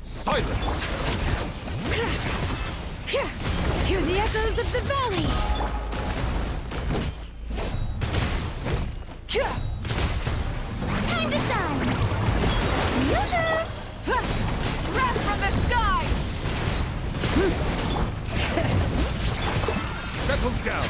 Silence! Hear the echoes of the valley! Time to shine! Breath from the sky! Settle down!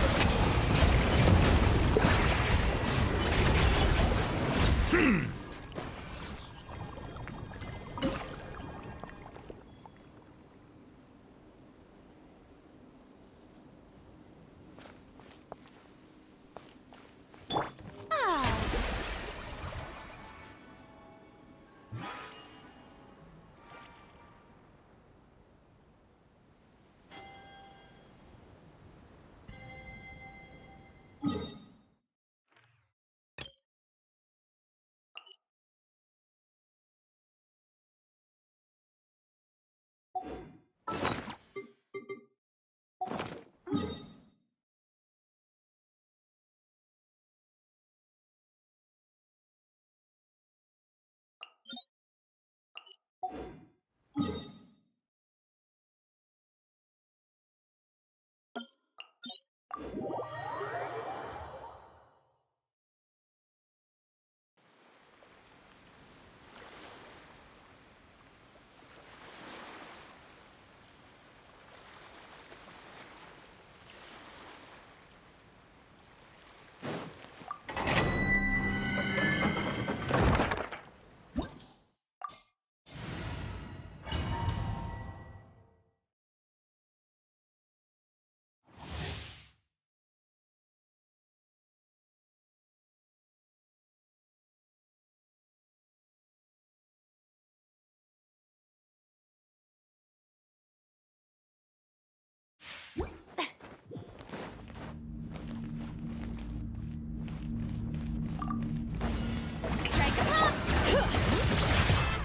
Strike up!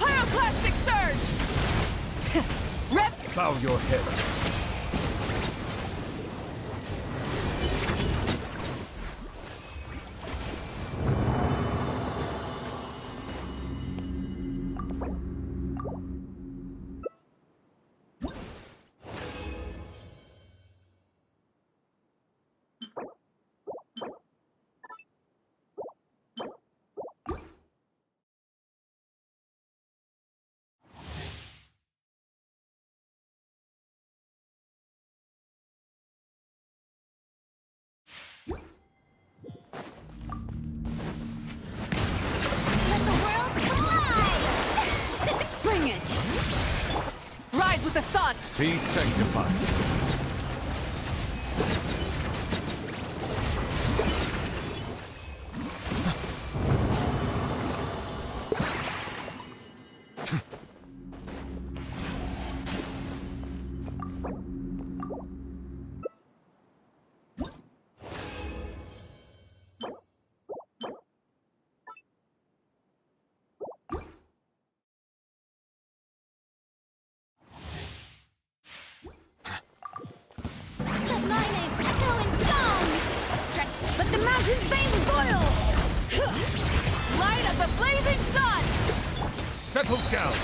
Pyroclastic surge! Rep! Bow your head. Let the world collide! Bring it! Rise with the sun! Be sanctified. Let my name echo in song! Let the mountain's veins boil! Light of the blazing sun! Settle down.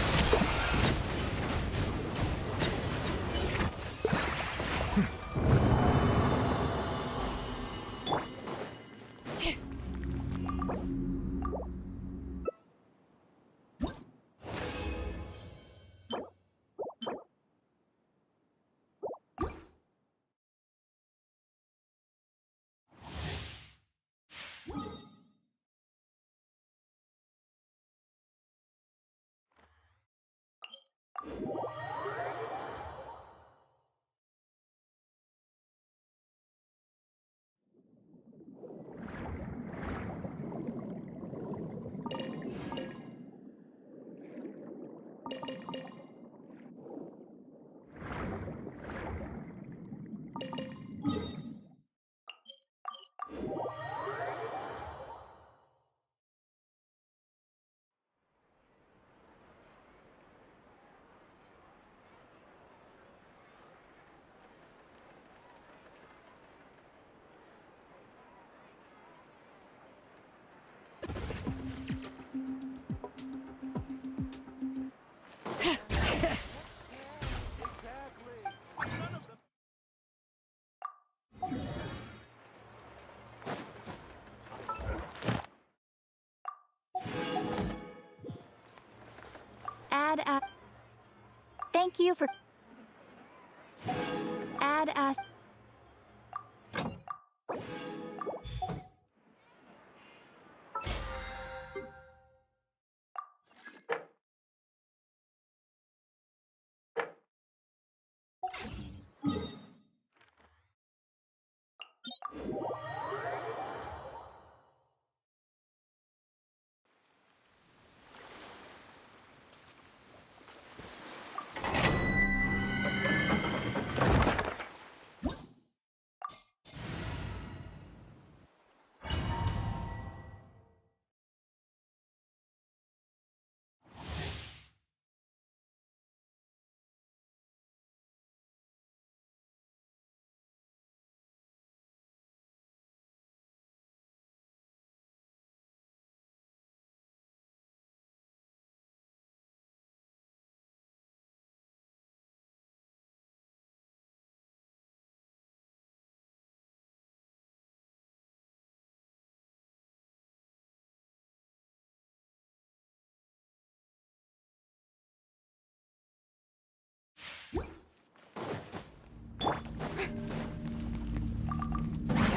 Thank you for... Add as...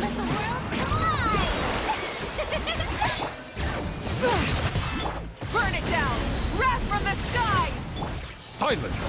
Let the world collide! Burn it down! Wrath from the skies! Silence!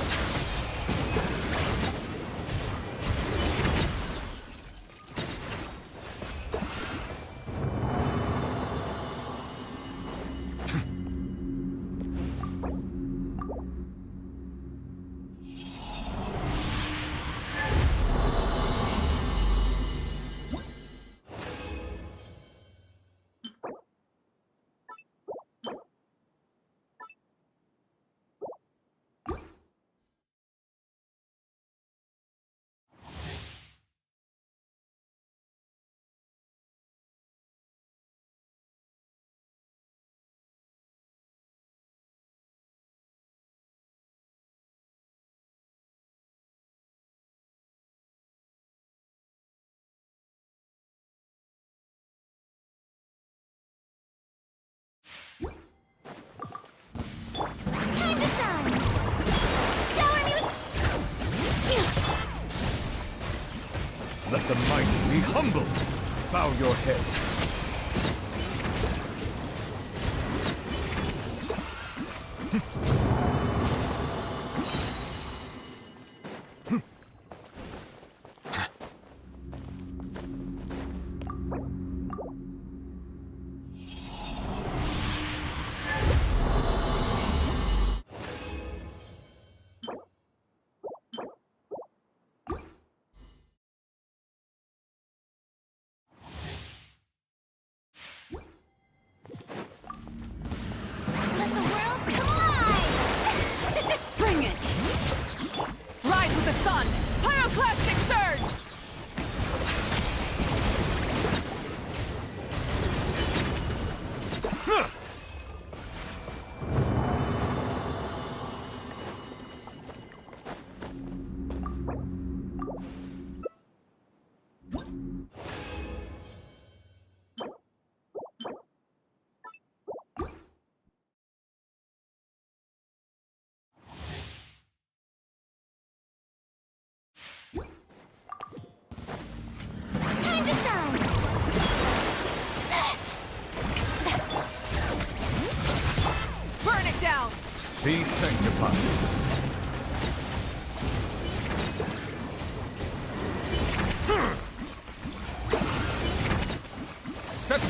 Time to shine! Shower me with... Let the mighty be humbled! Bow your head. Let the world collide! Bring it! Rise with the sun! Pyroclastic surge! Huh. Time to shine! Burn it down! Be sanctified. Set...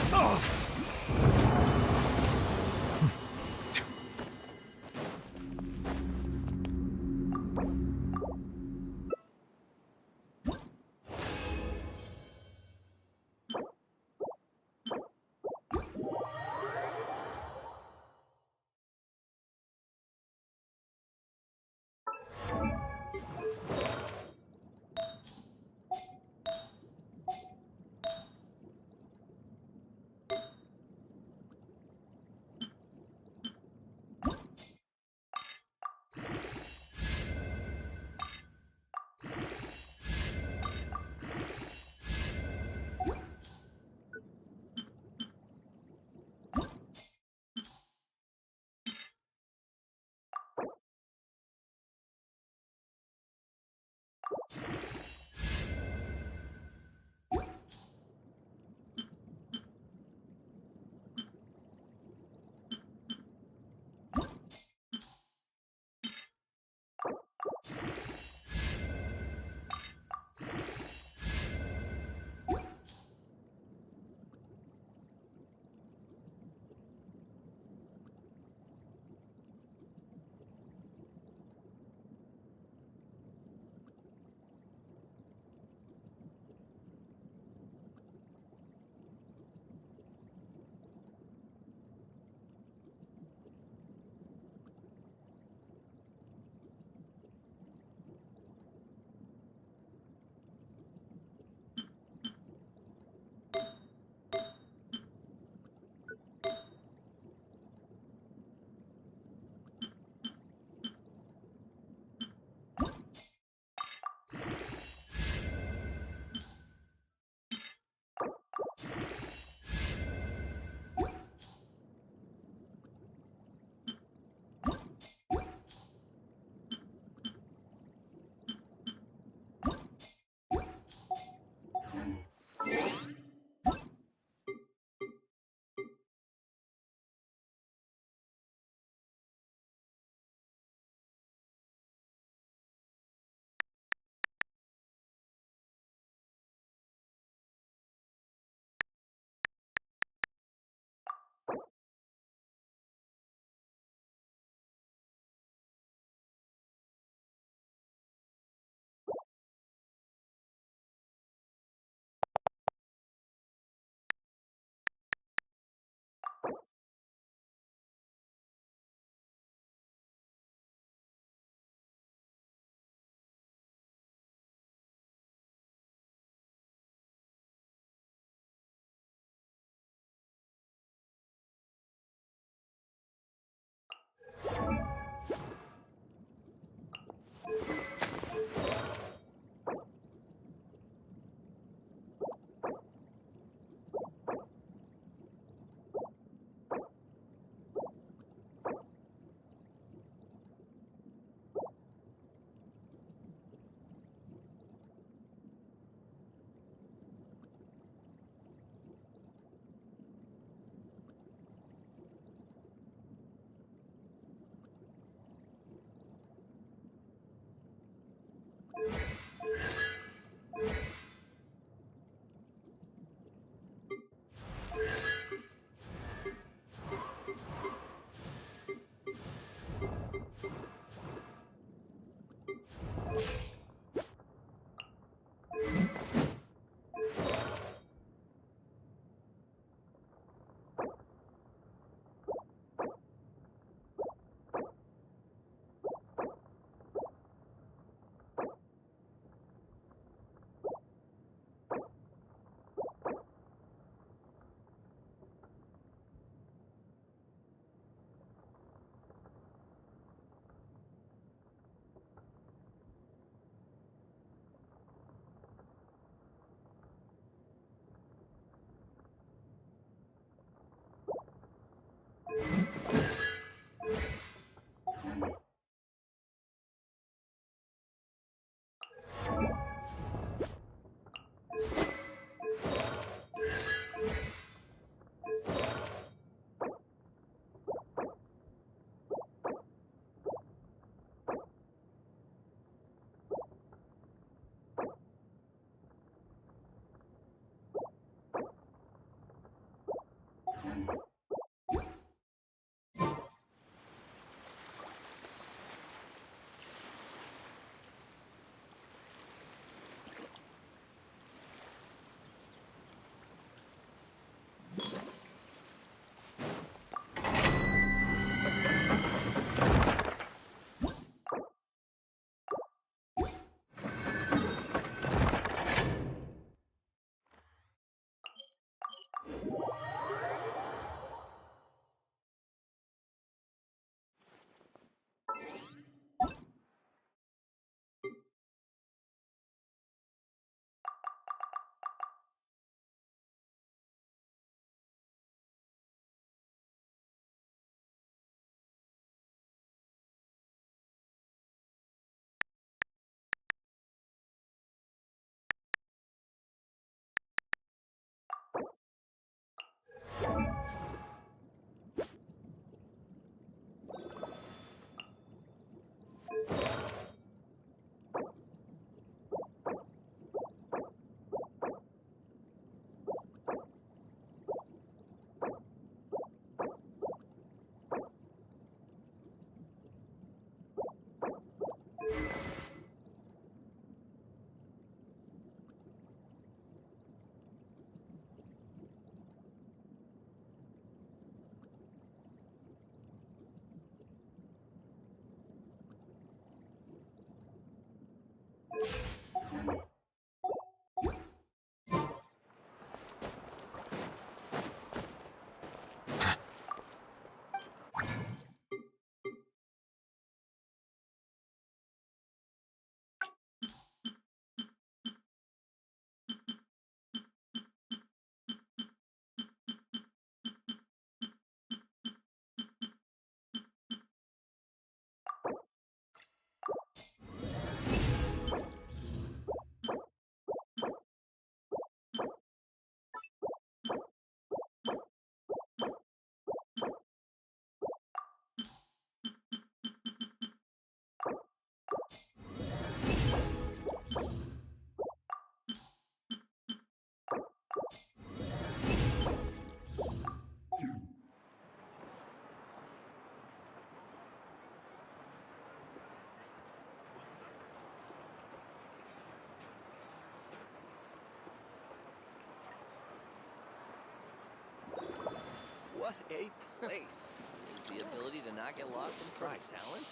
What a place. Is the ability to not get lost some sort of talent?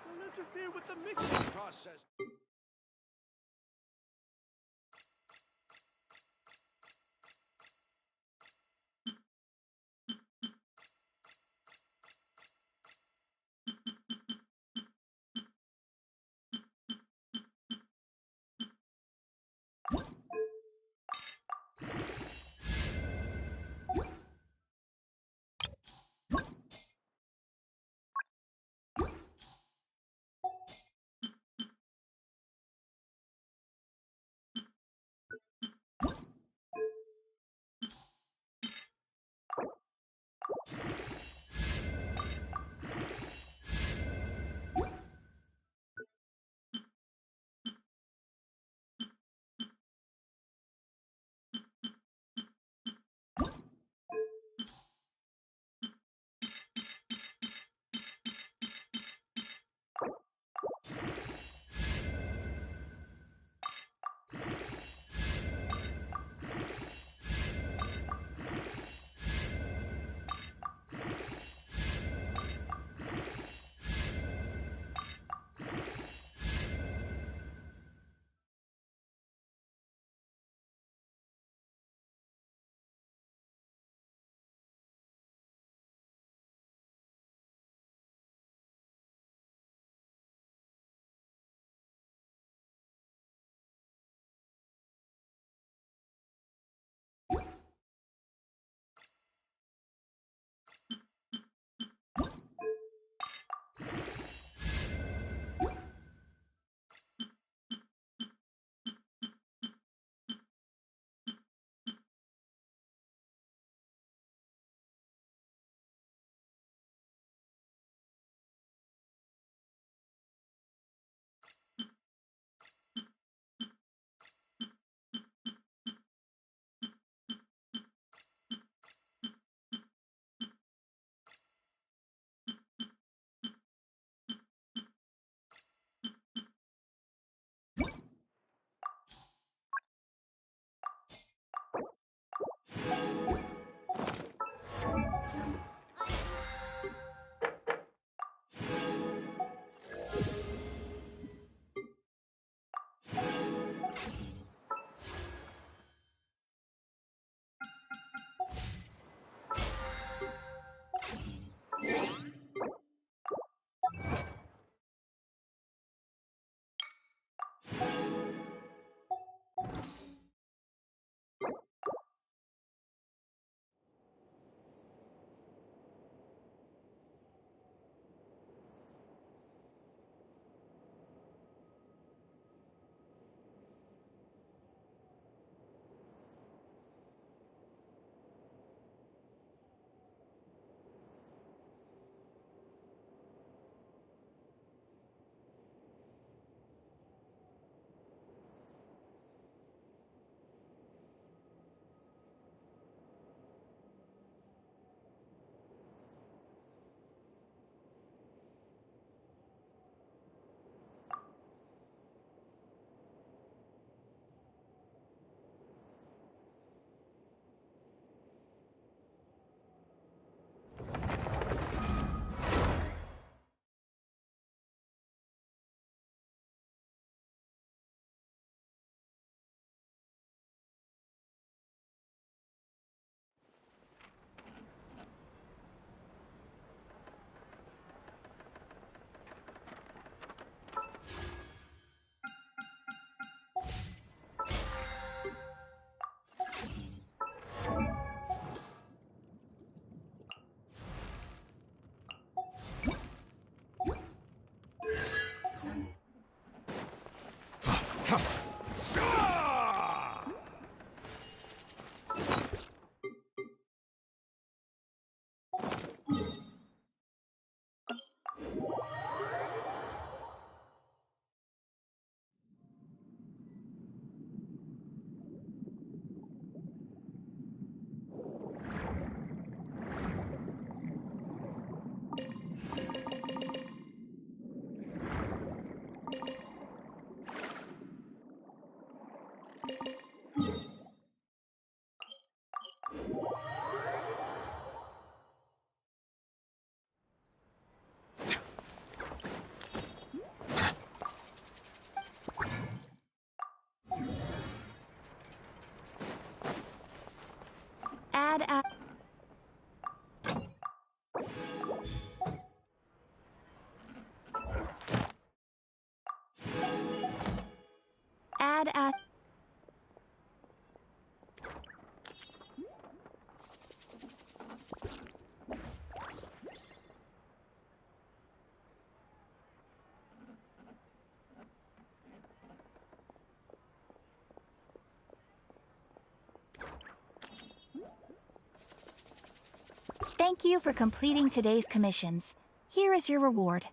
Don't interfere with the mixing process. bad at... Thank you for completing today's commissions. Here is your reward.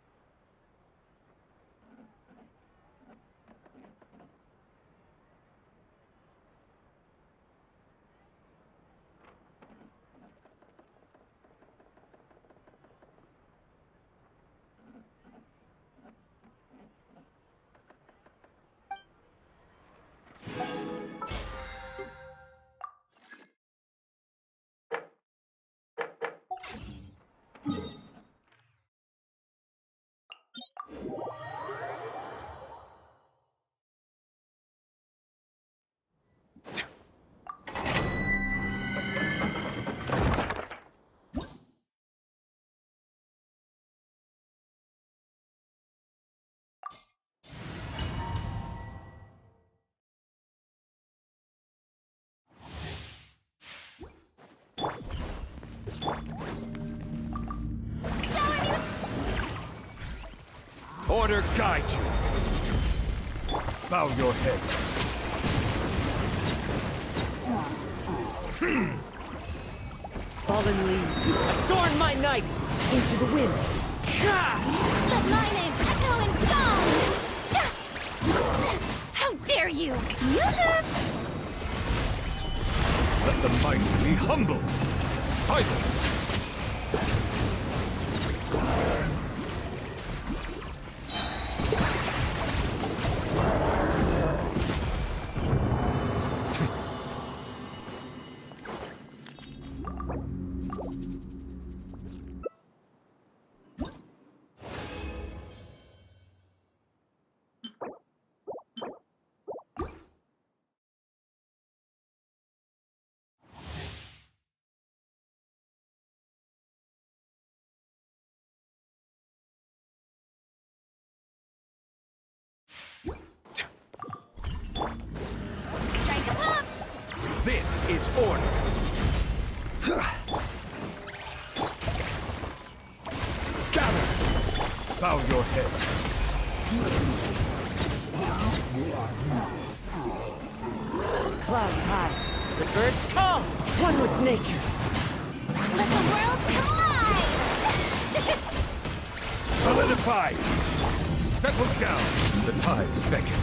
Order guide you. Bow your head. Fallen leaves, adorn my night into the wind. Let my name echo in song! How dare you! Let the mighty be humbled. Silence. Strike a pop! This is order. Gather. Bow your head. Clouds high, the birds call, one with nature. Let the world collide! Solidify. Settle down. The tides beckon.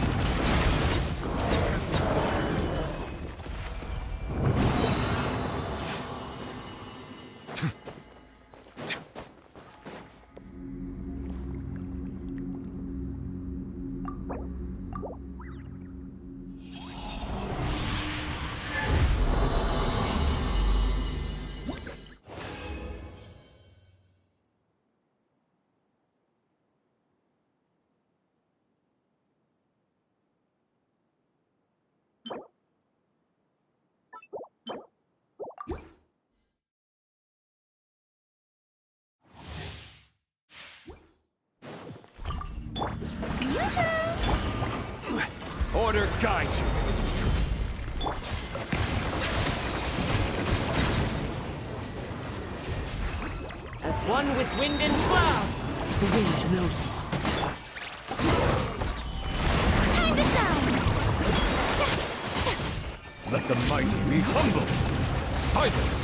Order guide you. As one with wind and cloud, the wind knows me. Time to shine! Let the mighty be humbled. Silence.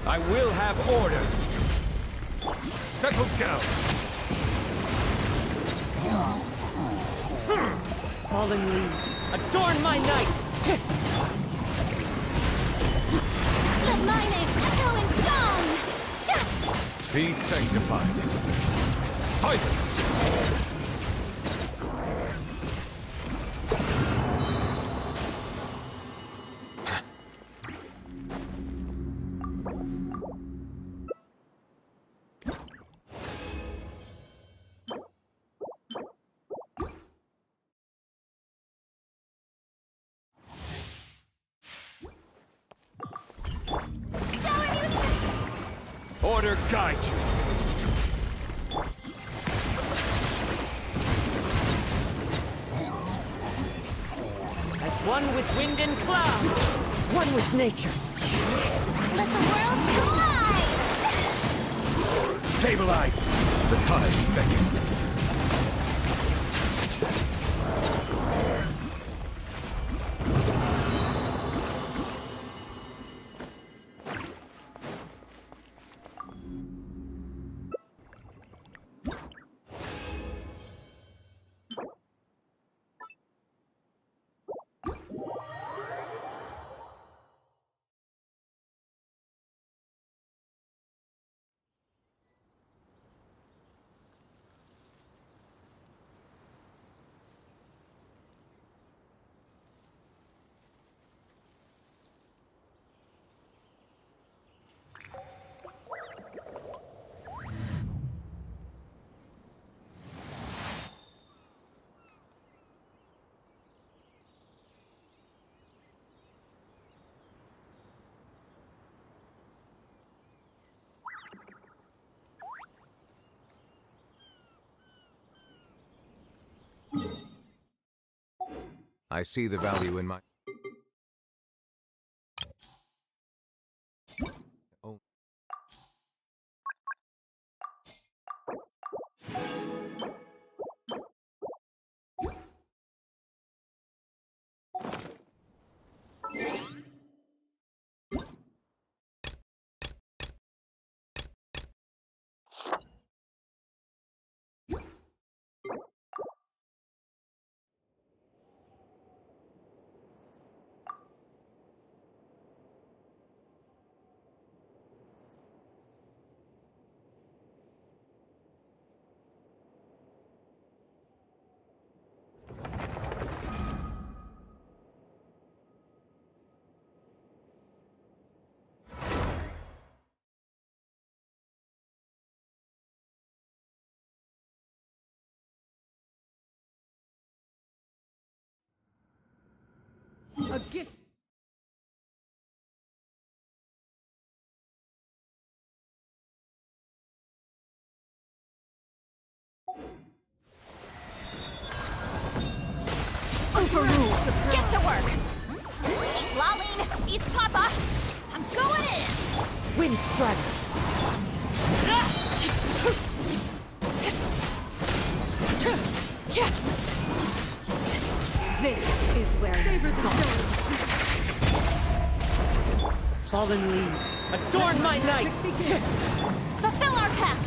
I will have order. Settle down. Fallen leaves, adorn my night. Let Be sanctified. Silence! Order guide you. As one with wind and cloud, one with nature. Let the world collide! Stabilize! The tides beckon. I see the value in my... Oh. A gift. Overrule! Get to work! Citlali! Eat Papa! I'm going in! Wind strider. This is where Savor the dawn. Fallen leaves, adorn my night! Fulfill our pact!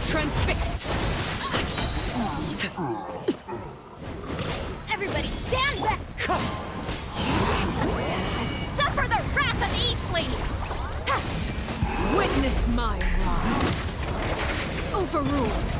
Transfixed! Everybody stand back! Suffer the wrath of Eastly! Witness my rise! Overruled!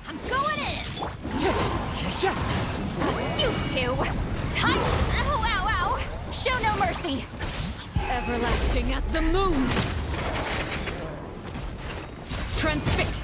I'm going in! You two! Time! Ow, ow, ow! Show no mercy! Everlasting as the moon! Transfixed!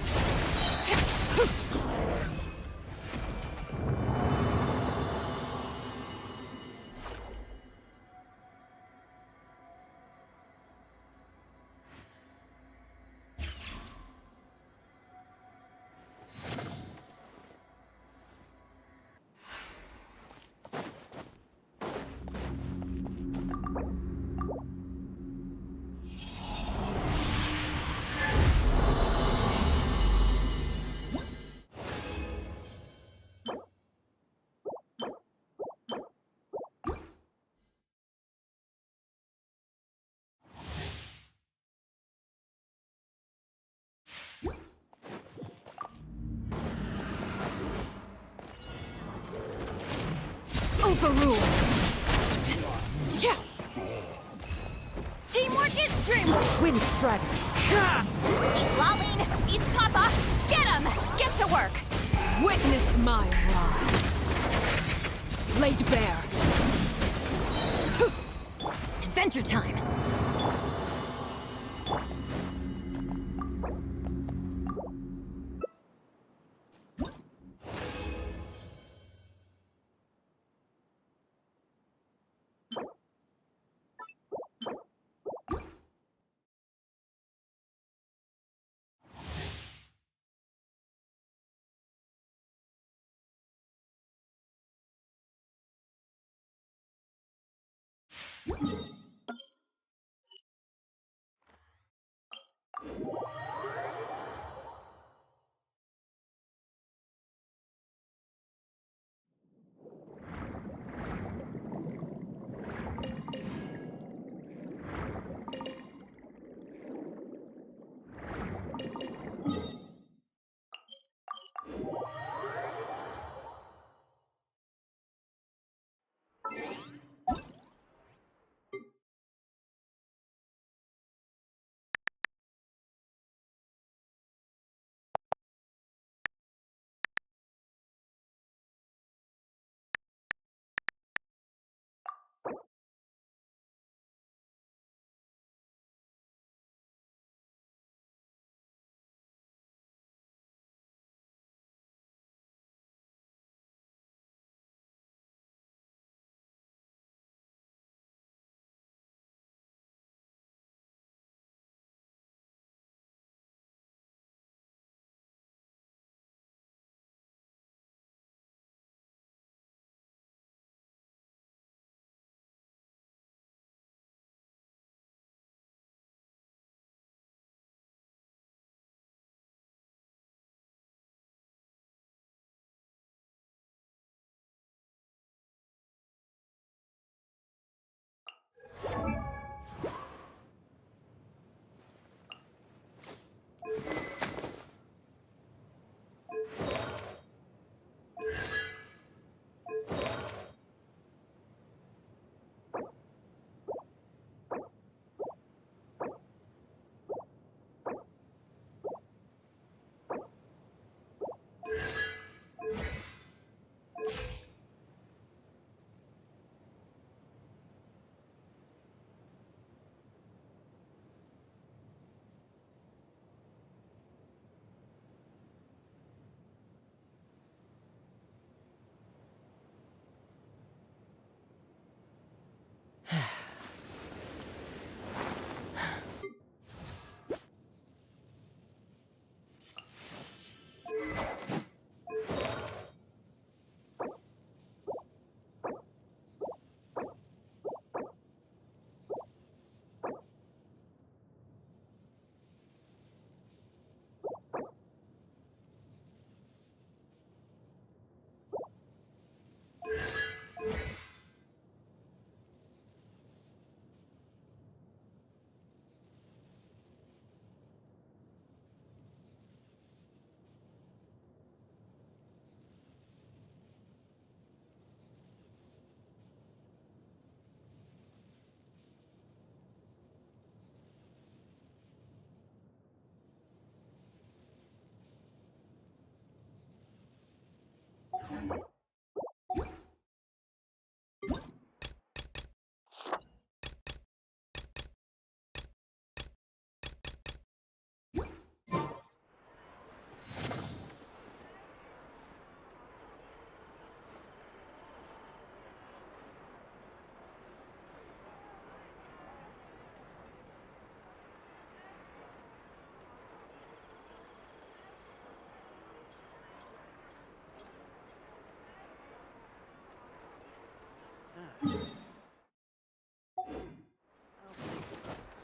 Emperor! Yeah. Teamwork is dreamwork! Wind strider. Citlali, eat Papa! Get him! Get to work! Witness my rise. Laid bare. Adventure time!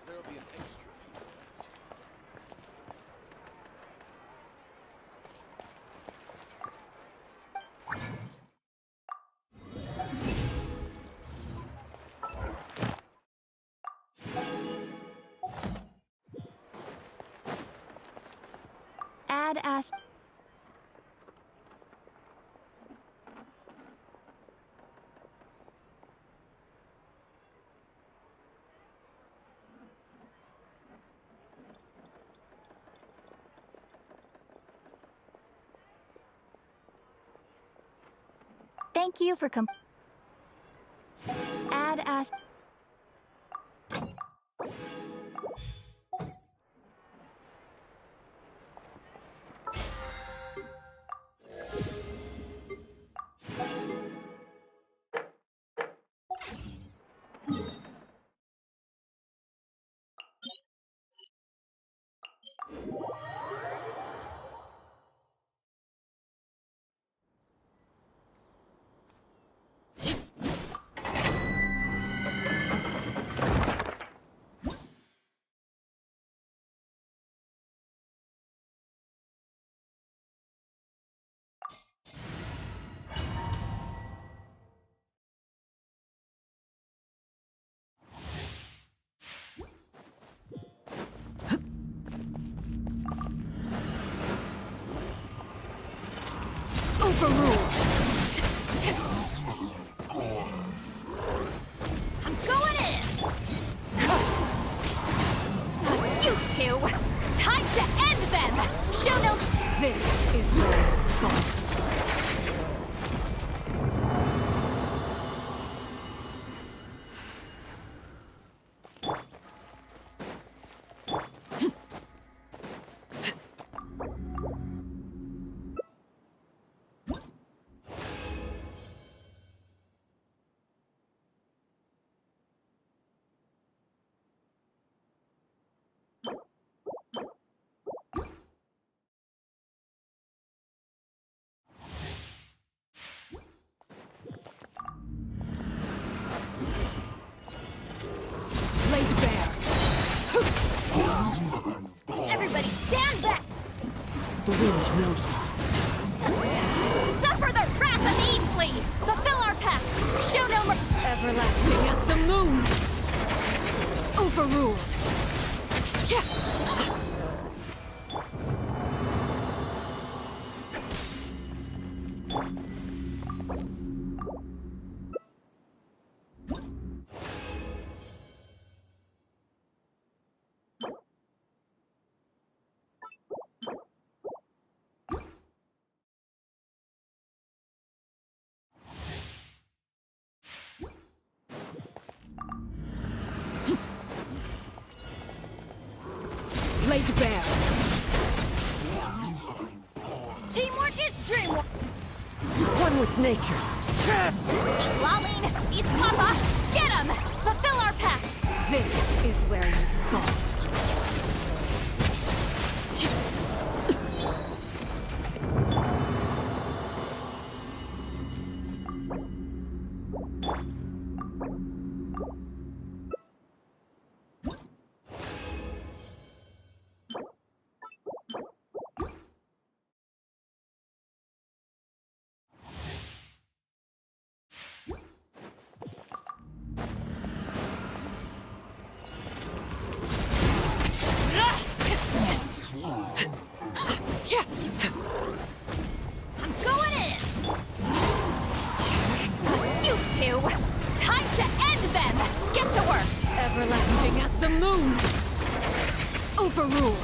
There'll be an extra few. Add Ash. Thank you for add as overruled. I'm going in! You two! Time to end them! Show no... This is where you fall. Laid bare. everybody stand back. The wind knows me. Suffer the wrath of Easley! Fulfill our path! Show no everlasting as the moon! Overruled. Laid bare. Teamwork is dreamwork! One with nature. Citlali! Eat Papa! Get him! Fulfill our path! This is where you fall. I'm going in! You two! Time to end them! Get to work! Everlasting as the moon! Overruled.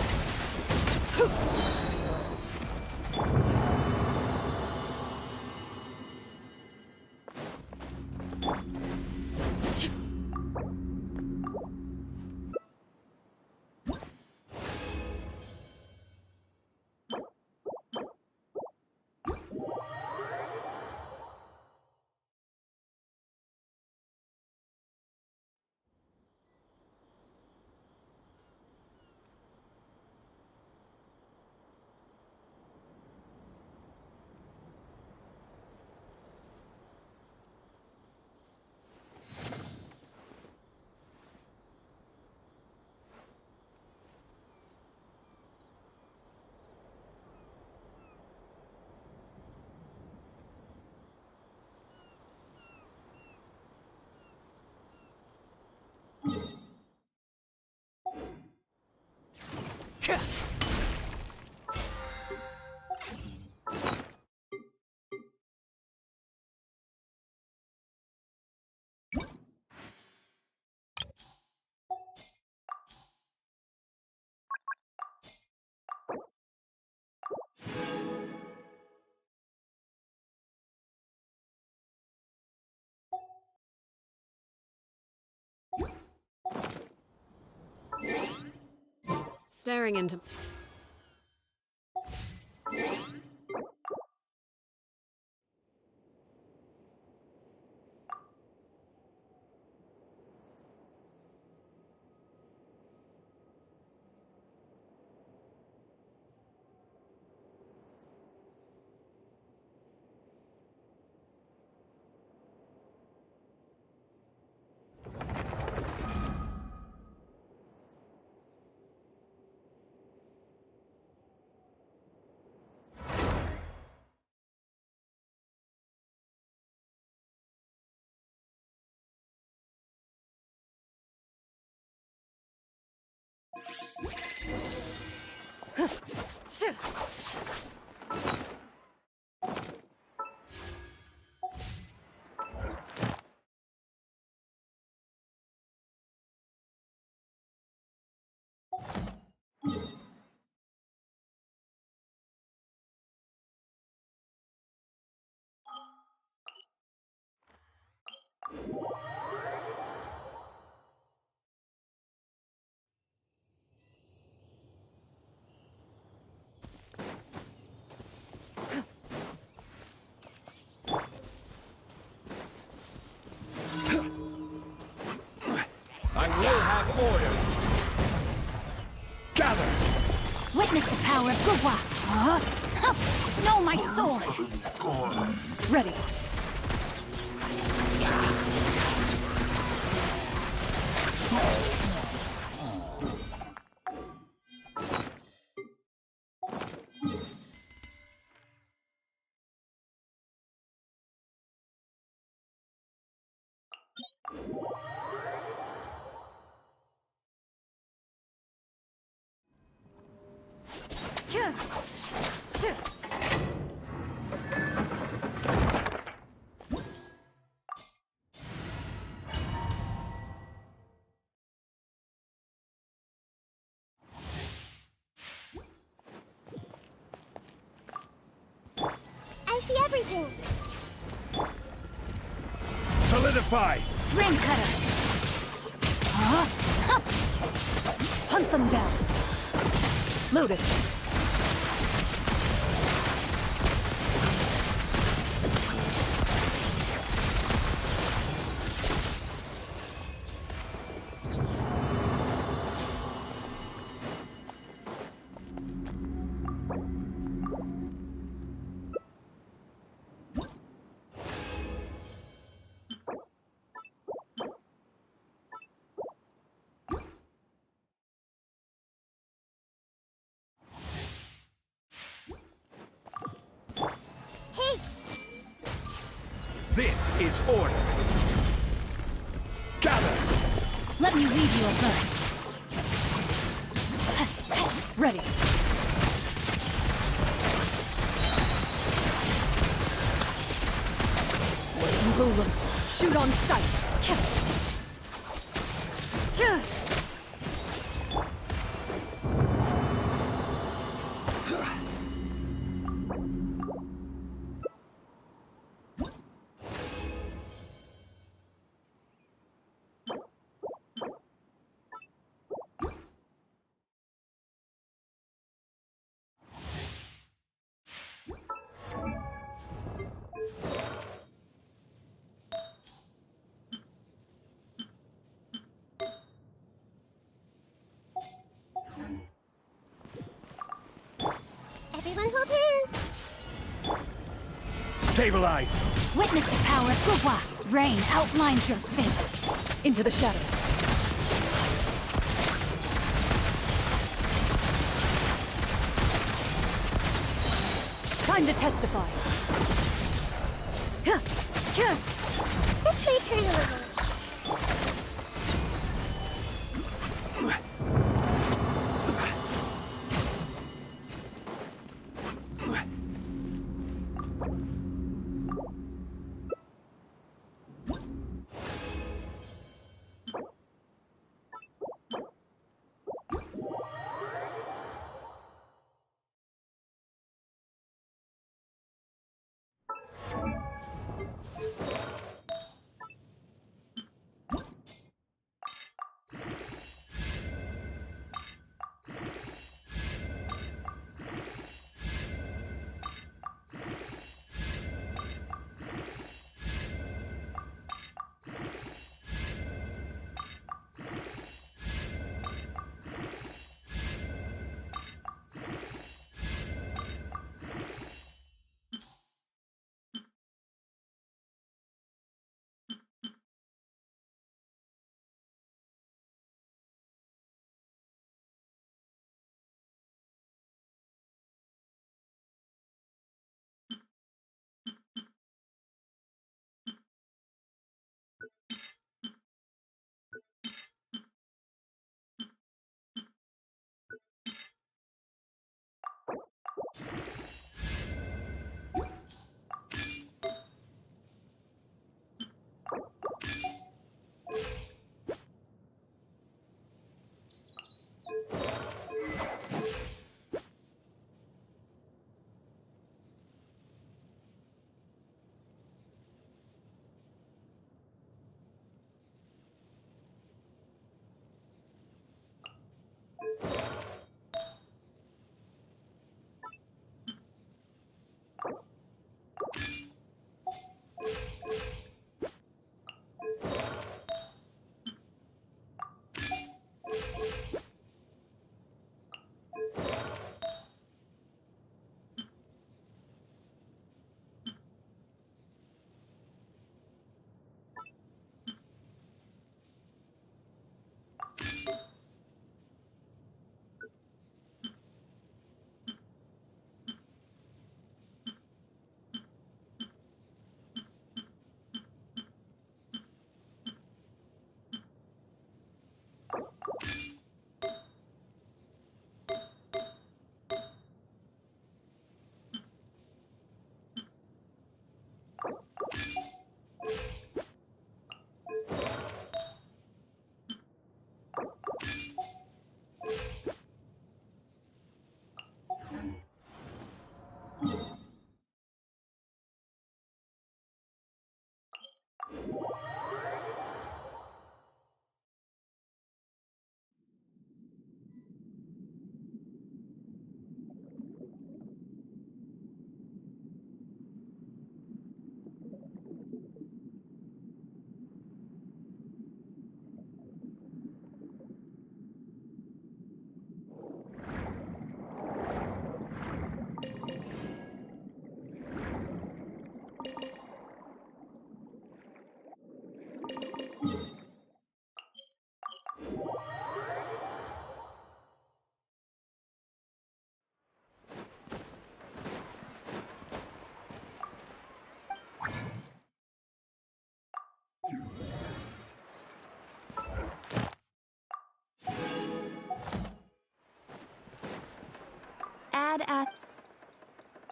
staring into... I will have order. Gather! Witness the power of Gua. Huh? Know my sword. Ready. I see everything. Solidify! Ring cutter. Hunt them down. Loaded. Hey, This is order. Gather! let me read you a verse. Ready. Evil lurks. Shoot on sight. Everyone hold hands. Stabilize! Witness the power of Gua. Rain outlines your fate. Into the shadows. Time to testify. This may turn a little.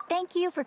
Thank you for...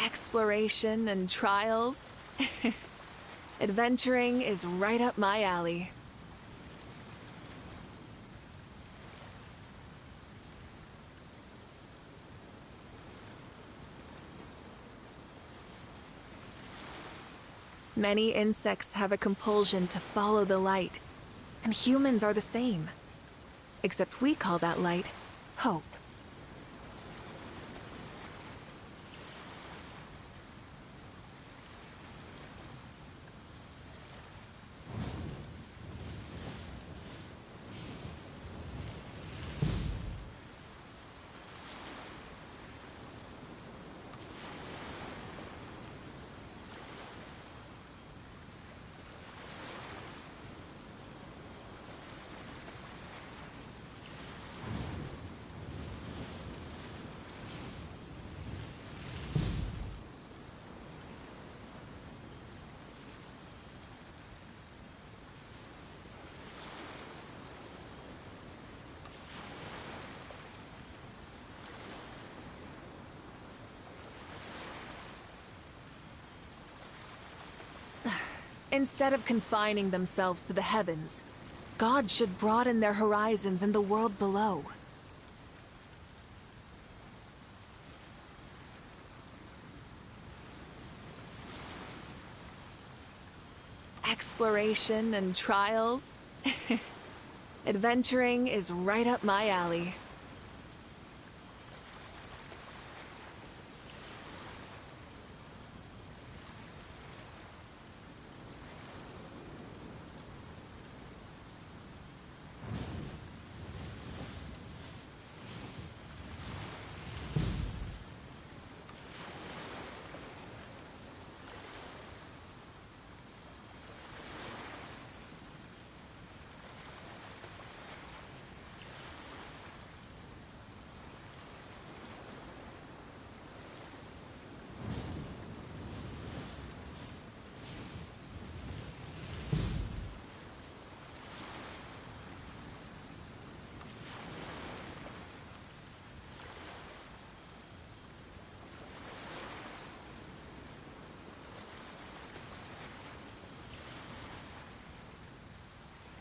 Exploration and trials. Adventuring is right up my alley. Many insects have a compulsion to follow the light, and humans are the same. Except we call that light hope. Instead of confining themselves to the heavens, God should broaden their horizons in the world below. Exploration and trials. Adventuring is right up my alley.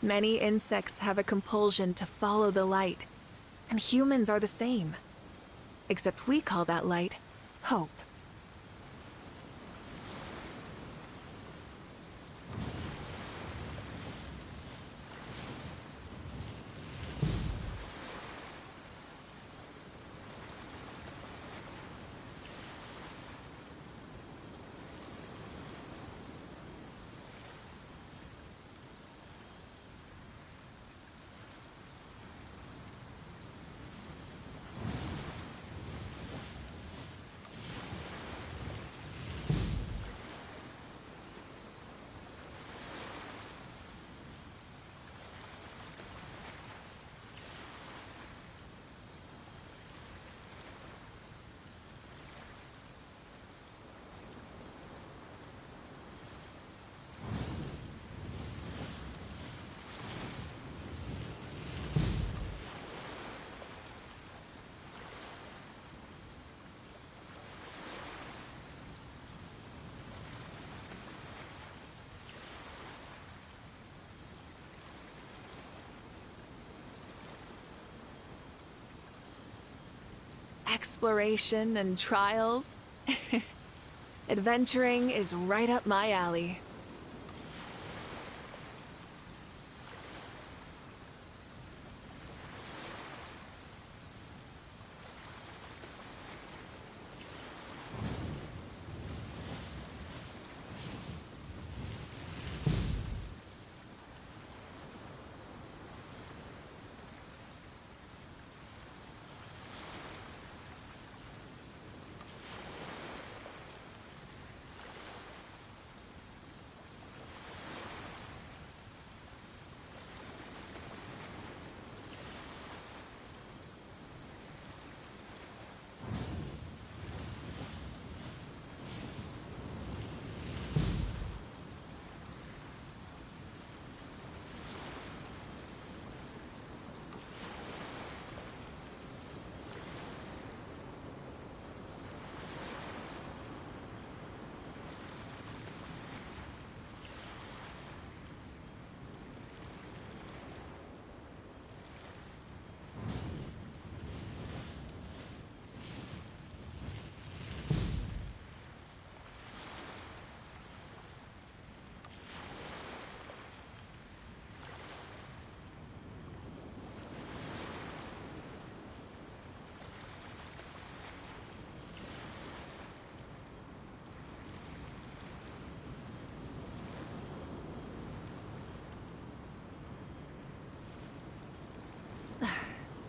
Many insects have a compulsion to follow the light, and humans are the same. Except we call that light hope. Exploration and trials? Adventuring is right up my alley.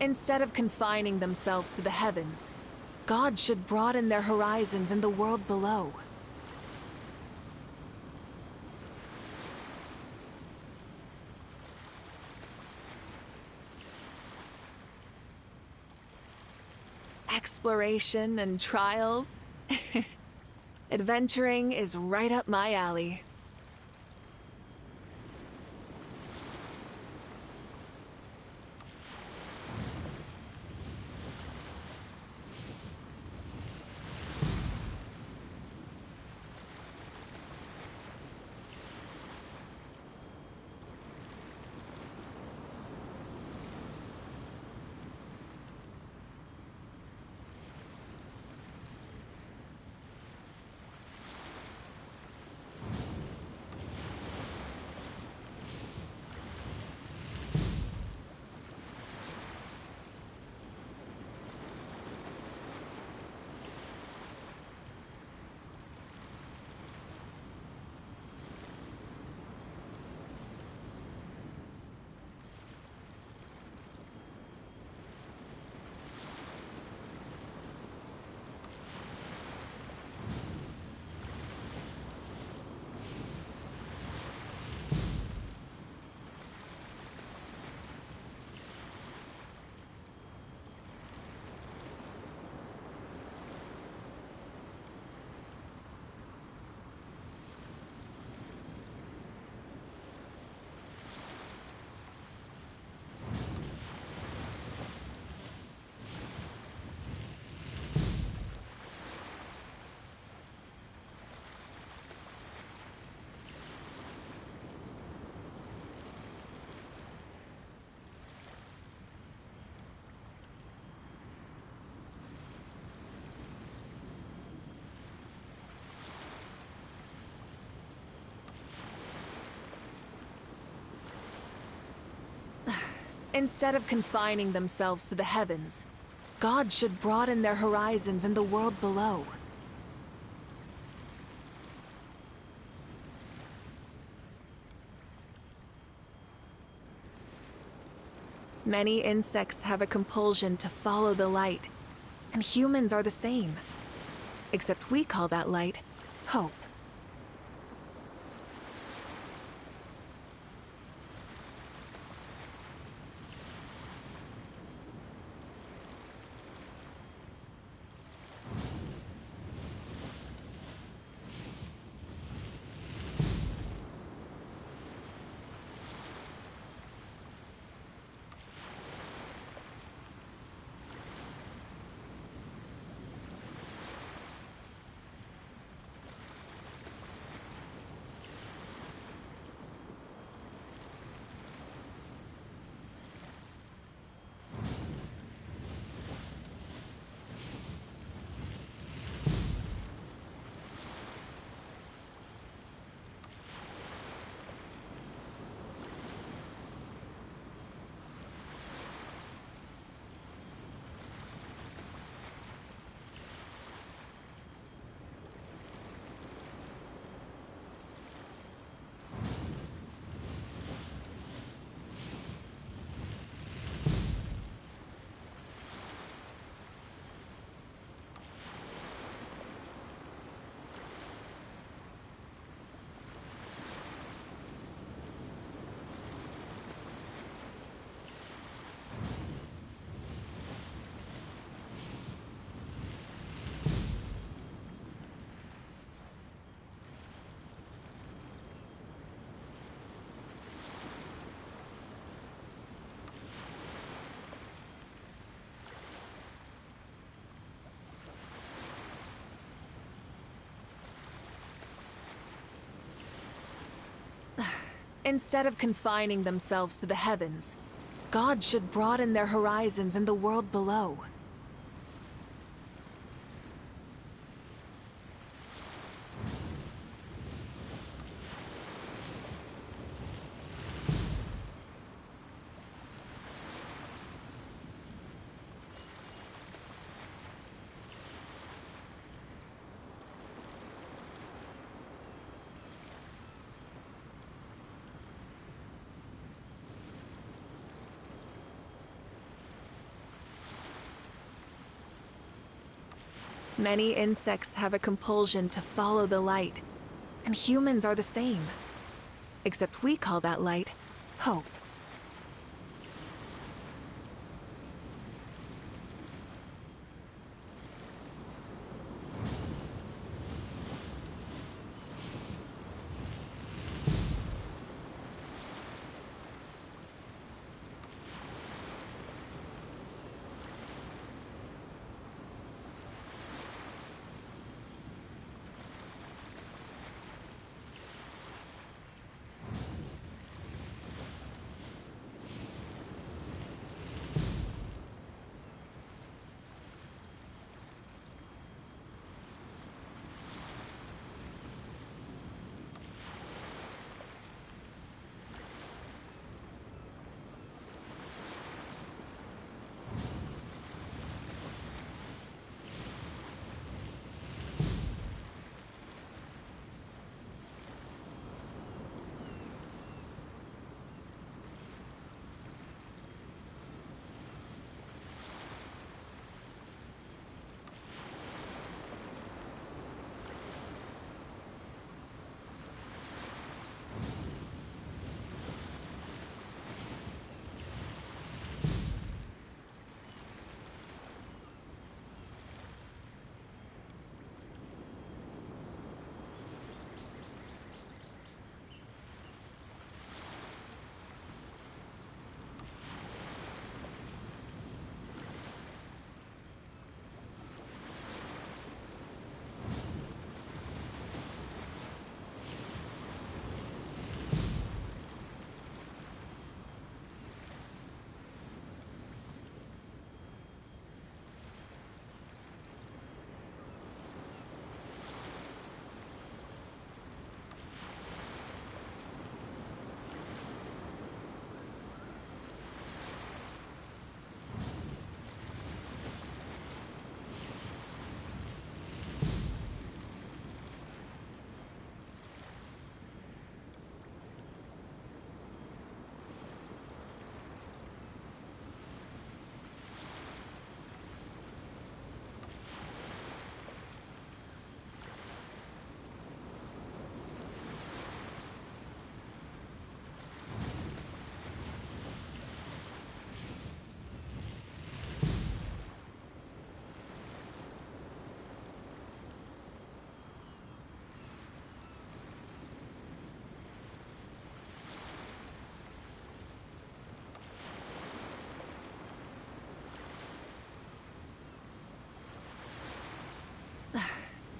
Instead of confining themselves to the heavens, God should broaden their horizons in the world below. Exploration and trials? Adventuring is right up my alley. Instead of confining themselves to the heavens, God should broaden their horizons in the world below. Many insects have a compulsion to follow the light, and humans are the same. Except we call that light hope. Instead of confining themselves to the heavens, gods should broaden their horizons in the world below. Many insects have a compulsion to follow the light, and humans are the same. Except we call that light hope.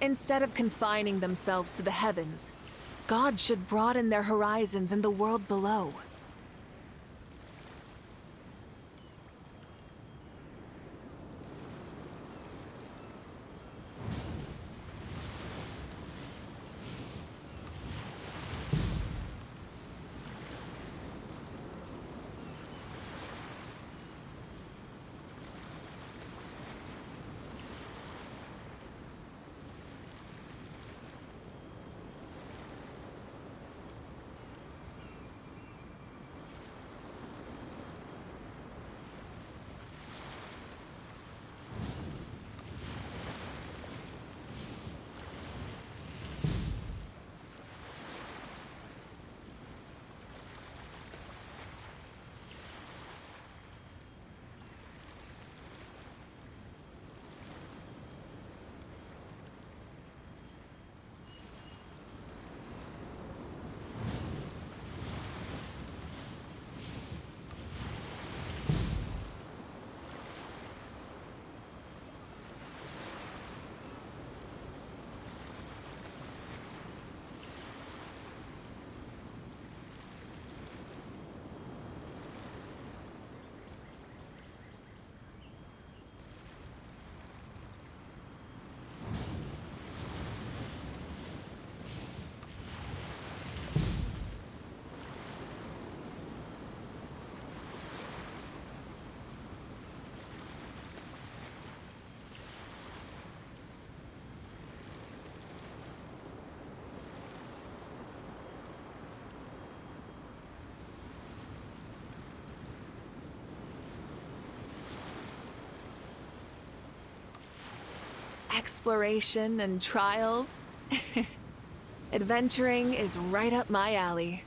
Instead of confining themselves to the heavens, gods should broaden their horizons in the world below. Exploration and trials? Adventuring is right up my alley.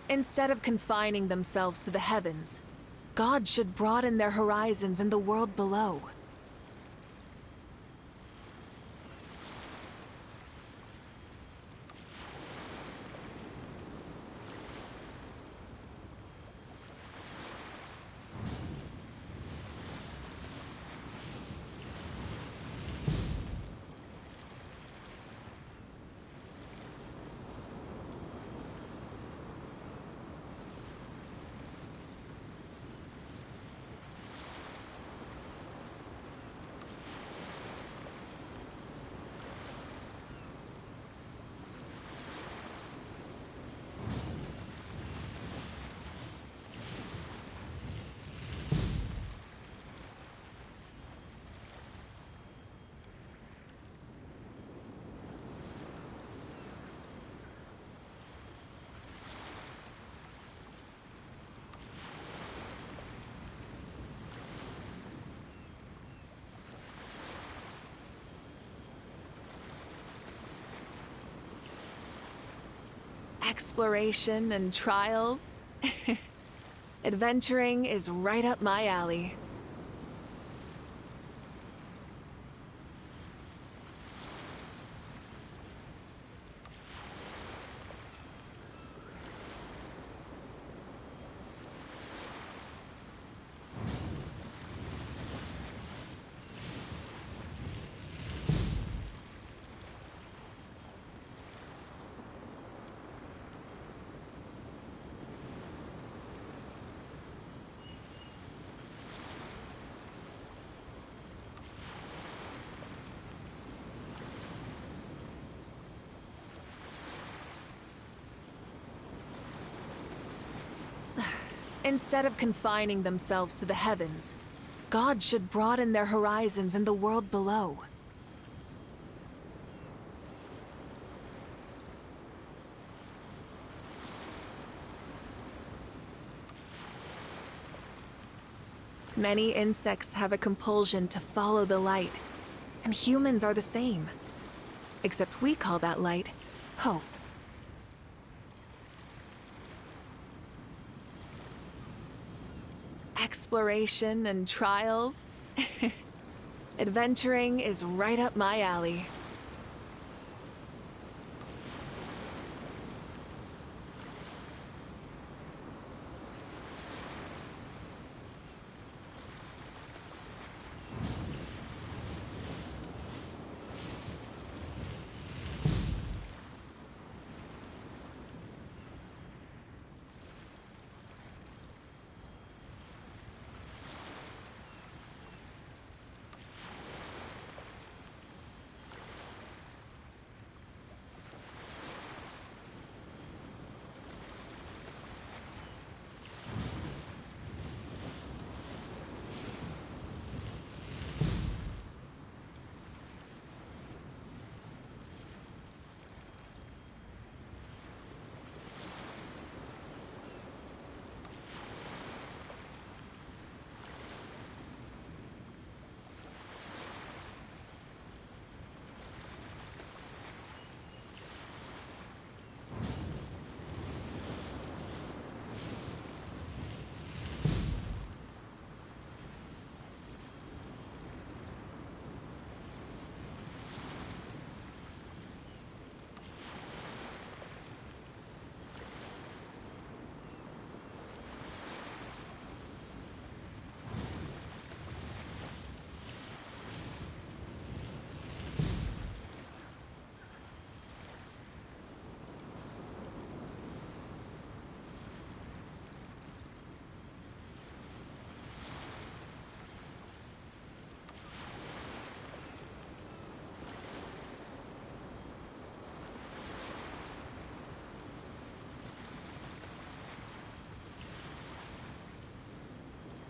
Instead of confining themselves to the heavens, God should broaden their horizons in the world below. Exploration and trials? Adventuring is right up my alley. Instead of confining themselves to the heavens, God should broaden their horizons in the world below. Many insects have a compulsion to follow the light, and humans are the same. Except we call that light hope. Exploration and trials? Adventuring is right up my alley.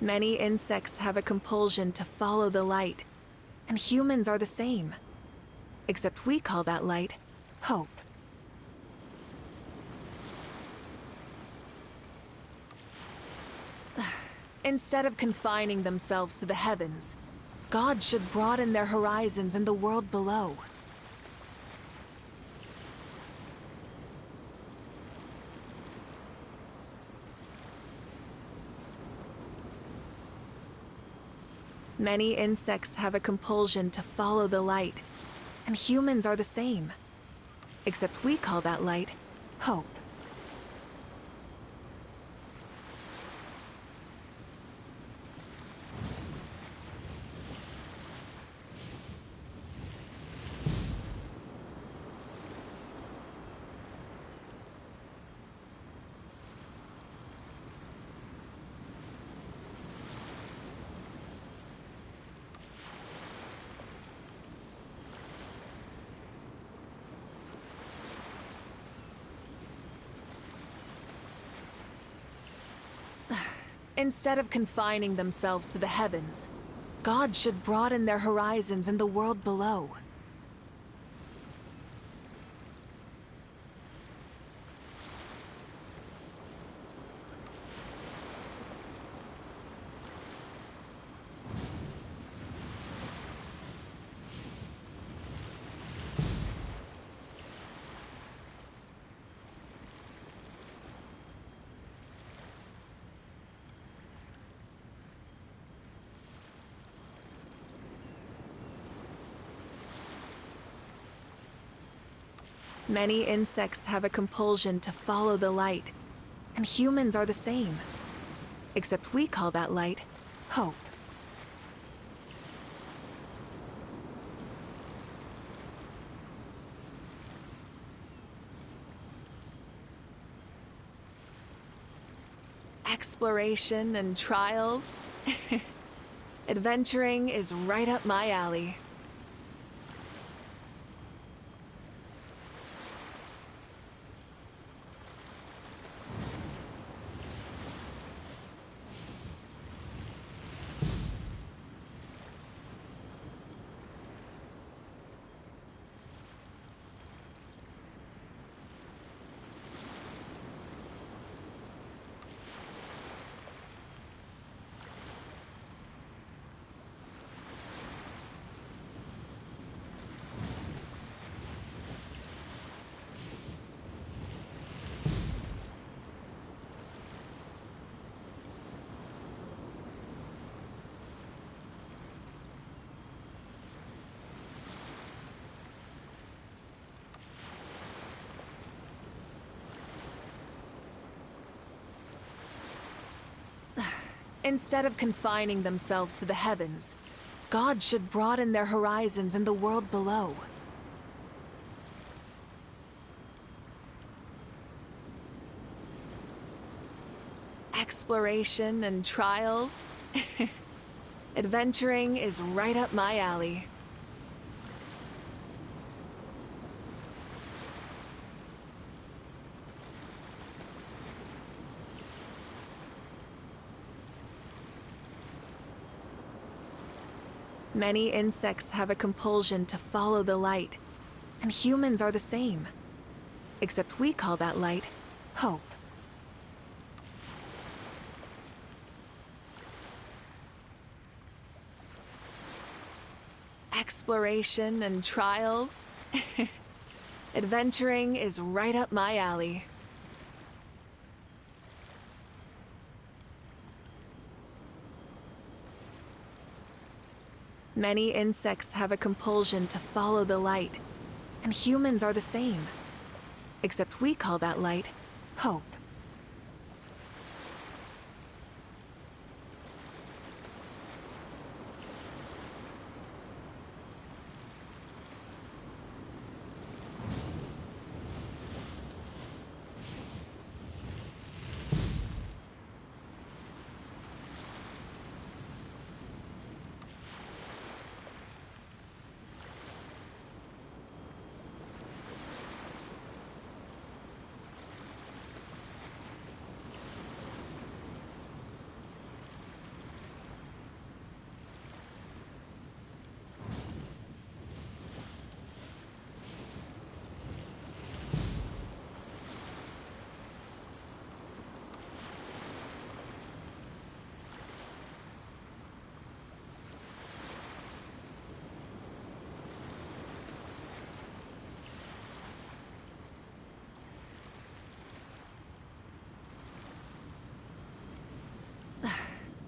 Many insects have a compulsion to follow the light, and humans are the same. Except we call that light hope. Instead of confining themselves to the heavens, God should broaden their horizons in the world below. Many insects have a compulsion to follow the light, and humans are the same. Except we call that light hope. Instead of confining themselves to the heavens, God should broaden their horizons in the world below. Many insects have a compulsion to follow the light, and humans are the same. Except we call that light hope. Exploration and trials? Adventuring is right up my alley. Instead of confining themselves to the heavens, God should broaden their horizons in the world below. Exploration and trials? Adventuring is right up my alley. Many insects have a compulsion to follow the light, and humans are the same. Except we call that light hope. Exploration and trials? Adventuring is right up my alley. Many insects have a compulsion to follow the light, and humans are the same. Except we call that light hope.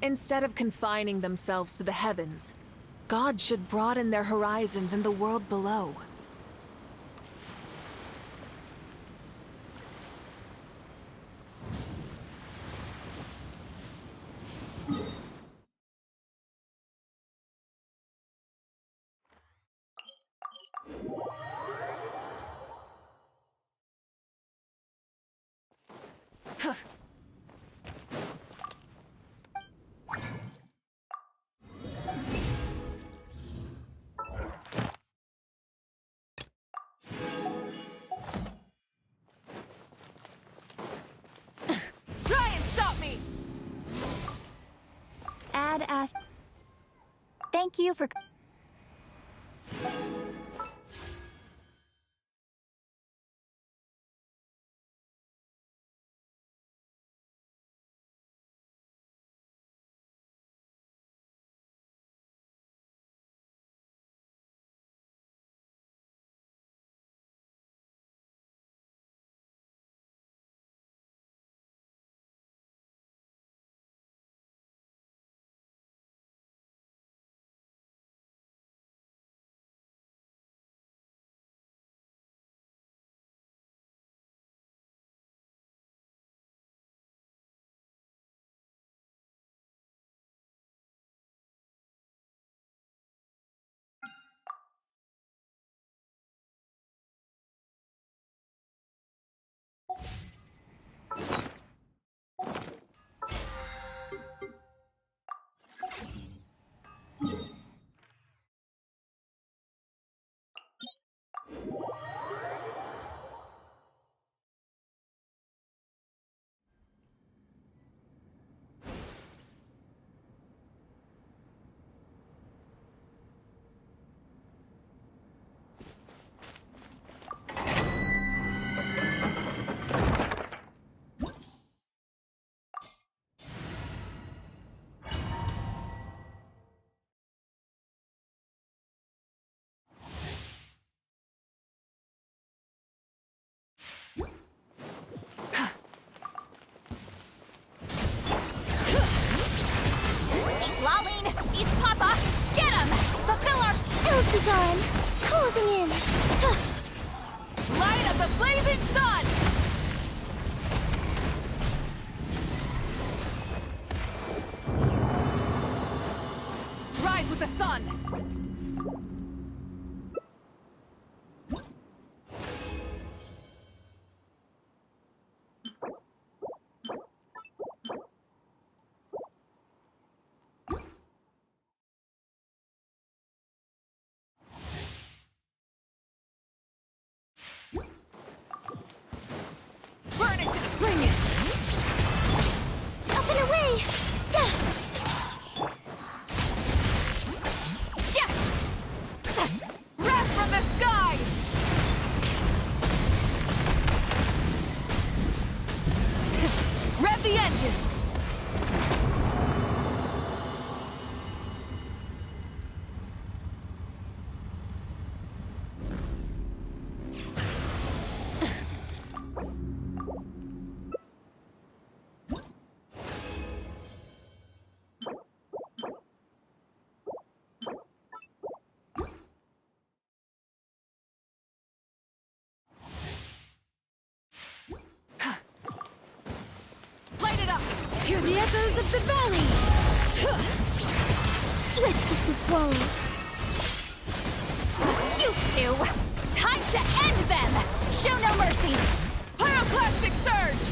Instead of confining themselves to the heavens, God should broaden their horizons in the world below. Try and stop me! Add Ash. Thank you for. Citlali, it's Papa! Get him! Fulfill our... Ills be gone. Closing in. Light of the blazing sun! Rise with the sun! Burn it! Bring it! Up and away. Yeah. Wrath from the sky! Rev the engines! Light it up! Hear the echoes of the valley. Swift is the swallow. You two! Time to end them! Show no mercy! Pyroclastic surge!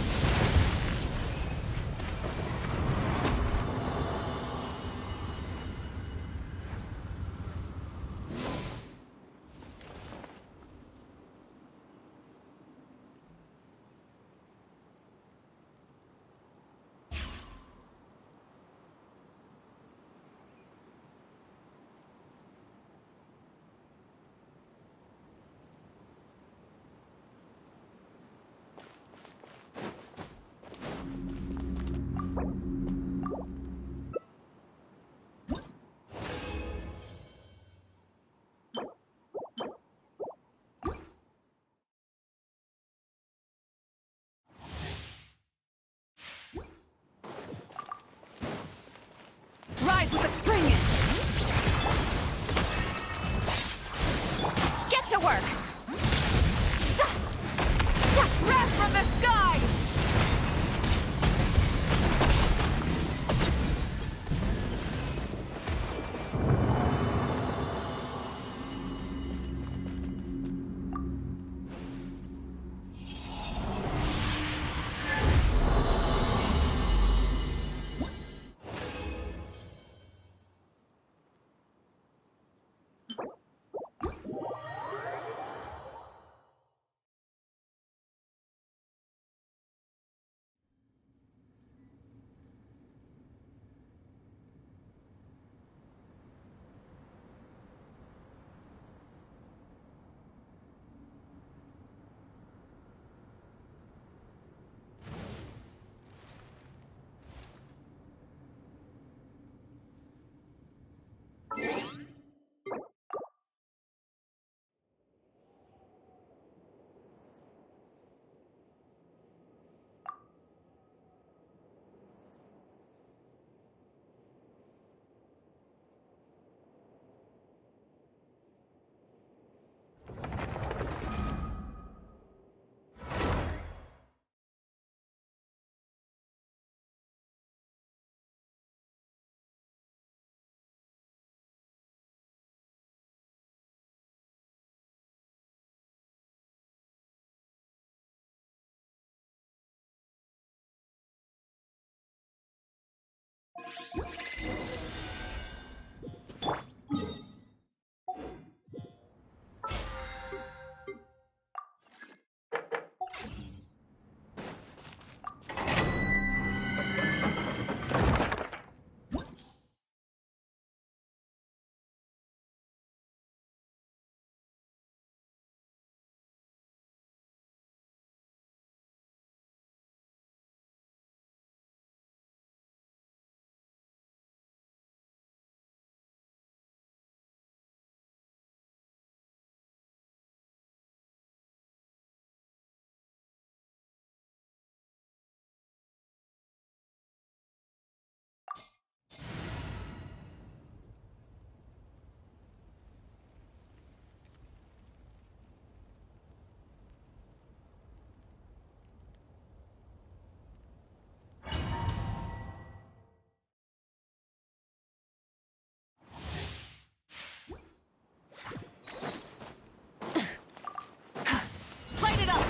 Light it up!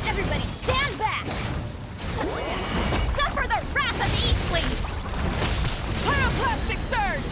Everybody stand back! Suffer the wrath of the Eastleaf! Pyroclastic surge!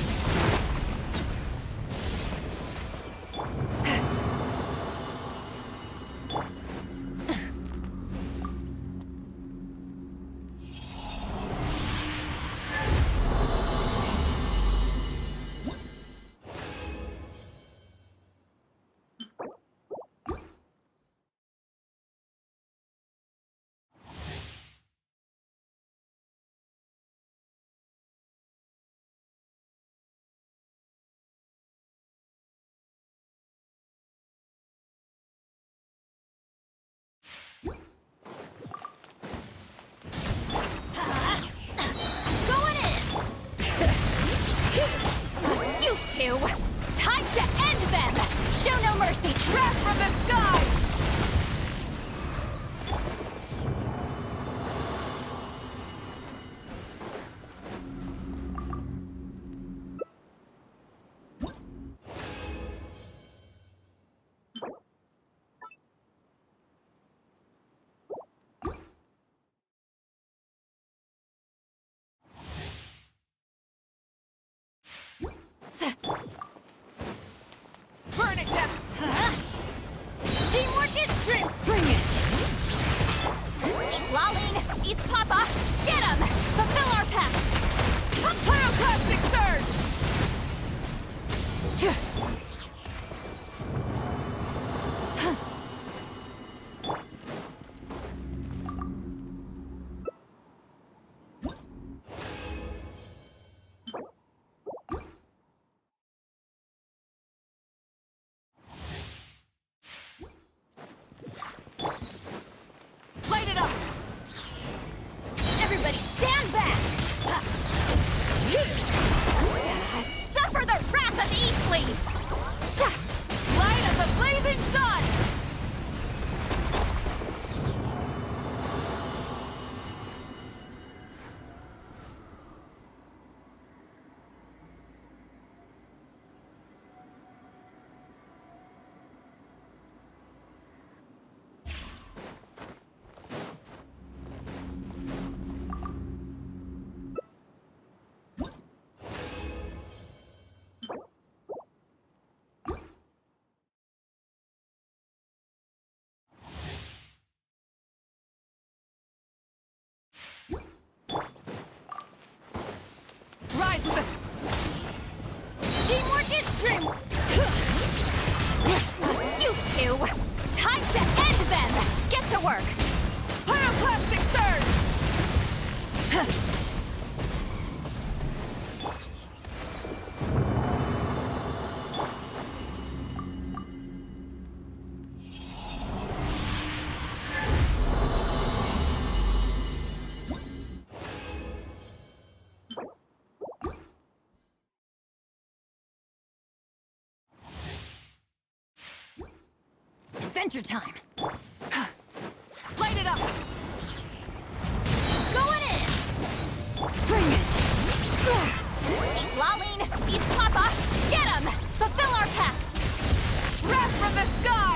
Going in! You two! Time to end them! Show no mercy! Wrath from the sky! Burn it down! Teamwork is strength! Bring it! Citlali, East Papa, get him! Fulfill our pact! Pyroclastic surge! Light it up! Everybody stand back! Suffer the wrath of the Eastleaf! Light of the blazing sun! Rise with it! Teamwork is strength! You two! Time to end them! Get to work! Pyroclastic surge! Adventure time! Light it up! Going in! Bring it! Citlali, East Papa, get him! Fulfill our pact! Wrath from the sky!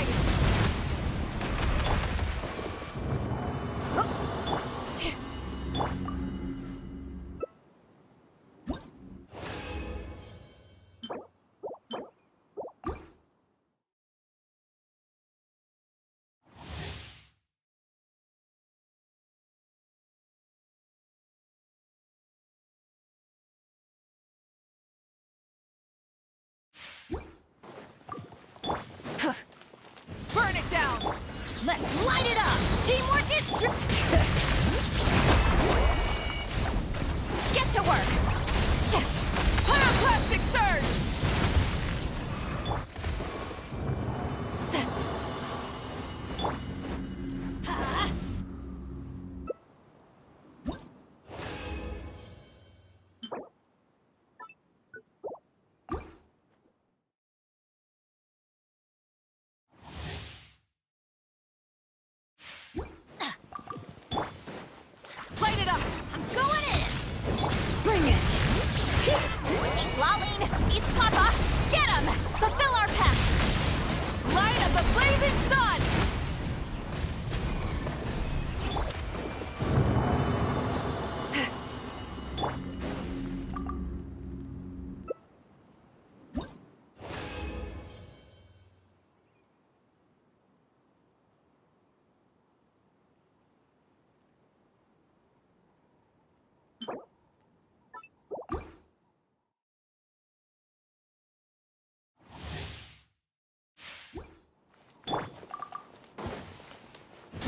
Let's light it up! Teamwork is Get to work! Pyroclastic surge! Light it up! I'm going in! Bring it! Citlali, East Papa, get him! Fulfill our pact! Light of the blazing sun!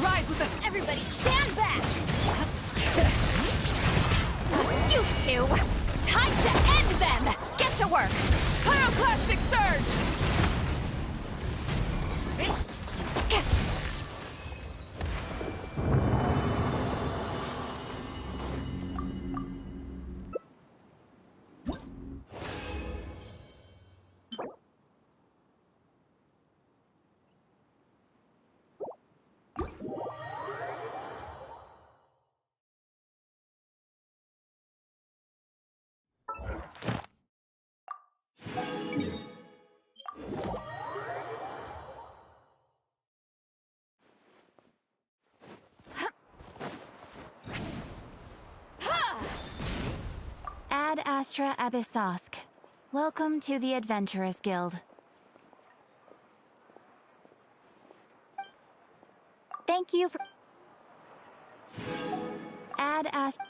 Rise with the... Everybody stand back! You two! Time to end them! Get to work! Pyroclastic surge! Ad Astra Abyssosk. Welcome to the Adventurers Guild. Thank you for... Ad Astra...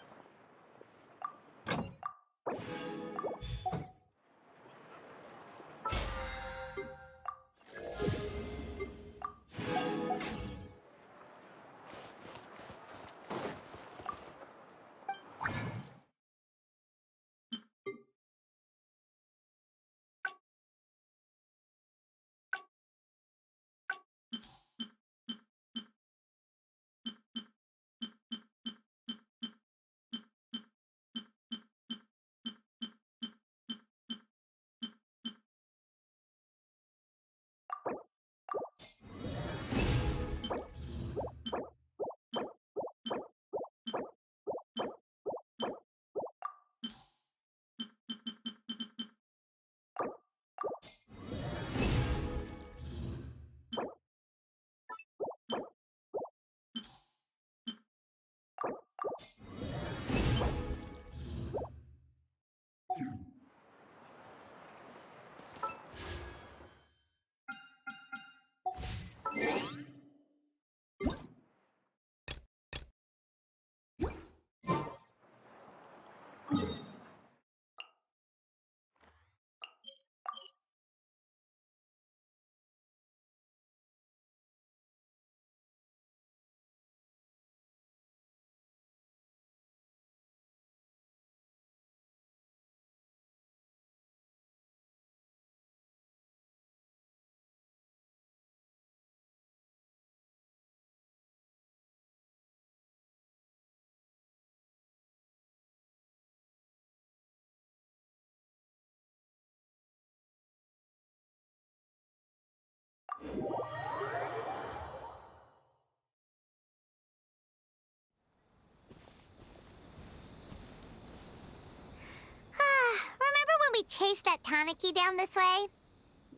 Remember when we chased that Tanuki down this way?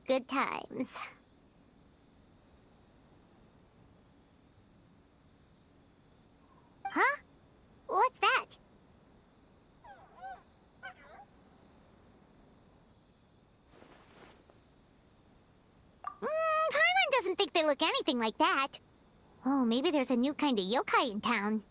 Good times. Huh? What's that? Paimon doesn't think they look anything like that. Oh, maybe there's a new kind of yokai in town.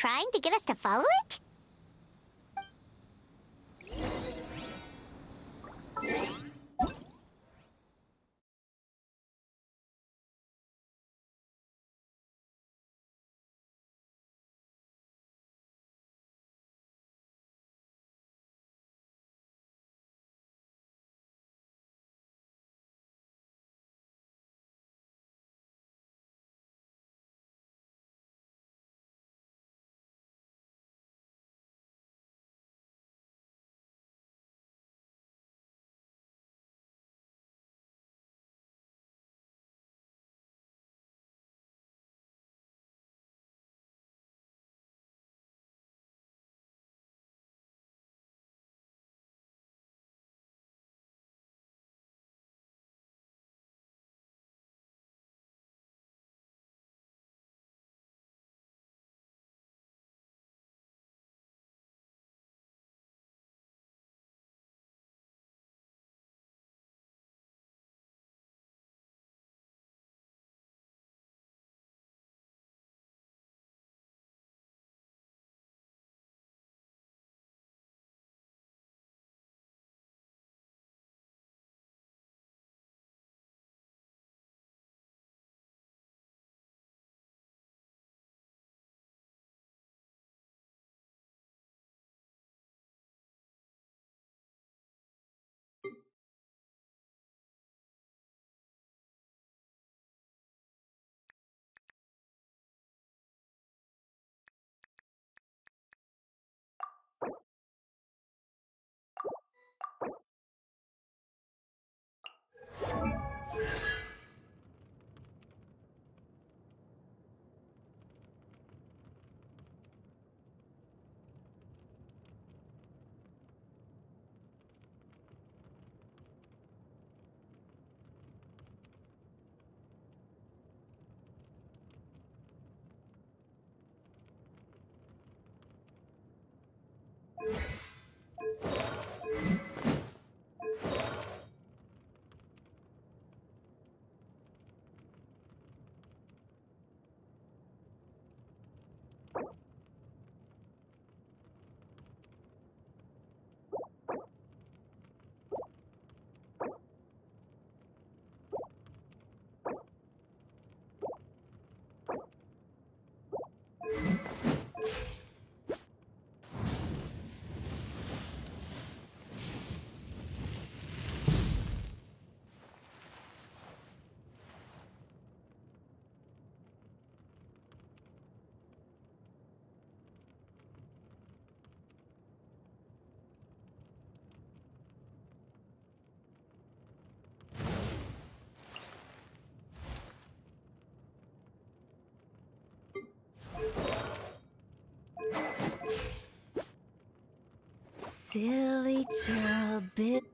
trying to get us to follow it? Silly child bit.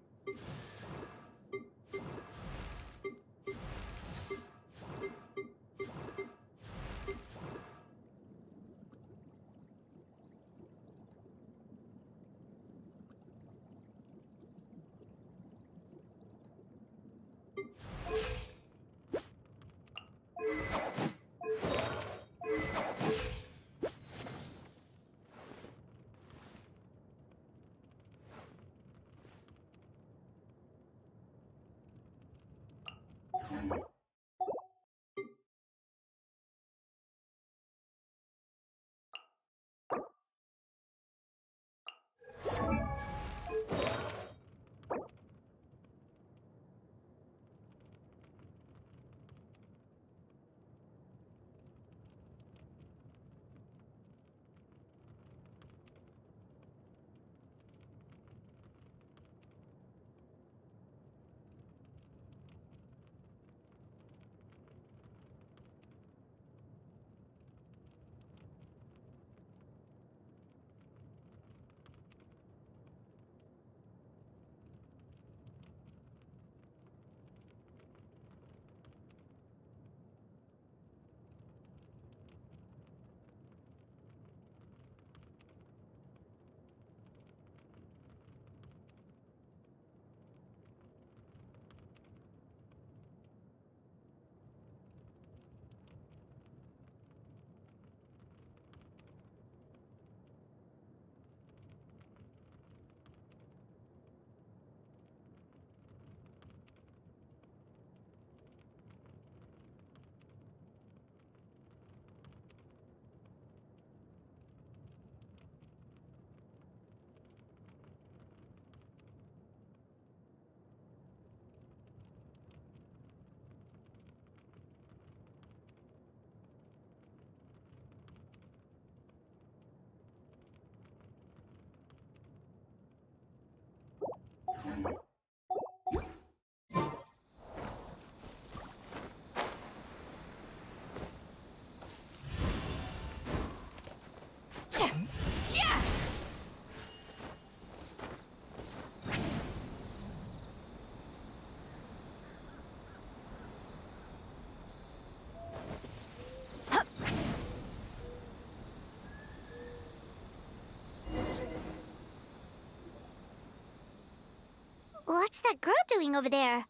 What's that girl doing over there?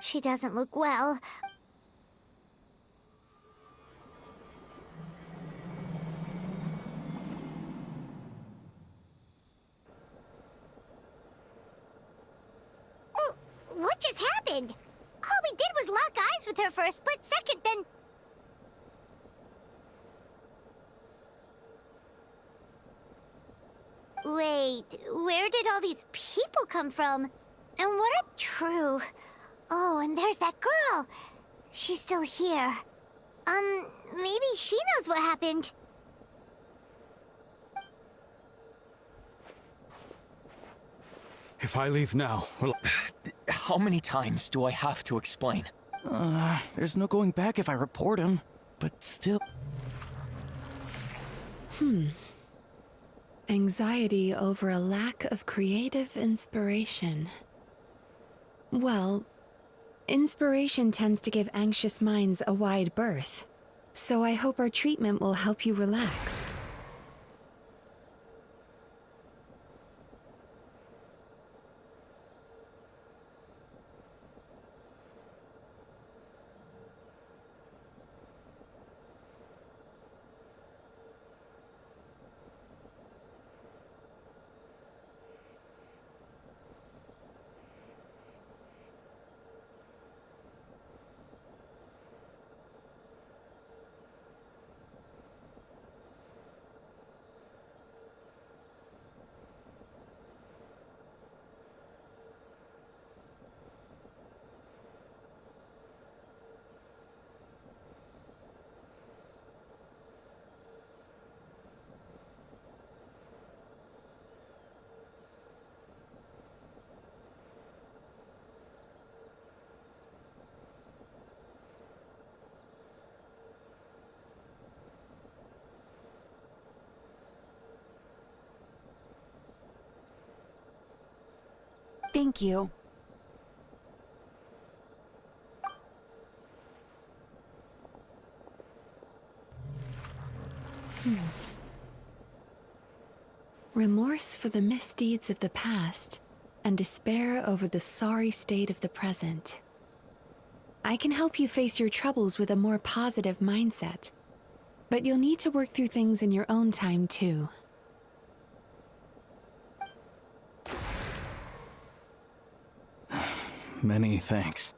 She doesn't look well. Oh, what just happened? All we did was lock eyes with her for a split second, then... Wait, where did all these people come from? And what are true? Oh, and there's that girl. She's still here. Maybe she knows what happened. If I leave now, well, How many times do I have to explain? There's no going back if I report him. But still... Anxiety over a lack of creative inspiration. Well, inspiration tends to give anxious minds a wide berth, so I hope our treatment will help you relax. Thank you. Remorse for the misdeeds of the past, and despair over the sorry state of the present. I can help you face your troubles with a more positive mindset, but you'll need to work through things in your own time too. Many thanks.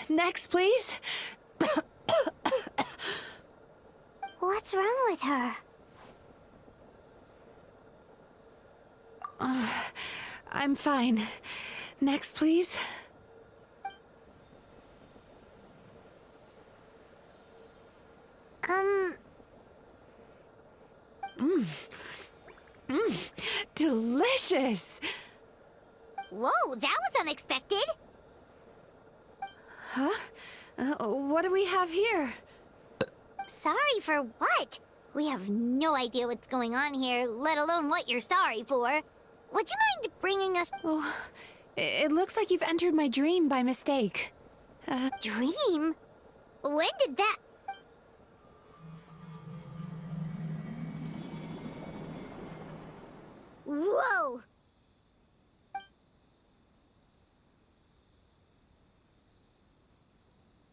Next, please. What's wrong with her? I'm fine. Next, please. Delicious! Whoa, that was unexpected. Huh? What do we have here? Sorry for what? We have no idea what's going on here, let alone what you're sorry for. Would you mind bringing us... Oh, it looks like you've entered my dream by mistake. Dream? When did that... Whoa!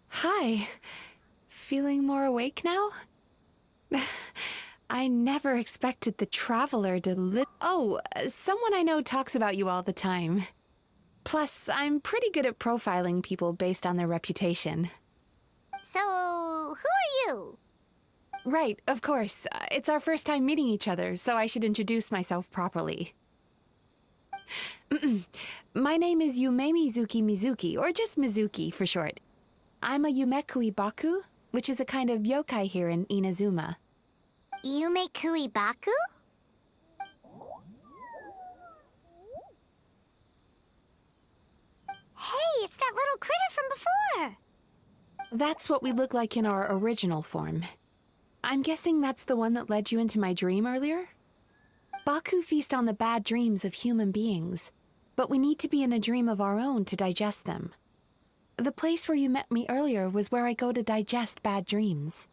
Hi. Feeling more awake now? I never expected the Traveler to Oh, someone I know talks about you all the time. Plus, I'm pretty good at profiling people based on their reputation. So, who are you? Right, of course. It's our first time meeting each other, so I should introduce myself properly. My name is Yume Mizuki, or just Mizuki for short. I'm a Yumekui Baku, which is a kind of yokai here in Inazuma. Yumekui Baku? Hey, it's that little critter from before! That's what we look like in our original form. I'm guessing that's the one that led you into my dream earlier? Baku feast on the bad dreams of human beings, but we need to be in a dream of our own to digest them. The place where you met me earlier was where I go to digest bad dreams.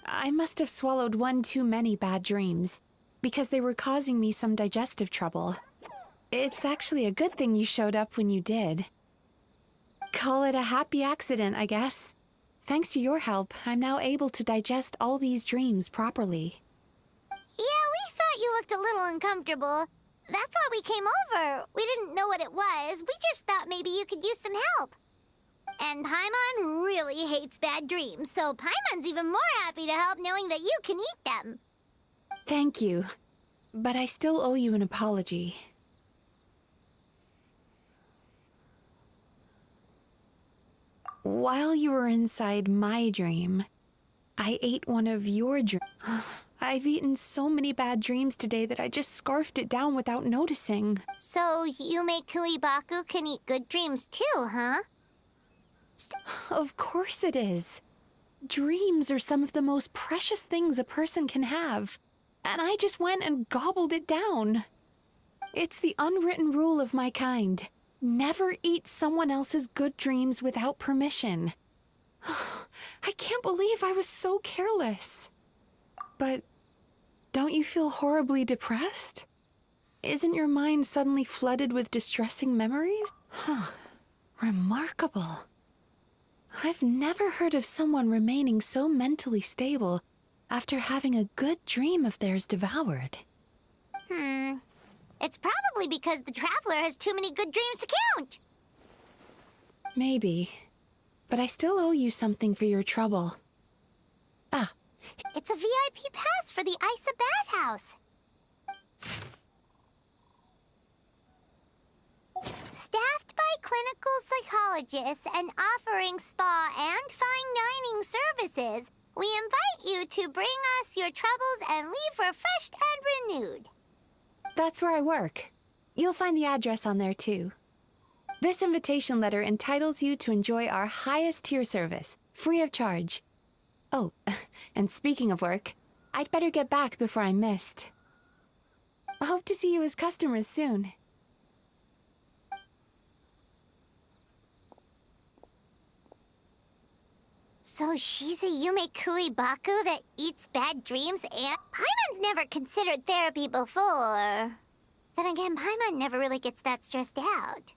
I must have swallowed one too many bad dreams, because they were causing me some digestive trouble. It's actually a good thing you showed up when you did. Call it a happy accident, I guess. Thanks to your help, I'm now able to digest all these dreams properly. Yeah, we thought you looked a little uncomfortable. That's why we came over. We didn't know what it was. We just thought maybe you could use some help. And Paimon really hates bad dreams, so Paimon's even more happy to help knowing that you can eat them. Thank you, but I still owe you an apology. While you were inside my dream, I ate one of your dreams. I've eaten so many bad dreams today that I just scarfed it down without noticing. So Yume Kuibaku can eat good dreams too, huh? Of course it is. Dreams are some of the most precious things a person can have, and I just went and gobbled it down. It's the unwritten rule of my kind. Never eat someone else's good dreams without permission. I can't believe I was so careless. But don't you feel horribly depressed? Isn't your mind suddenly flooded with distressing memories? Remarkable. I've never heard of someone remaining so mentally stable after having a good dream of theirs devoured. It's probably because the Traveler has too many good dreams to count. Maybe. But I still owe you something for your trouble. Ah. It's a VIP pass for the Isa bathhouse. Staffed by clinical psychologists and offering spa and fine dining services, we invite you to bring us your troubles and leave refreshed and renewed. That's where I work. You'll find the address on there too. This invitation letter entitles you to enjoy our highest tier service, free of charge. Oh, and speaking of work, I'd better get back before I'm missed. I hope to see you as customers soon. So she's a Yume Kuibaku that eats bad dreams and... Paimon's never considered therapy before. Then again, Paimon never really gets that stressed out.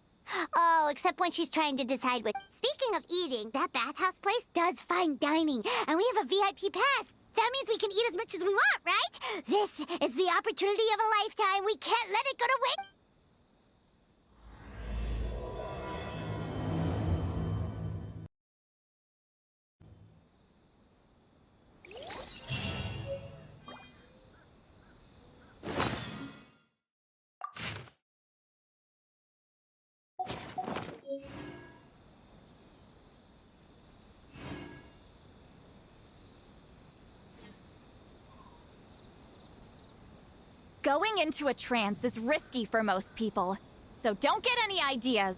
Oh, except when she's trying to decide what... Speaking of eating, that bathhouse place does fine dining, and we have a VIP pass. That means we can eat as much as we want, right? This is the opportunity of a lifetime. We can't let it go to waste. Going into a trance is risky for most people, so don't get any ideas.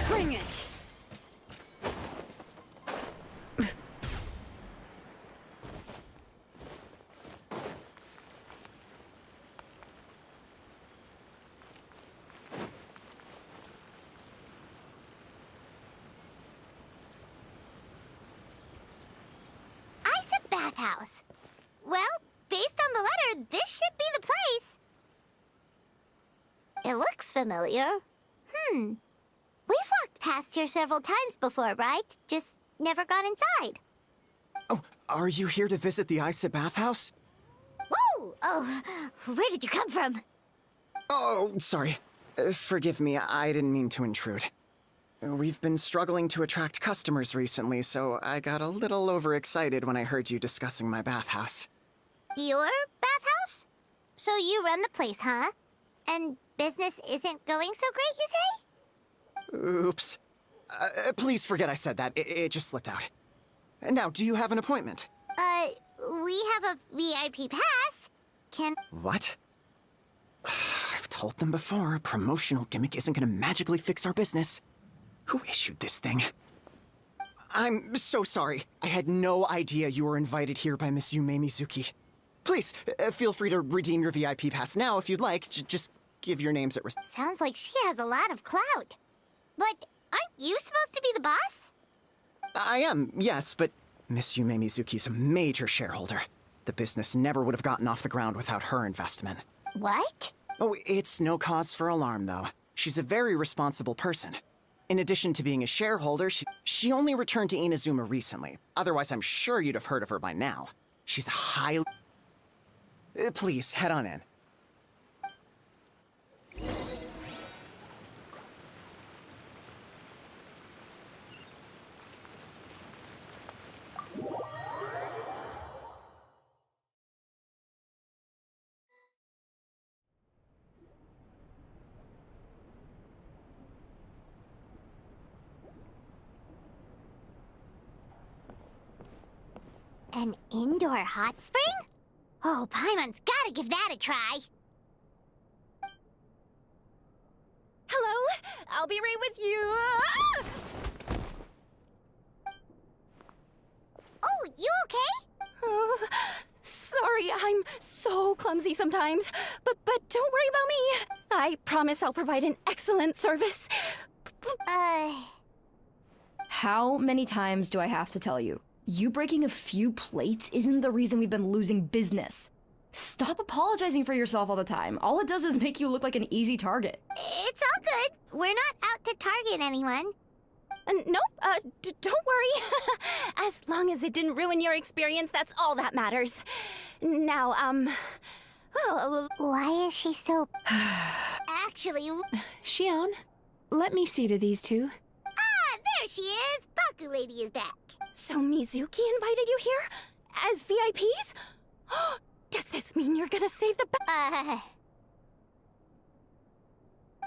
Bring it! Isa bathhouse. Well, based on the letter, this should be the place. It looks familiar. We've walked past here several times before, right? Just never got inside. Oh, are you here to visit the Isa bathhouse? Whoa! Oh, where did you come from? Oh, sorry. Forgive me, I didn't mean to intrude. We've been struggling to attract customers recently, so I got a little overexcited when I heard you discussing my bathhouse. Your bathhouse? So you run the place, huh? And business isn't going so great, you say? Oops. Please forget I said that. It just slipped out. Now, do you have an appointment? We have a VIP pass. Can... What? I've told them before, a promotional gimmick isn't gonna magically fix our business. Who issued this thing? I'm so sorry. I had no idea you were invited here by Miss Yume Mizuki. Please, feel free to redeem your VIP pass now if you'd like. Just give your names at risk. Sounds like she has a lot of clout. But aren't you supposed to be the boss? I am, yes, but Miss Yume Mizuki's a major shareholder. The business never would have gotten off the ground without her investment. What? Oh, it's no cause for alarm, though. She's a very responsible person. In addition to being a shareholder, she only returned to Inazuma recently. Otherwise, I'm sure you'd have heard of her by now. She's a highly... Please, head on in. An indoor hot spring? Oh, Paimon's gotta give that a try. Hello? I'll be right with you. Ah! Oh, you okay? Oh, sorry, I'm so clumsy sometimes. But don't worry about me. I promise I'll provide an excellent service. How many times do I have to tell you? You breaking a few plates isn't the reason we've been losing business. Stop apologizing for yourself all the time. All it does is make you look like an easy target. It's all good. We're not out to target anyone. Nope, don't worry. As long as it didn't ruin your experience, that's all that matters. Now, well... Why is she so... Actually... Xion, let me see to these two. Ah, there she is! Baku Lady is back. So Mizuki invited you here? As VIPs? Does this mean you're gonna save the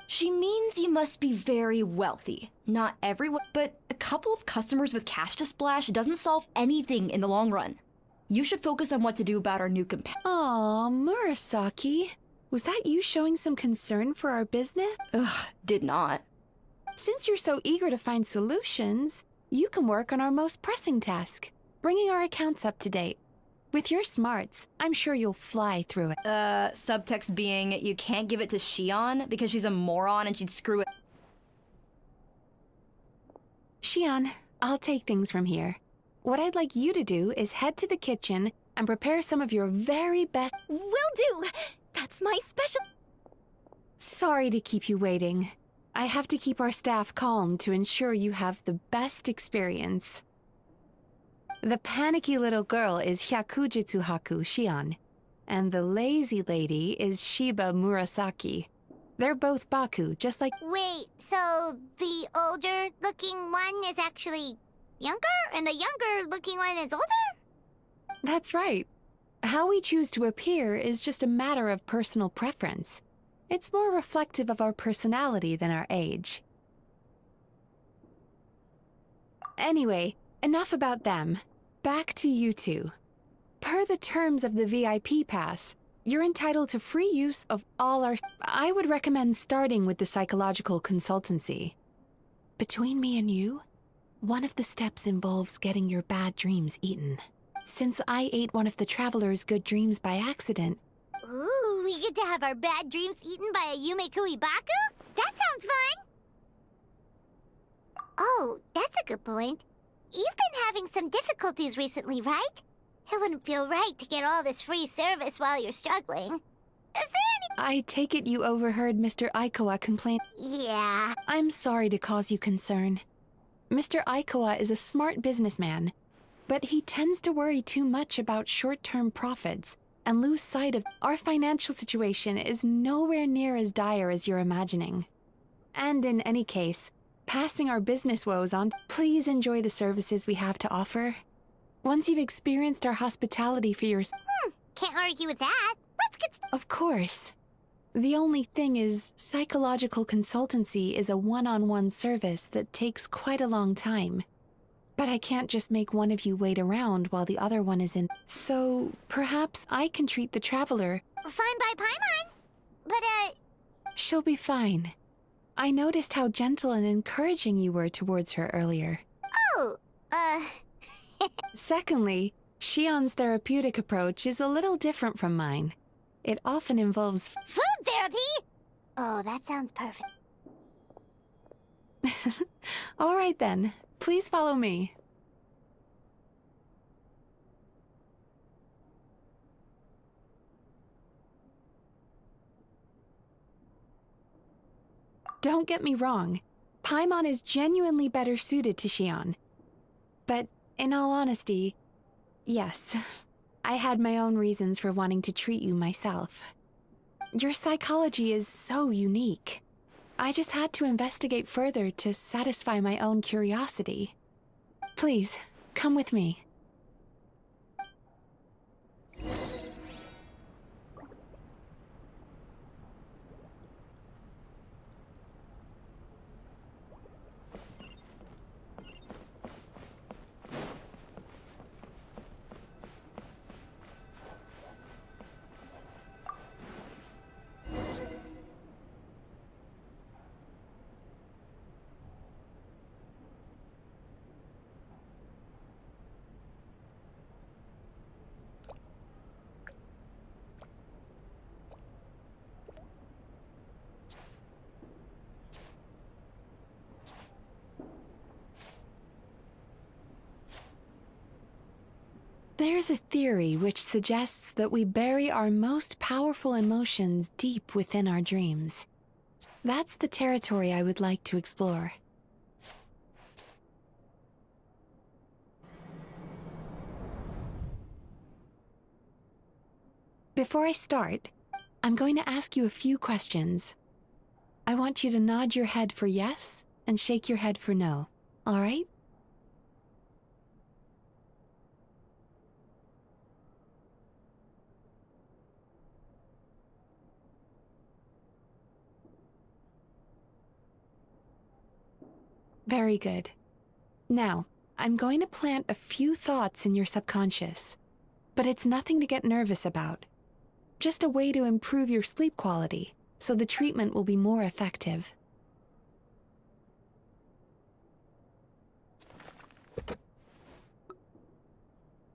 She means you must be very wealthy. Not everyone, but a couple of customers with cash to splash doesn't solve anything in the long run. You should focus on what to do about our new Aw, Murasaki. Was that you showing some concern for our business? Ugh, did not. Since you're so eager to find solutions, you can work on our most pressing task, bringing our accounts up to date. With your smarts, I'm sure you'll fly through it. Subtext being, you can't give it to Xion because she's a moron and she'd screw it. Xion, I'll take things from here. What I'd like you to do is head to the kitchen and prepare some of your very best— Will do! That's my special— Sorry to keep you waiting. I have to keep our staff calm to ensure you have the best experience. The panicky little girl is Hyakujitsu Haku Xion, and the lazy lady is Shiba Murasaki. They're both Baku, just like— Wait, so the older-looking one is actually younger, and the younger-looking one is older? That's right. How we choose to appear is just a matter of personal preference. It's more reflective of our personality than our age. Anyway, enough about them. Back to you two. Per the terms of the VIP pass, you're entitled to free use of all our— I would recommend starting with the psychological consultancy. Between me and you, one of the steps involves getting your bad dreams eaten. Since I ate one of the traveler's good dreams by accident— Ooh, we get to have our bad dreams eaten by a Yumekui Baku? That sounds fun! Oh, that's a good point. You've been having some difficulties recently, right? It wouldn't feel right to get all this free service while you're struggling. Is there any— I take it you overheard Mr. Aikawa complain— Yeah. I'm sorry to cause you concern. Mr. Aikawa is a smart businessman, but he tends to worry too much about short-term profits and lose sight of our financial situation is nowhere near as dire as you're imagining. And in any case, passing our business woes on, please enjoy the services we have to offer. Once you've experienced our hospitality for your... Can't argue with that. Let's get Of course. The only thing is, psychological consultancy is a one-on-one service that takes quite a long time. But I can't just make one of you wait around while the other one is in. So perhaps I can treat the traveler. Fine by Paimon. But, She'll be fine. I noticed how gentle and encouraging you were towards her earlier. Oh, Secondly, Shion's therapeutic approach is a little different from mine. It often involves food therapy? Oh, that sounds perfect. All right then, please follow me. Don't get me wrong, Paimon is genuinely better suited to Shion. But in all honesty, yes, I had my own reasons for wanting to treat you myself. Your psychology is so unique. I just had to investigate further to satisfy my own curiosity. Please, come with me. There's a theory which suggests that we bury our most powerful emotions deep within our dreams. That's the territory I would like to explore. Before I start, I'm going to ask you a few questions. I want you to nod your head for yes and shake your head for no, all right? Very good. Now, I'm going to plant a few thoughts in your subconscious, but it's nothing to get nervous about. Just a way to improve your sleep quality, so the treatment will be more effective.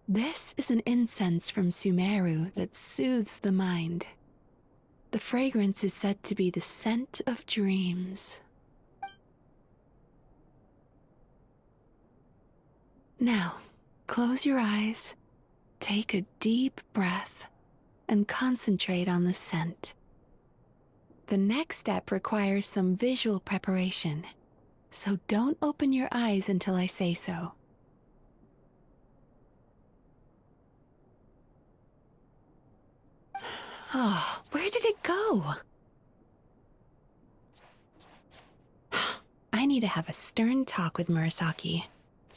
This is an incense from Sumeru that soothes the mind. The fragrance is said to be the scent of dreams. Now, close your eyes, take a deep breath, and concentrate on the scent. The next step requires some visual preparation, so don't open your eyes until I say so. Oh, where did it go? I need to have a stern talk with Murasaki.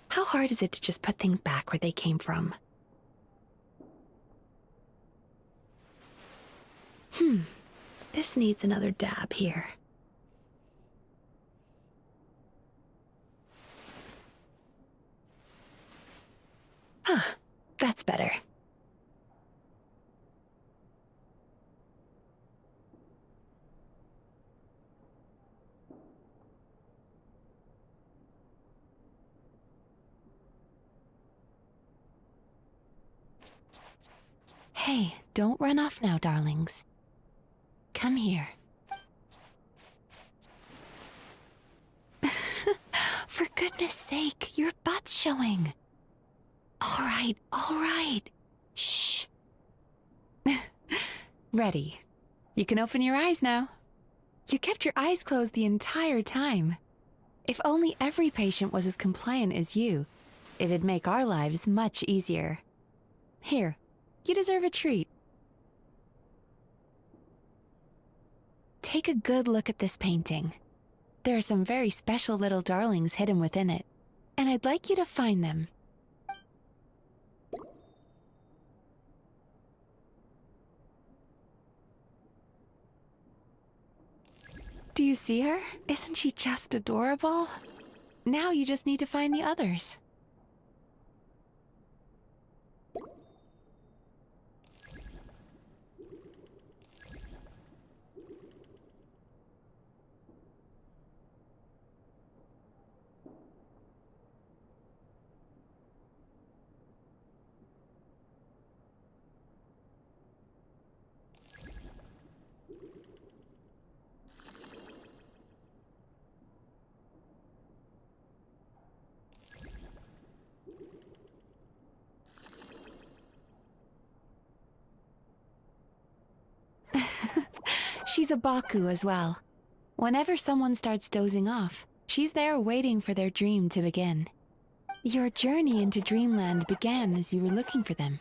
How hard is it to just put things back where they came from? This needs another dab here. That's better. Hey, don't run off now, darlings. Come here. For goodness sake, your butt's showing. All right. Shh. Ready. You can open your eyes now. You kept your eyes closed the entire time. If only every patient was as compliant as you, it'd make our lives much easier. Here, you deserve a treat. Take a good look at this painting. There are some very special little darlings hidden within it, and I'd like you to find them. Do you see her? Isn't she just adorable? Now you just need to find the others. She's a Baku as well. Whenever someone starts dozing off, she's there waiting for their dream to begin. Your journey into Dreamland began as you were looking for them.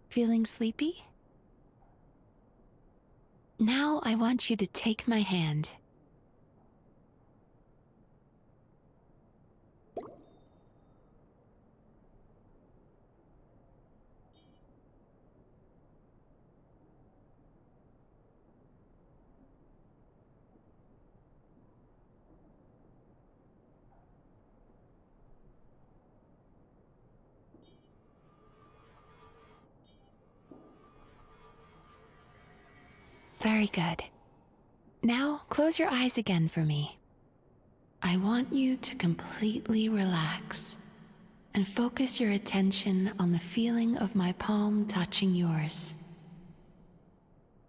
Feeling sleepy? Now I want you to take my hand. Very good. Now, close your eyes again for me. I want you to completely relax and focus your attention on the feeling of my palm touching yours.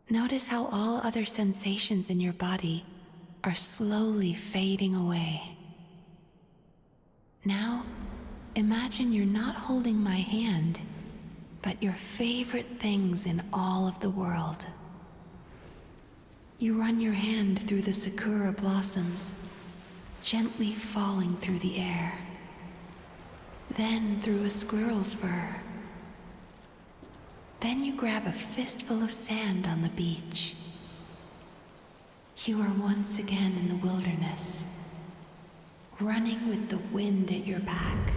Notice how all other sensations in your body are slowly fading away. Now, imagine you're not holding my hand, but your favorite things in all of the world. You run your hand through the sakura blossoms, gently falling through the air. Then through a squirrel's fur. Then you grab a fistful of sand on the beach. You are once again in the wilderness, running with the wind at your back.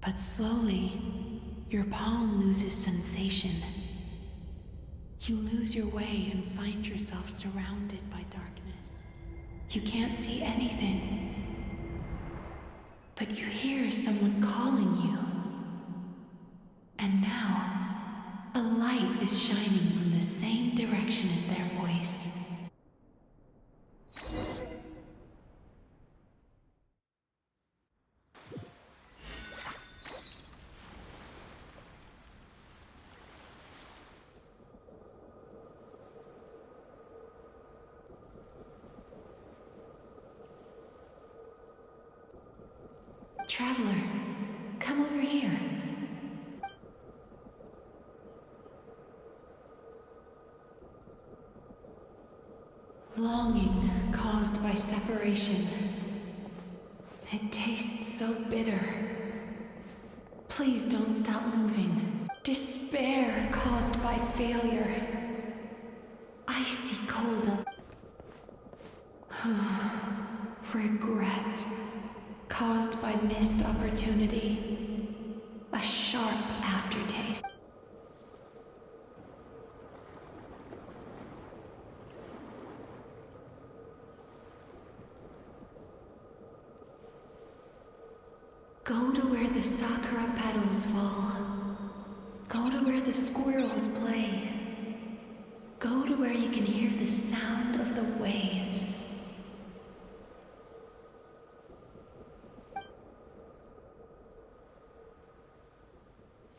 But slowly, your palm loses sensation. You lose your way and find yourself surrounded by darkness. You can't see anything, but you hear someone calling you. And now, a light is shining from the same direction as their voice. Traveler, come over here. Longing caused by separation. It tastes so bitter. Please don't stop moving. Despair caused by failure. Icy cold. Regret caused by missed opportunity. A sharp aftertaste. Go to where the sakura petals fall. Go to where the squirrels play. Go to where you can hear the sound of the waves.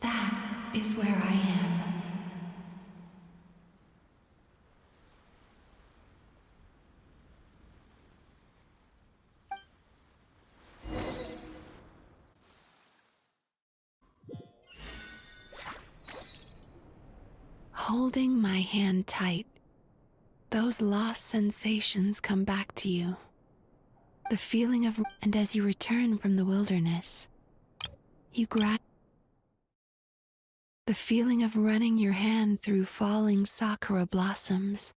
That is where I am. Holding my hand tight, those lost sensations come back to you. The feeling of... And as you return from the wilderness, you the feeling of running your hand through falling sakura blossoms,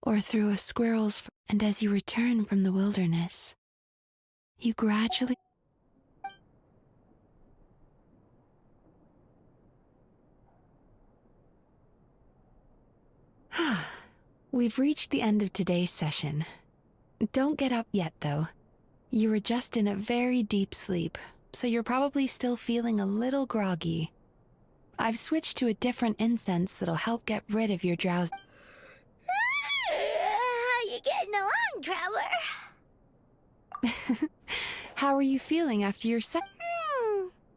or through a squirrel's... And as you return from the wilderness, you gradually... We've reached the end of today's session. Don't get up yet, though. You were just in a very deep sleep, so you're probably still feeling a little groggy. I've switched to a different incense that'll help get rid of your drowse. How you getting along, Traveler? How are you feeling after your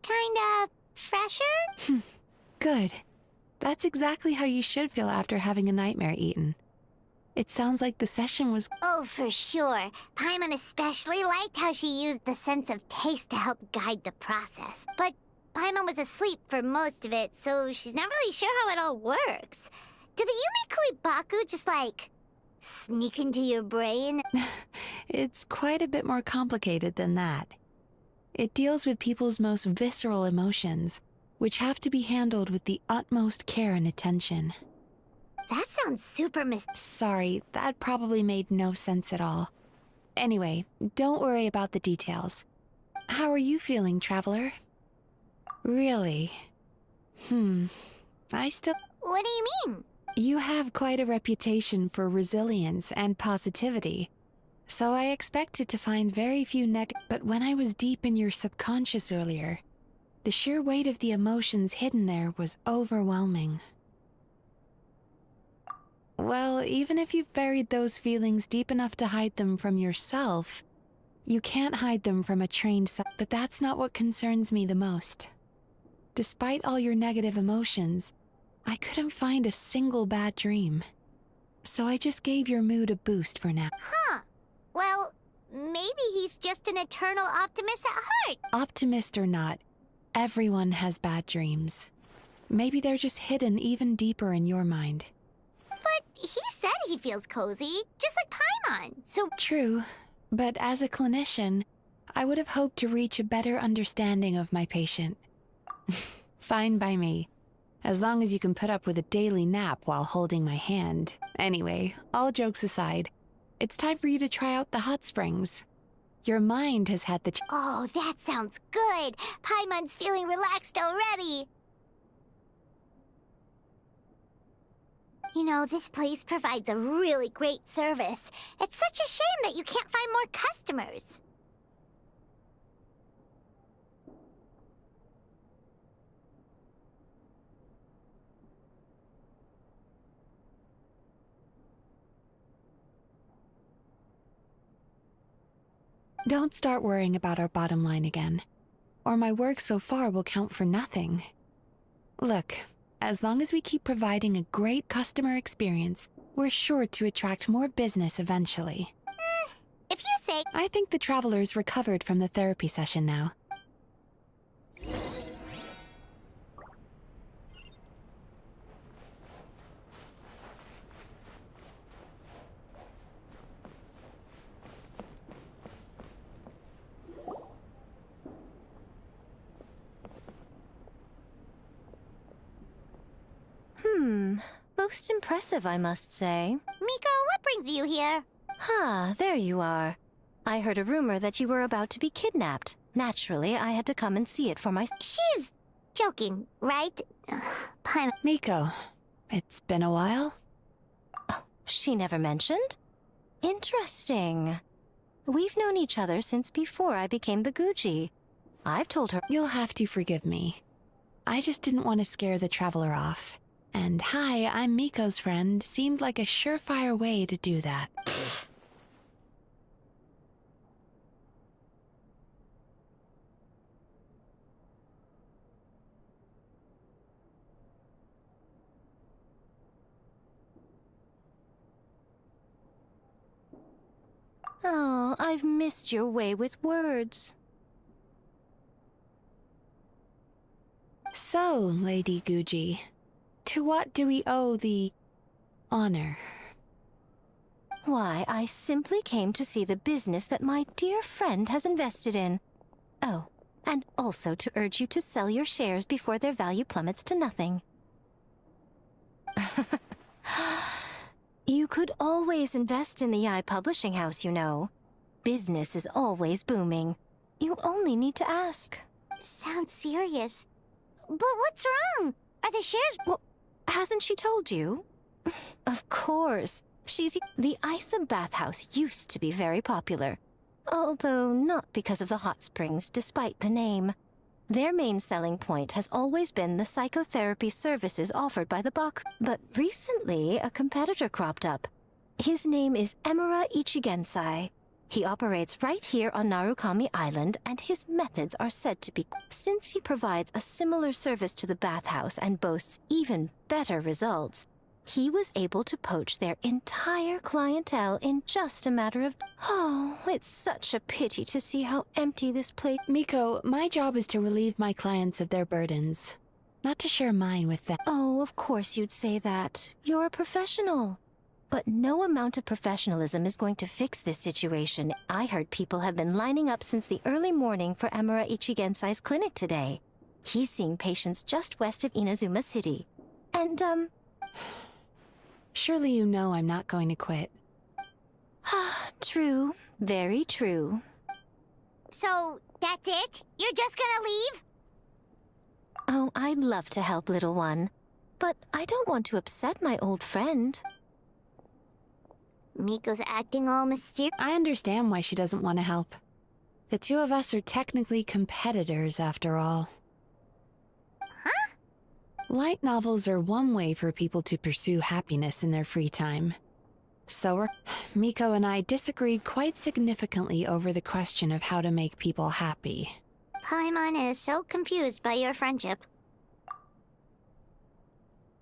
Kinda fresher? Good. That's exactly how you should feel after having a nightmare eaten. It sounds like the session was... Oh, for sure. Paimon especially liked how she used the sense of taste to help guide the process. But Paimon was asleep for most of it, so she's not really sure how it all works. Do the Yumi Kuibaku just, like, sneak into your brain? It's quite a bit more complicated than that. It deals with people's most visceral emotions, which have to be handled with the utmost care and attention. That sounds super Sorry, that probably made no sense at all. Anyway, don't worry about the details. How are you feeling, Traveler? Really? I still... What do you mean? You have quite a reputation for resilience and positivity, so I expected to find very few But when I was deep in your subconscious earlier, the sheer weight of the emotions hidden there was overwhelming. Well, even if you've buried those feelings deep enough to hide them from yourself, you can't hide them from a trained But that's not what concerns me the most. Despite all your negative emotions, I couldn't find a single bad dream. So I just gave your mood a boost for now. Huh. Well, maybe he's just an eternal optimist at heart. Optimist or not, everyone has bad dreams. Maybe they're just hidden even deeper in your mind. But he said he feels cozy, just like Paimon, so... True, but as a clinician, I would have hoped to reach a better understanding of my patient. Fine by me, as long as you can put up with a daily nap while holding my hand. Anyway, all jokes aside, it's time for you to try out the hot springs. Your mind has had the... Oh, that sounds good! Paimon's feeling relaxed already! You know, this place provides a really great service. It's such a shame that you can't find more customers. Don't start worrying about our bottom line again, or my work so far will count for nothing. Look, as long as we keep providing a great customer experience, we're sure to attract more business eventually. If you say... I think the Traveler's recovered from the therapy session now. Most impressive, I must say. Miko, what brings you here? There you are. I heard a rumor that you were about to be kidnapped. Naturally, I had to come and see it for myself. She's joking, right? Paimon. Miko, it's been a while? She never mentioned? Interesting. We've known each other since before I became the Guji. I've told her— You'll have to forgive me. I just didn't want to scare the Traveler off. And hi, I'm Miko's friend seemed like a surefire way to do that. Oh, I've missed your way with words. So, Lady Guji, to what do we owe the honor? Why, I simply came to see the business that my dear friend has invested in. Oh, and also to urge you to sell your shares before their value plummets to nothing. You could always invest in the publishing house, you know. Business is always booming. You only need to ask. Sounds serious. But what's wrong? Are the shares... Well, hasn't she told you? Of course. The Isa bathhouse used to be very popular. Although not because of the hot springs, despite the name. Their main selling point has always been the psychotherapy services offered by the Bak. But recently, a competitor cropped up. His name is Emira Ichigensai. He operates right here on Narukami Island, and his methods are said to be... Since he provides a similar service to the bathhouse and boasts even better results, he was able to poach their entire clientele in just a matter of... Oh, it's such a pity to see how empty this place... Miko, my job is to relieve my clients of their burdens, not to share mine with them. Oh, of course you'd say that. You're a professional. But no amount of professionalism is going to fix this situation. I heard people have been lining up since the early morning for Emira Ichigensai's clinic today. He's seeing patients just west of Inazuma City. And, Surely you know I'm not going to quit. True. Very true. So, that's it? You're just gonna leave? Oh, I'd love to help, little one. But I don't want to upset my old friend. Miko's acting all mysterious. I understand why she doesn't want to help. The two of us are technically competitors, after all. Huh? Light novels are one way for people to pursue happiness in their free time. So Miko and I disagreed quite significantly over the question of how to make people happy. Paimon is so confused by your friendship.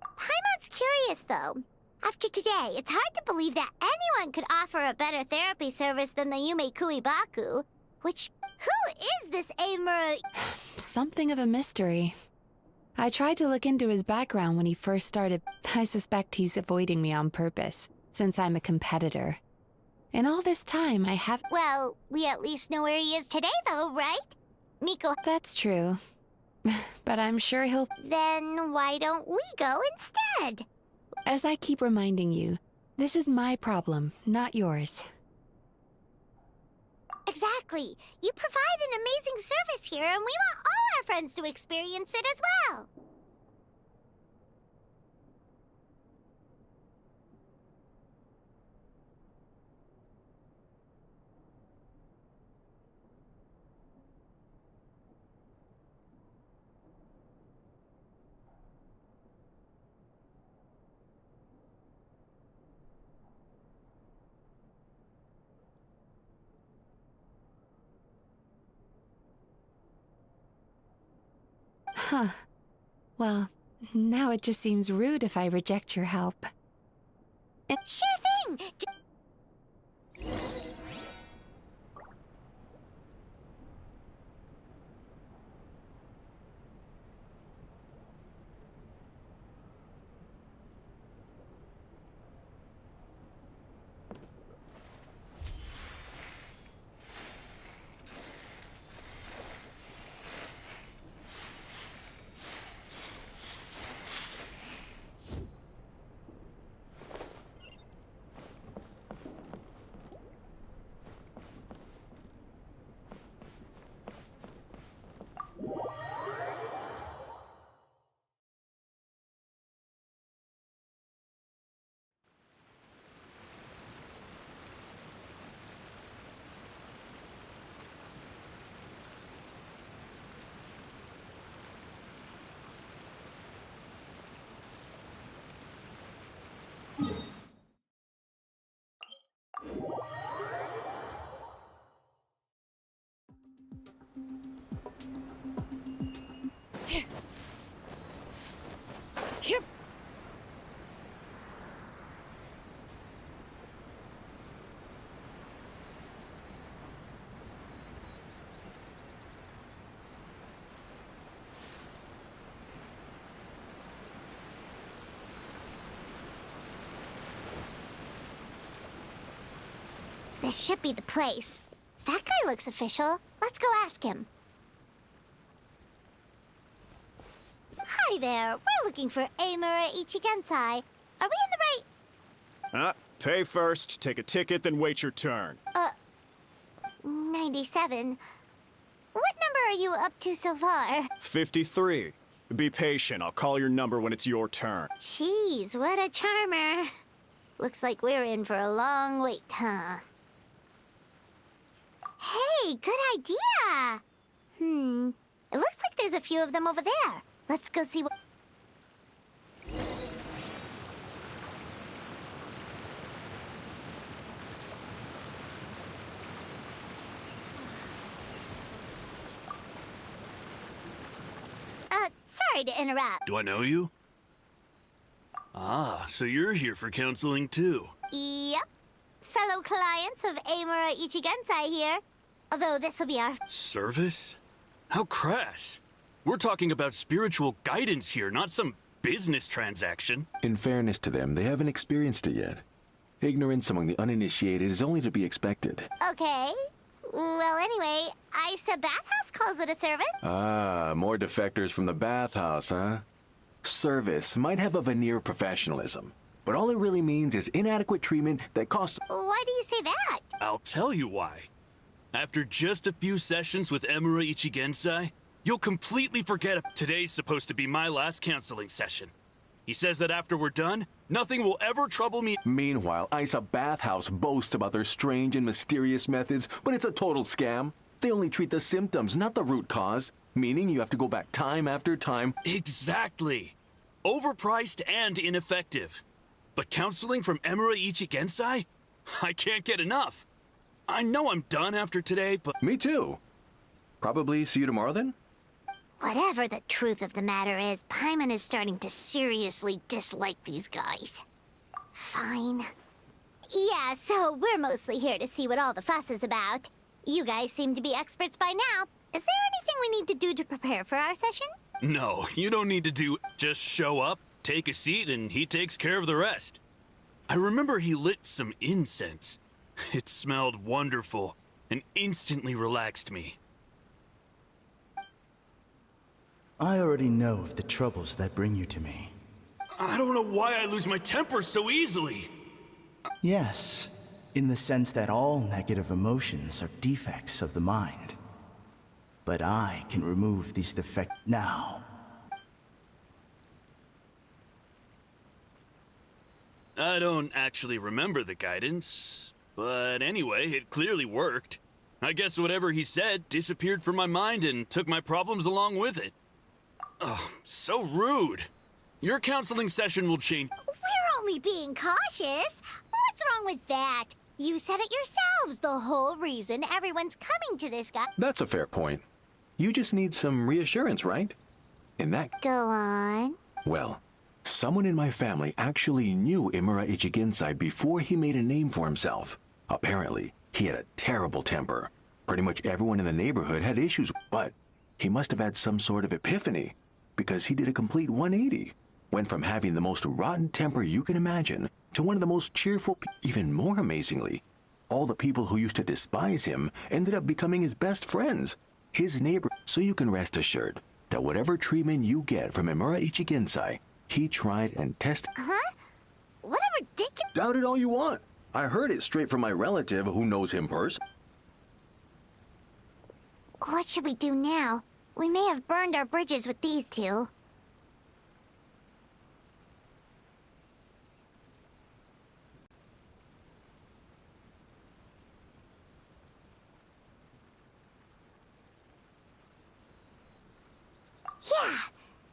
Paimon's curious, though. After today, it's hard to believe that anyone could offer a better therapy service than the Yume Kuibaku. Which, who is this Amuro? Something of a mystery. I tried to look into his background when he first started. I suspect he's avoiding me on purpose, since I'm a competitor. In all this time, I have... Well, we at least know where he is today, though, right? Miko... That's true. But I'm sure he'll... Then why don't we go instead? As I keep reminding you, this is my problem, not yours. Exactly. You provide an amazing service here, and we want all our friends to experience it as well. Huh. Well, now it just seems rude if I reject your help. Sure thing! This should be the place. That guy looks official. Let's go ask him. Hi there. We're looking for Amura Ichigensai. Are we in the right... Pay first, take a ticket, then wait your turn. 97. What number are you up to so far? 53. Be patient, I'll call your number when it's your turn. Jeez, what a charmer. Looks like we're in for a long wait, huh? Hey, good idea! It looks like there's a few of them over there. Let's go see what... Sorry to interrupt. Do I know you? Ah, so you're here for counseling too. Yep. Fellow clients of Amura Ichigensai here. Although this'll be our... Service? How crass. We're talking about spiritual guidance here, not some business transaction. In fairness to them, they haven't experienced it yet. Ignorance among the uninitiated is only to be expected. Okay. Well, anyway, Isa Bathhouse calls it a service. Ah, more defectors from the bathhouse, huh? Service might have a veneer of professionalism, but all it really means is inadequate treatment that costs... Why do you say that? I'll tell you why. After just a few sessions with Amura Ichigensai, you'll completely forget today's supposed to be my last counseling session. He says that after we're done, nothing will ever trouble me. Meanwhile, Isa Bathhouse boasts about their strange and mysterious methods, but it's a total scam. They only treat the symptoms, not the root cause, meaning you have to go back time after time. Exactly. Overpriced and ineffective. But counseling from Amura Ichigensai? I can't get enough. I know I'm done after today, but... Me too. Probably see you tomorrow then? Whatever the truth of the matter is, Paimon is starting to seriously dislike these guys. Fine. Yeah, so we're mostly here to see what all the fuss is about. You guys seem to be experts by now. Is there anything we need to do to prepare for our session? No, you don't need to do... Just show up, take a seat, and he takes care of the rest. I remember he lit some incense. It smelled wonderful and instantly relaxed me. I already know of the troubles that bring you to me. I don't know why I lose my temper so easily. Yes, in the sense that all negative emotions are defects of the mind. But I can remove these defects now. I don't actually remember the guidance, but anyway, it clearly worked. I guess whatever he said disappeared from my mind and took my problems along with it. Oh, so rude. Your counseling session will change. We're only being cautious. What's wrong with that? You said it yourselves, the whole reason everyone's coming to this guy. That's a fair point. You just need some reassurance, right? In that... Go on. Well, someone in my family actually knew Amura Ichigensai before he made a name for himself. Apparently, he had a terrible temper. Pretty much everyone in the neighborhood had issues, but he must have had some sort of epiphany, because he did a complete 180. Went from having the most rotten temper you can imagine to one of the most cheerful. Even more amazingly, all the people who used to despise him ended up becoming his best friends, his neighbor. So you can rest assured that whatever treatment you get from Amura Ichigensai, he tried and tested. Huh? What a ridiculous... Doubt it all you want. I heard it straight from my relative who knows him personally. What should we do now? We may have burned our bridges with these two. Yeah,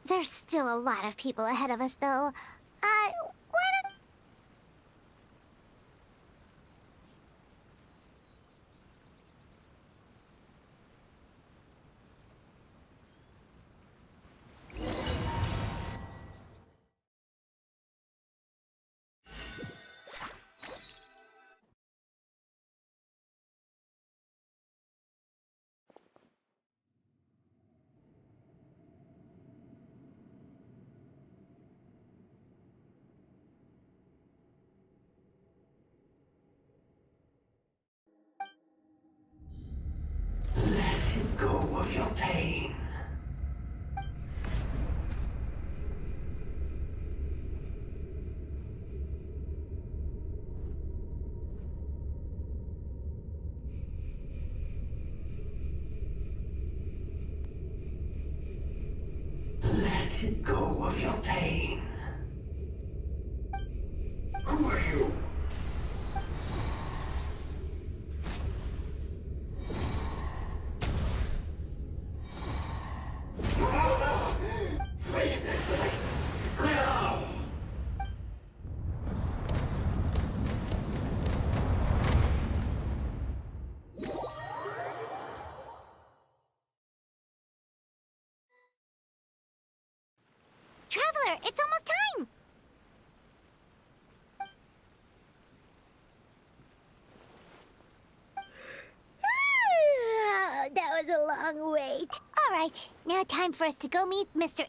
there's still a lot of people ahead of us, though. Why don't... go of your pain. Let go of your pain. Who are you? Traveler, it's almost time! That was a long wait. All right, now time for us to go meet Mr.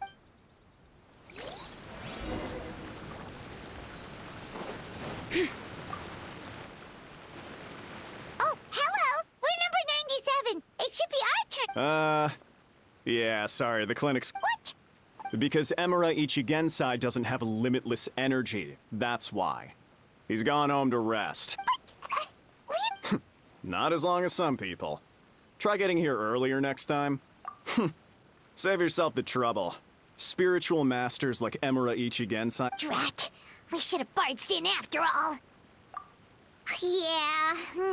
Oh, hello! We're number 97. It should be our turn. Yeah, sorry, the clinic's... What? Because Emira Ichigensai doesn't have limitless energy. That's why. He's gone home to rest. Not as long as some people. Try getting here earlier next time. Save yourself the trouble. Spiritual masters like Emira Ichigensai... Drat! We should have barged in after all. Yeah...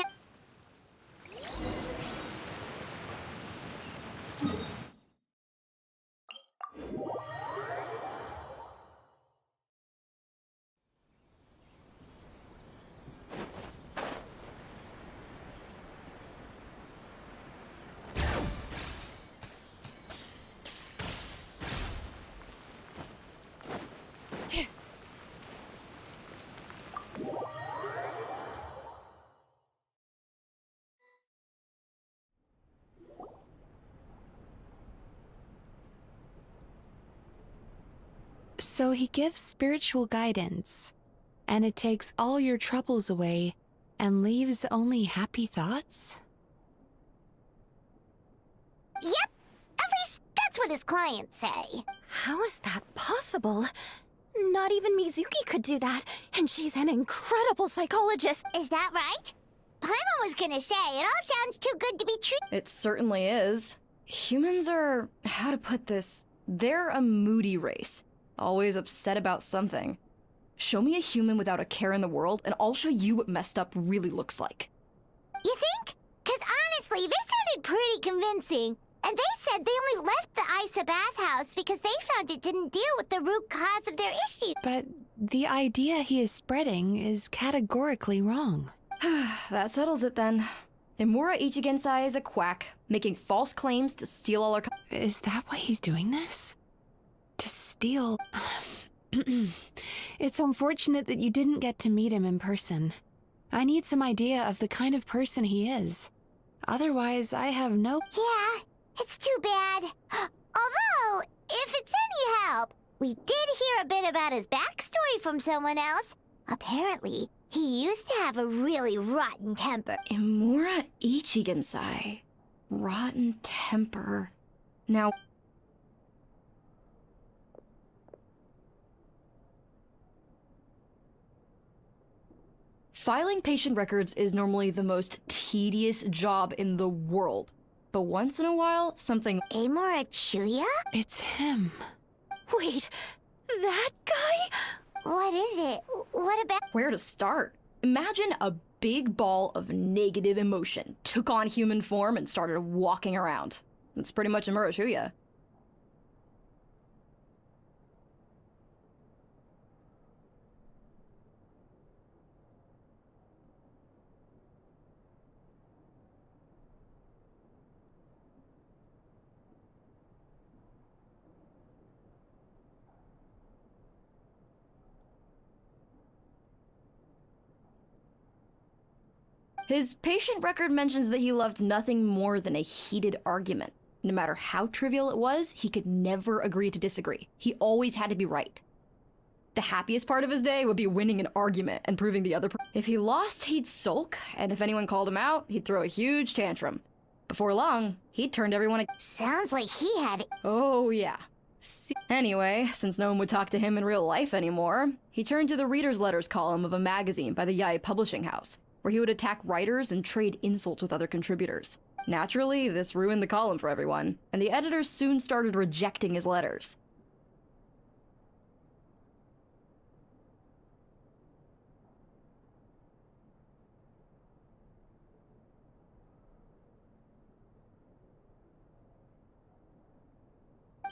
So he gives spiritual guidance, and it takes all your troubles away and leaves only happy thoughts? Yep! At least that's what his clients say. How is that possible? Not even Mizuki could do that, and she's an incredible psychologist. Is that right? Paimon was gonna say, it all sounds too good to be true. It certainly is. Humans are, how to put this, they're a moody race. Always upset about something. Show me a human without a care in the world, and I'll show you what messed up really looks like. You think? 'Cause honestly, this sounded pretty convincing. And they said they only left the Isa bathhouse because they found it didn't deal with the root cause of their issue. But the idea he is spreading is categorically wrong. That settles it then. Imura Ichigensai is a quack, making false claims to steal all our... Is that why he's doing this? To steal... It's unfortunate that you didn't get to meet him in person. I need some idea of the kind of person he is. Otherwise, I have no... Yeah, it's too bad. Although, if it's any help, we did hear a bit about his backstory from someone else. Apparently, he used to have a really rotten temper. Imura Ichigensai. Rotten temper. Now... Filing patient records is normally the most tedious job in the world. But once in a while, something... Amora Chuya? It's him. Wait, that guy? What is it? What about... Where to start? Imagine a big ball of negative emotion took on human form and started walking around. That's pretty much Amura Chuya. His patient record mentions that he loved nothing more than a heated argument. No matter how trivial it was, he could never agree to disagree. He always had to be right. The happiest part of his day would be winning an argument and proving the other person. If he lost, he'd sulk, and if anyone called him out, he'd throw a huge tantrum. Before long, he turned everyone. Sounds like he had. Oh, yeah. Anyway, since no one would talk to him in real life anymore, he turned to the reader's letters column of a magazine by the Yae publishing house, where he would attack writers and trade insults with other contributors. Naturally, this ruined the column for everyone, and the editors soon started rejecting his letters.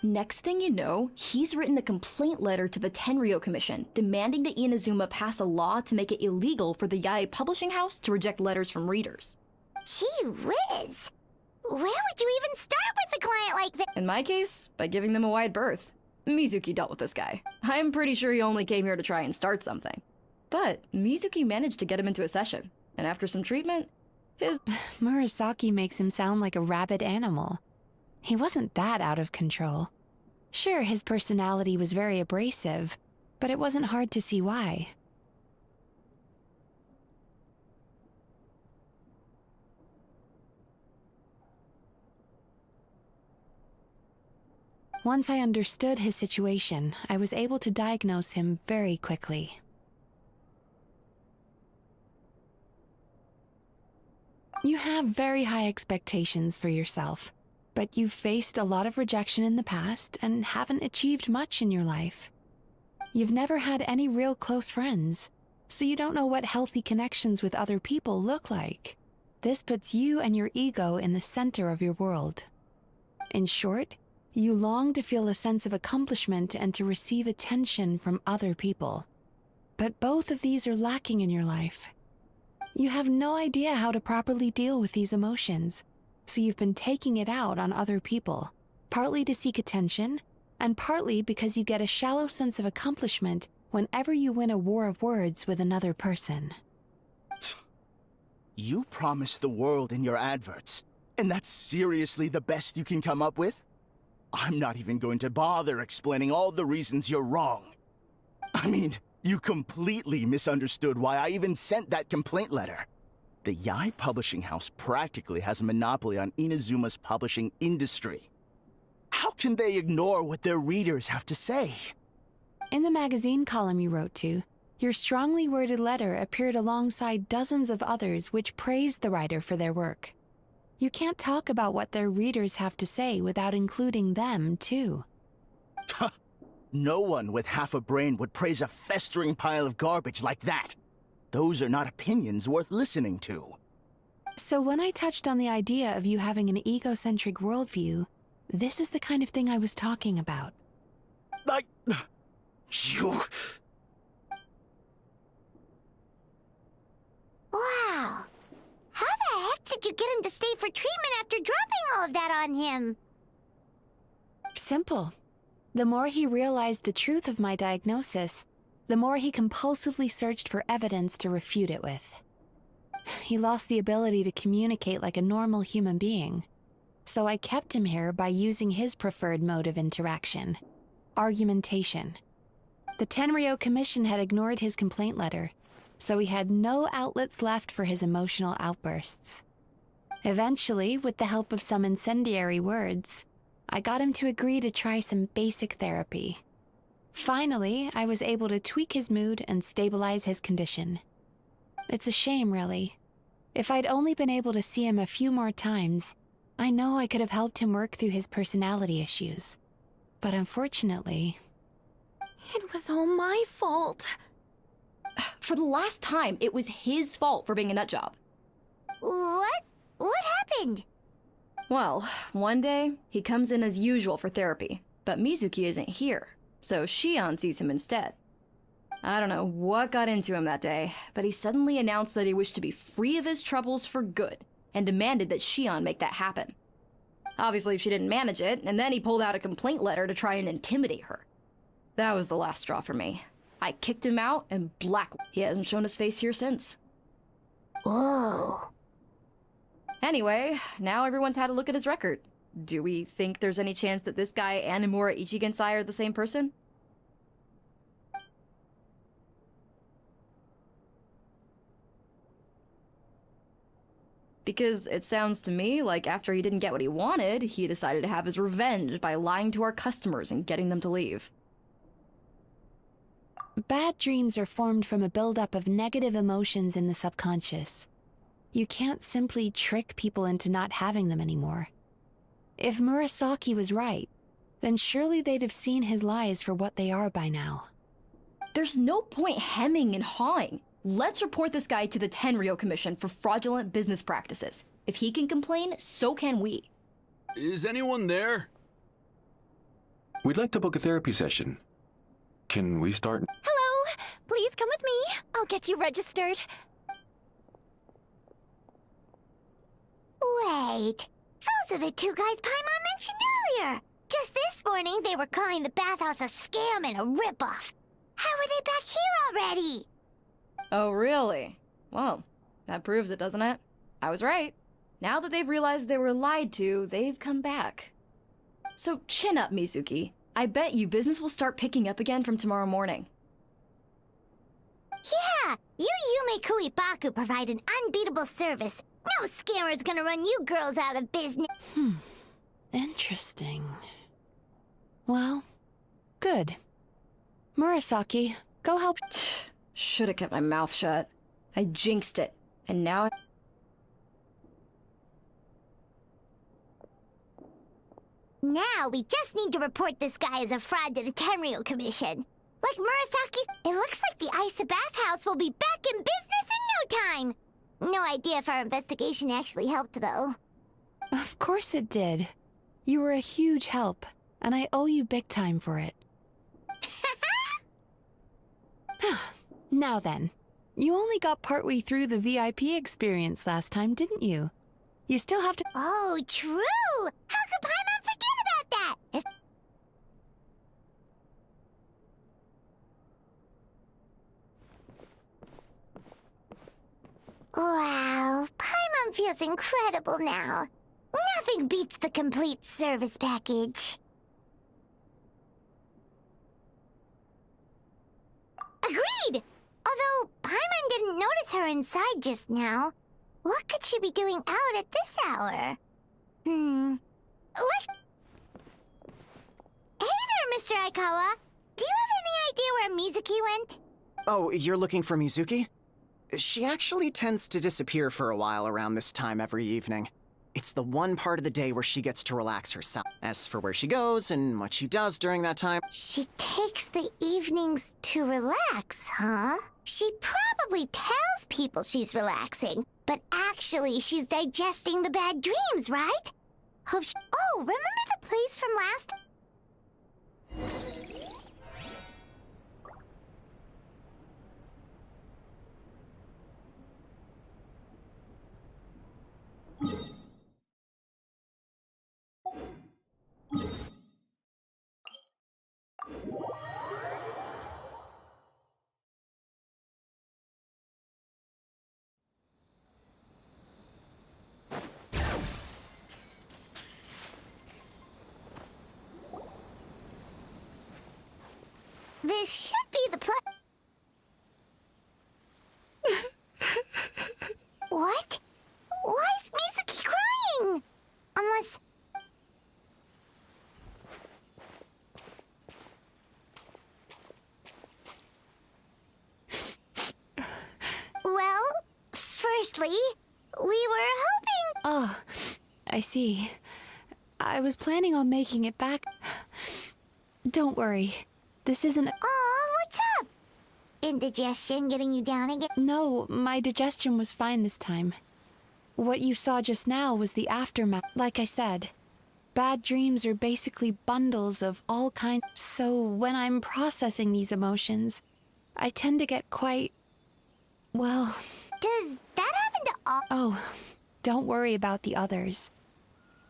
Next thing you know, he's written a complaint letter to the Tenryou Commission demanding that Inazuma pass a law to make it illegal for the Yae publishing house to reject letters from readers. Gee whiz! Where would you even start with a client like that? In my case, by giving them a wide berth. Mizuki dealt with this guy. I'm pretty sure he only came here to try and start something. But Mizuki managed to get him into a session, and after some treatment, his... Murasaki makes him sound like a rabid animal. He wasn't that out of control. Sure, his personality was very abrasive, but it wasn't hard to see why. Once I understood his situation, I was able to diagnose him very quickly. You have very high expectations for yourself, but you've faced a lot of rejection in the past and haven't achieved much in your life. You've never had any real close friends, so you don't know what healthy connections with other people look like. This puts you and your ego in the center of your world. In short, you long to feel a sense of accomplishment and to receive attention from other people. But both of these are lacking in your life. You have no idea how to properly deal with these emotions, so you've been taking it out on other people, partly to seek attention, and partly because you get a shallow sense of accomplishment whenever you win a war of words with another person. You promised the world in your adverts, and that's seriously the best you can come up with? I'm not even going to bother explaining all the reasons you're wrong. I mean, you completely misunderstood why I even sent that complaint letter. The Yae publishing house practically has a monopoly on Inazuma's publishing industry. How can they ignore what their readers have to say? In the magazine column you wrote to, your strongly worded letter appeared alongside dozens of others which praised the writer for their work. You can't talk about what their readers have to say without including them, too. No one with half a brain would praise a festering pile of garbage like that. Those are not opinions worth listening to. So when I touched on the idea of you having an egocentric worldview, this is the kind of thing I was talking about. You... Wow. How the heck did you get him to stay for treatment after dropping all of that on him? Simple. The more he realized the truth of my diagnosis, the more he compulsively searched for evidence to refute it with. He lost the ability to communicate like a normal human being, so I kept him here by using his preferred mode of interaction: argumentation. The Tenryou Commission had ignored his complaint letter, so he had no outlets left for his emotional outbursts. Eventually, with the help of some incendiary words, I got him to agree to try some basic therapy. Finally, I was able to tweak his mood and stabilize his condition. It's a shame, really. If I'd only been able to see him a few more times, I know I could have helped him work through his personality issues. But unfortunately... It was all my fault. For the last time, it was his fault for being a nutjob. What? What happened? Well, one day, he comes in as usual for therapy, but Mizuki isn't here, so Shion sees him instead. I don't know what got into him that day, but he suddenly announced that he wished to be free of his troubles for good, and demanded that Shion make that happen. Obviously, she didn't manage it, and then he pulled out a complaint letter to try and intimidate her. That was the last straw for me. I kicked him out and he hasn't shown his face here since. Whoa. Anyway, now everyone's had a look at his record. Do we think there's any chance that this guy and Imura Ichigensai are the same person? Because it sounds to me like after he didn't get what he wanted, he decided to have his revenge by lying to our customers and getting them to leave. Bad dreams are formed from a buildup of negative emotions in the subconscious. You can't simply trick people into not having them anymore. If Murasaki was right, then surely they'd have seen his lies for what they are by now. There's no point hemming and hawing. Let's report this guy to the Tenryo Commission for fraudulent business practices. If he can complain, so can we. Is anyone there? We'd like to book a therapy session. Can we start? Hello! Please come with me. I'll get you registered. Wait. Those are the two guys Paimon mentioned earlier. Just this morning, they were calling the bathhouse a scam and a ripoff. How are they back here already? Oh, really? Well, that proves it, doesn't it? I was right. Now that they've realized they were lied to, they've come back. So chin up, Mizuki. I bet you business will start picking up again from tomorrow morning. Yeah! You Yume Kuibaku provide an unbeatable service. No scammer's gonna run you girls out of business. Interesting. Well, good. Murasaki, go help. Should have kept my mouth shut. I jinxed it, and now Now we just need to report this guy as a fraud to the Tenryo Commission. Like Murasaki, it looks like the Isa bathhouse will be back in business in no time. No idea if our investigation actually helped, though. Of course it did. You were a huge help, and I owe you big time for it. Now then, you only got partway through the VIP experience last time, didn't you? You still have to— Oh, true! How could Paimon forget about that? Wow, Paimon feels incredible now. Nothing beats the complete service package. Agreed! Although Paimon didn't notice her inside just now. What could she be doing out at this hour? What? Hey there, Mr. Aikawa. Do you have any idea where Mizuki went? Oh, you're looking for Mizuki? She actually tends to disappear for a while around this time every evening. It's the one part of the day where she gets to relax herself. As for where she goes and what she does during that time... She takes the evenings to relax, huh? She probably tells people she's relaxing, but actually she's digesting the bad dreams, right? Hope she... Oh, remember the place from last... This should be the place. What? Why is Mizuki crying? Unless... Well, firstly, we were hoping... Oh, I see. I was planning on making it back. Don't worry. This isn't... Aw, what's up? Indigestion getting you down again? No, my digestion was fine this time. What you saw just now was the aftermath. Like I said, bad dreams are basically bundles of all kinds. So when I'm processing these emotions, I tend to get quite... well... Does that happen to all... Oh, don't worry about the others.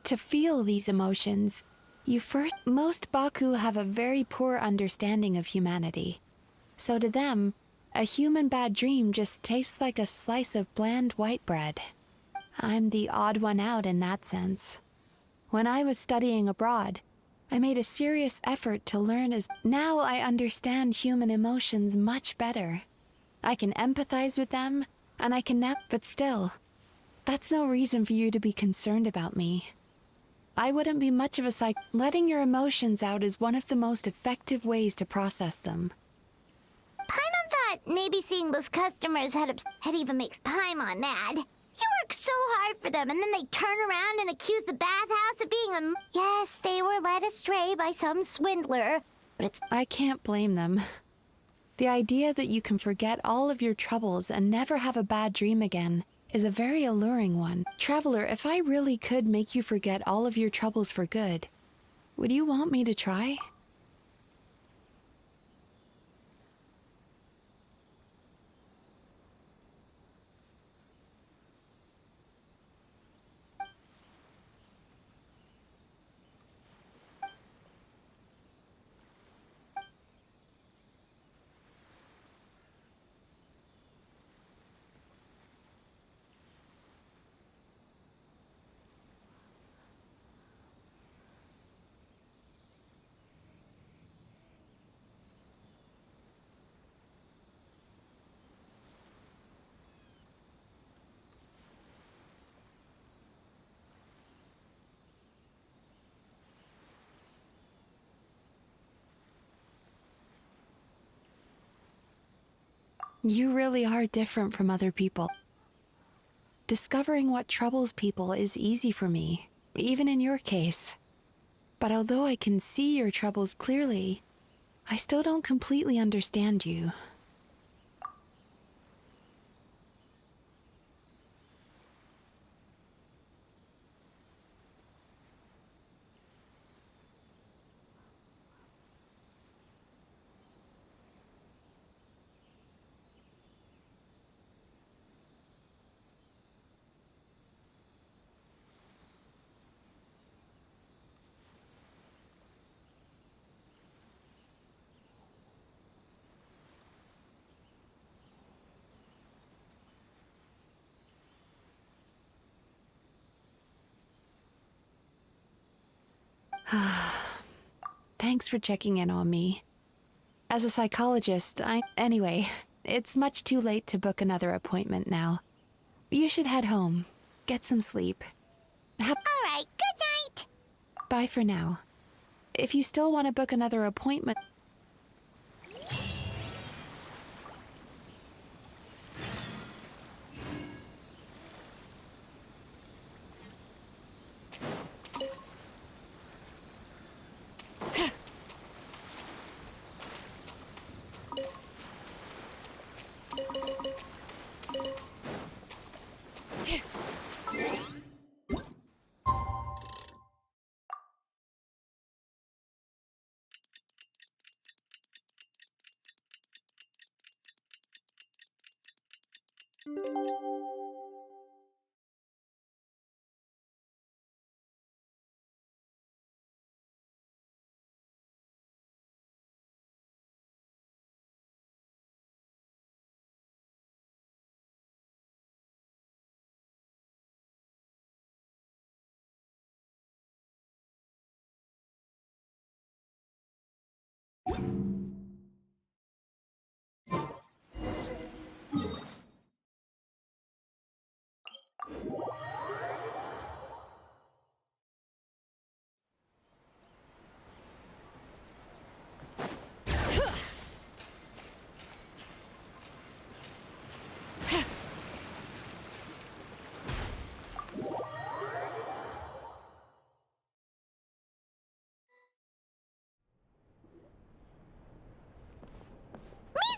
To feel these emotions... Most Baku have a very poor understanding of humanity. So to them, a human bad dream just tastes like a slice of bland white bread. I'm the odd one out in that sense. When I was studying abroad, I made a serious effort to learn as... Now I understand human emotions much better. I can empathize with them, and I can but still, That's no reason for you to be concerned about me. I wouldn't be much of a Letting your emotions out is one of the most effective ways to process them. Paimon thought maybe seeing those customers had even makes Paimon mad. You work so hard for them, and then they turn around and accuse the bathhouse of being a... Yes, they were led astray by some swindler, but it's... I can't blame them. The idea that you can forget all of your troubles and never have a bad dream again is a very alluring one. Traveler, if I really could make you forget all of your troubles for good, would you want me to try? You really are different from other people. Discovering what troubles people is easy for me, even in your case. But although I can see your troubles clearly, I still don't completely understand you. Thanks for checking in on me. As a psychologist, Anyway, it's much too late to book another appointment now. You should head home. Get some sleep. Alright, good night! Bye for now. If you still want to book another appointment...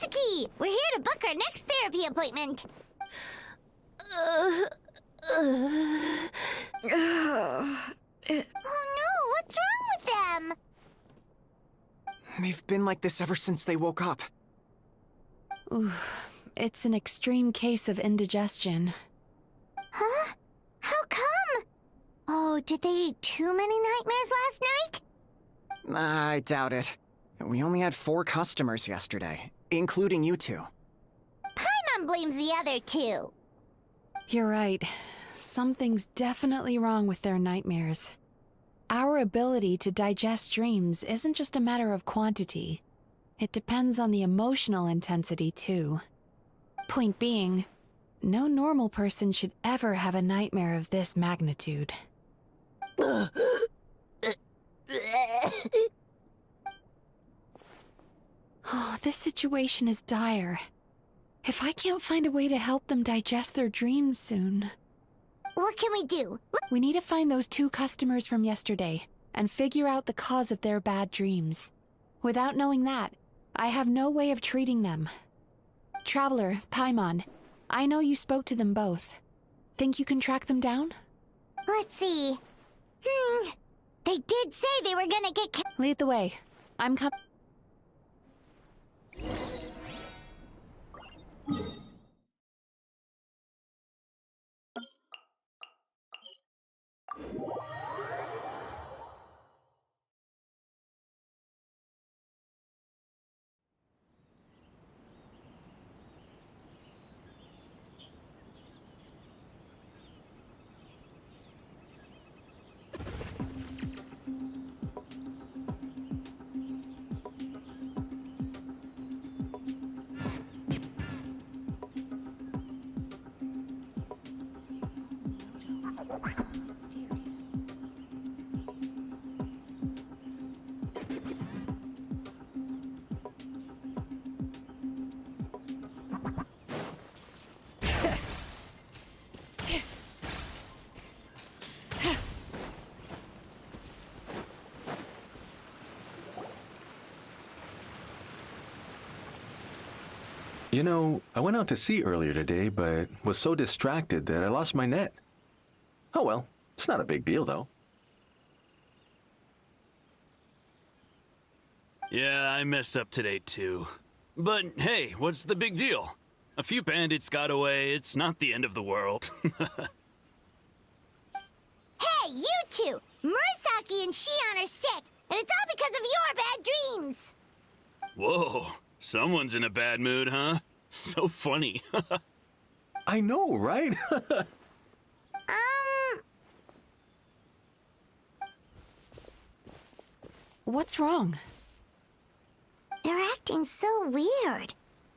MIZUKI! We're here to book our next therapy appointment. Oh no, what's wrong with them? They've been like this ever since they woke up. Ooh, it's an extreme case of indigestion. Huh? How come? Oh, did they eat too many nightmares last night? I doubt it. We only had 4 customers yesterday, including you two. Paimon blames the other 2. You're right. Something's definitely wrong with their nightmares. Our ability to digest dreams isn't just a matter of quantity. It depends on the emotional intensity, too. Point being, No normal person should ever have a nightmare of this magnitude. Oh, this situation is dire. If I can't find a way to help them digest their dreams soon... What can we do? We need to find those 2 customers from yesterday and figure out the cause of their bad dreams. Without knowing that, I have no way of treating them. Traveler, Paimon, I know you spoke to them both. Think you can track them down? Let's see. They did say they were gonna get... Lead the way. I'm coming. You know, I went out to sea earlier today, but was so distracted that I lost my net. Oh well, it's not a big deal though. Yeah, I messed up today too. But hey, what's the big deal? A few bandits got away, it's not the end of the world. Hey, you two! Murasaki and Shion are sick, and it's all because of your bad dreams! Whoa, someone's in a bad mood, huh? So funny. I know, right? What's wrong? They're acting so weird.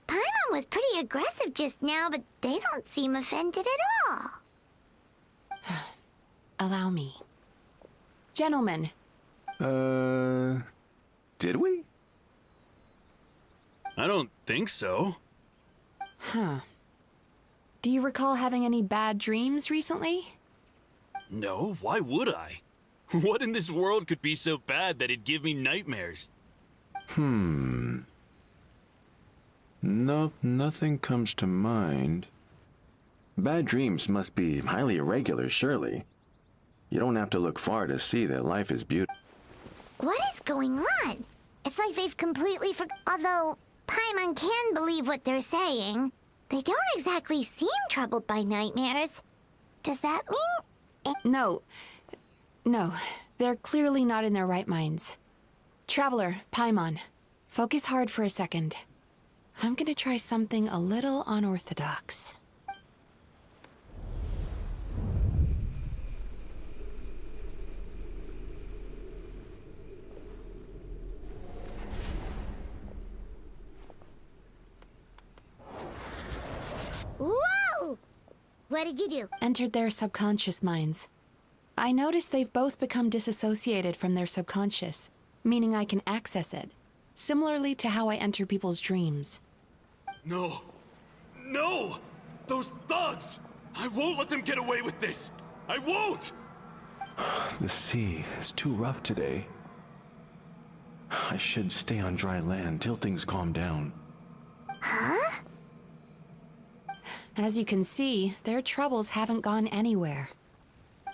Paimon was pretty aggressive just now, but they don't seem offended at all. Allow me. Gentlemen. Did we? I don't think so. Huh. Do you recall having any bad dreams recently? No, why would I? What in this world could be so bad that it'd give me nightmares? Nope, nothing comes to mind. Bad dreams must be highly irregular, surely. You don't have to look far to see that life is beautiful. What is going on? It's like they've completely Although Paimon can believe what they're saying, they don't exactly seem troubled by nightmares. Does that mean... No, they're clearly not in their right minds. Traveler, Paimon, focus hard for a second. I'm gonna try something a little unorthodox. Whoa! What did you do? Entered their subconscious minds. I noticed they've both become disassociated from their subconscious, meaning I can access it, similarly to how I enter people's dreams. No! No! Those thugs! I won't let them get away with this! I won't! The sea is too rough today. I should stay on dry land till things calm down. Huh? As you can see, their troubles haven't gone anywhere.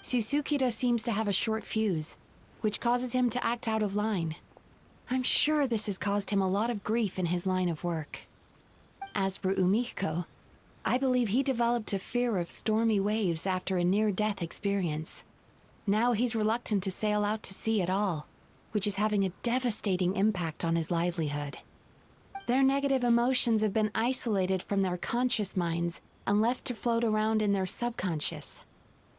Susukida seems to have a short fuse, which causes him to act out of line. I'm sure this has caused him a lot of grief in his line of work. As for Umiko, I believe he developed a fear of stormy waves after a near-death experience. Now he's reluctant to sail out to sea at all, which is having a devastating impact on his livelihood. Their negative emotions have been isolated from their conscious minds and left to float around in their subconscious.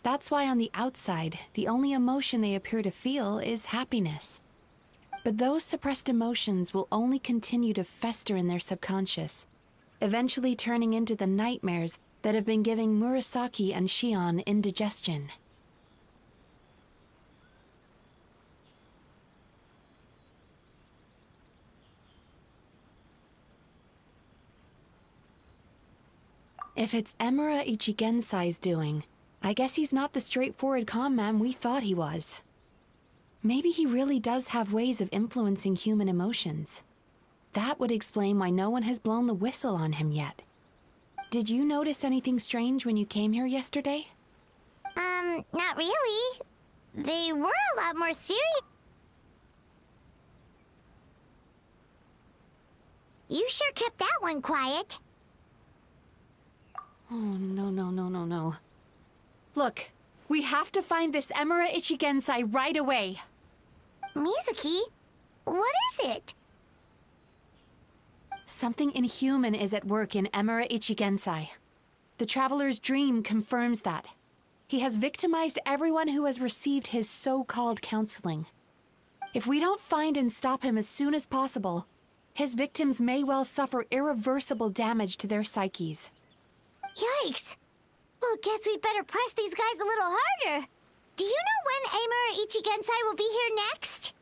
That's why on the outside, the only emotion they appear to feel is happiness. But those suppressed emotions will only continue to fester in their subconscious, eventually turning into the nightmares that have been giving Murasaki and Shion indigestion. If it's Emura Ichigensai's doing, I guess he's not the straightforward calm man we thought he was. Maybe he really does have ways of influencing human emotions. That would explain why no one has blown the whistle on him yet. Did you notice anything strange when you came here yesterday? Not really. They were a lot more serious. You sure kept that one quiet. Oh, no. Look, we have to find this Emura Ichigensai right away. Mizuki? What is it? Something inhuman is at work in Emura Ichigensai. The Traveler's dream confirms that. He has victimized everyone who has received his so-called counseling. If we don't find and stop him as soon as possible, his victims may well suffer irreversible damage to their psyches. Yikes! Well, guess we better press these guys a little harder. Do you know when Emura Ichigensai will be here next?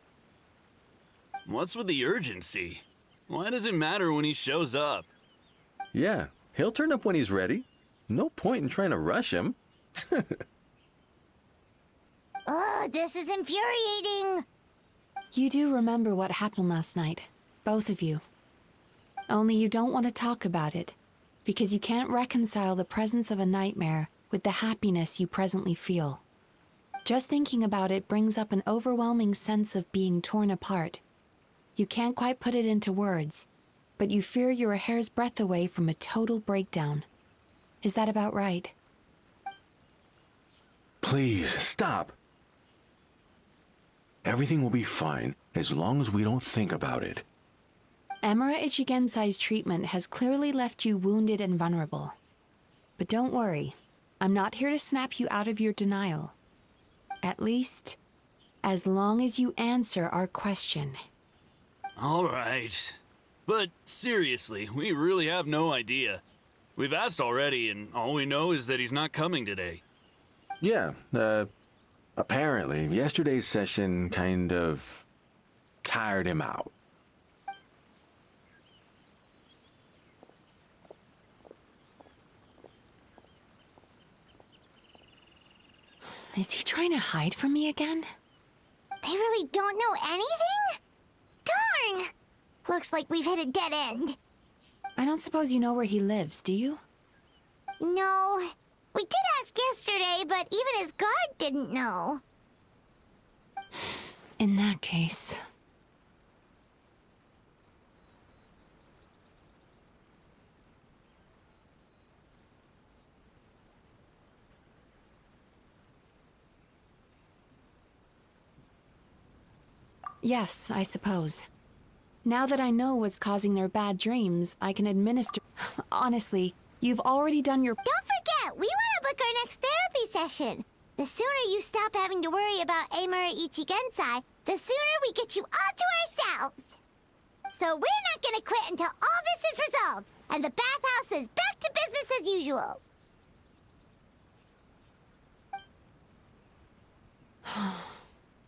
What's with the urgency? Why does it matter when he shows up? Yeah, he'll turn up when he's ready. No point in trying to rush him. Ugh, this is infuriating. You do remember what happened last night, both of you. Only you don't want to talk about it, because you can't reconcile the presence of a nightmare with the happiness you presently feel. Just thinking about it brings up an overwhelming sense of being torn apart. You can't quite put it into words, but you fear you're a hair's breadth away from a total breakdown. Is that about right? Please, stop. Everything will be fine as long as we don't think about it. Emura Ichigensai's treatment has clearly left you wounded and vulnerable. But don't worry, I'm not here to snap you out of your denial. At least, as long as you answer our question. All right. But seriously, we really have no idea. We've asked already, and all we know is that he's not coming today. Yeah, apparently, yesterday's session kind of tired him out. Is he trying to hide from me again? They really don't know anything? Darn! Looks like we've hit a dead end. I don't suppose you know where he lives, do you? No. We did ask yesterday, but even his guard didn't know. In that case... Yes, I suppose. Now that I know what's causing their bad dreams, I can administer... Honestly, you've already done your... Don't forget, we want to book our next therapy session. The sooner you stop having to worry about Emura Ichigensai, the sooner we get you all to ourselves. So we're not going to quit until all this is resolved, and the bathhouse is back to business as usual.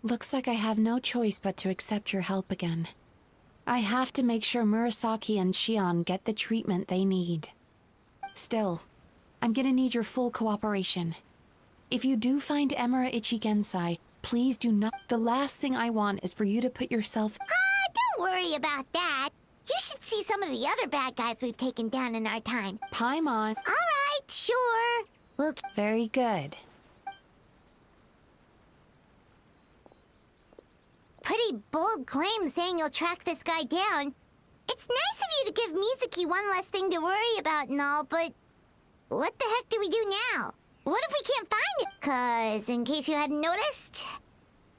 Looks like I have no choice but to accept your help again. I have to make sure Murasaki and Shion get the treatment they need. Still, I'm gonna need your full cooperation. If you do find Emura Ichigensai, please do not... The last thing I want is for you to put yourself... Don't worry about that. You should see some of the other bad guys we've taken down in our time. Paimon. All right, sure. We'll... Very good. Pretty bold claim saying you'll track this guy down. It's nice of you to give Mizuki one less thing to worry about and all, but what the heck do we do now? What if we can't find it? 'Cause, in case you hadn't noticed,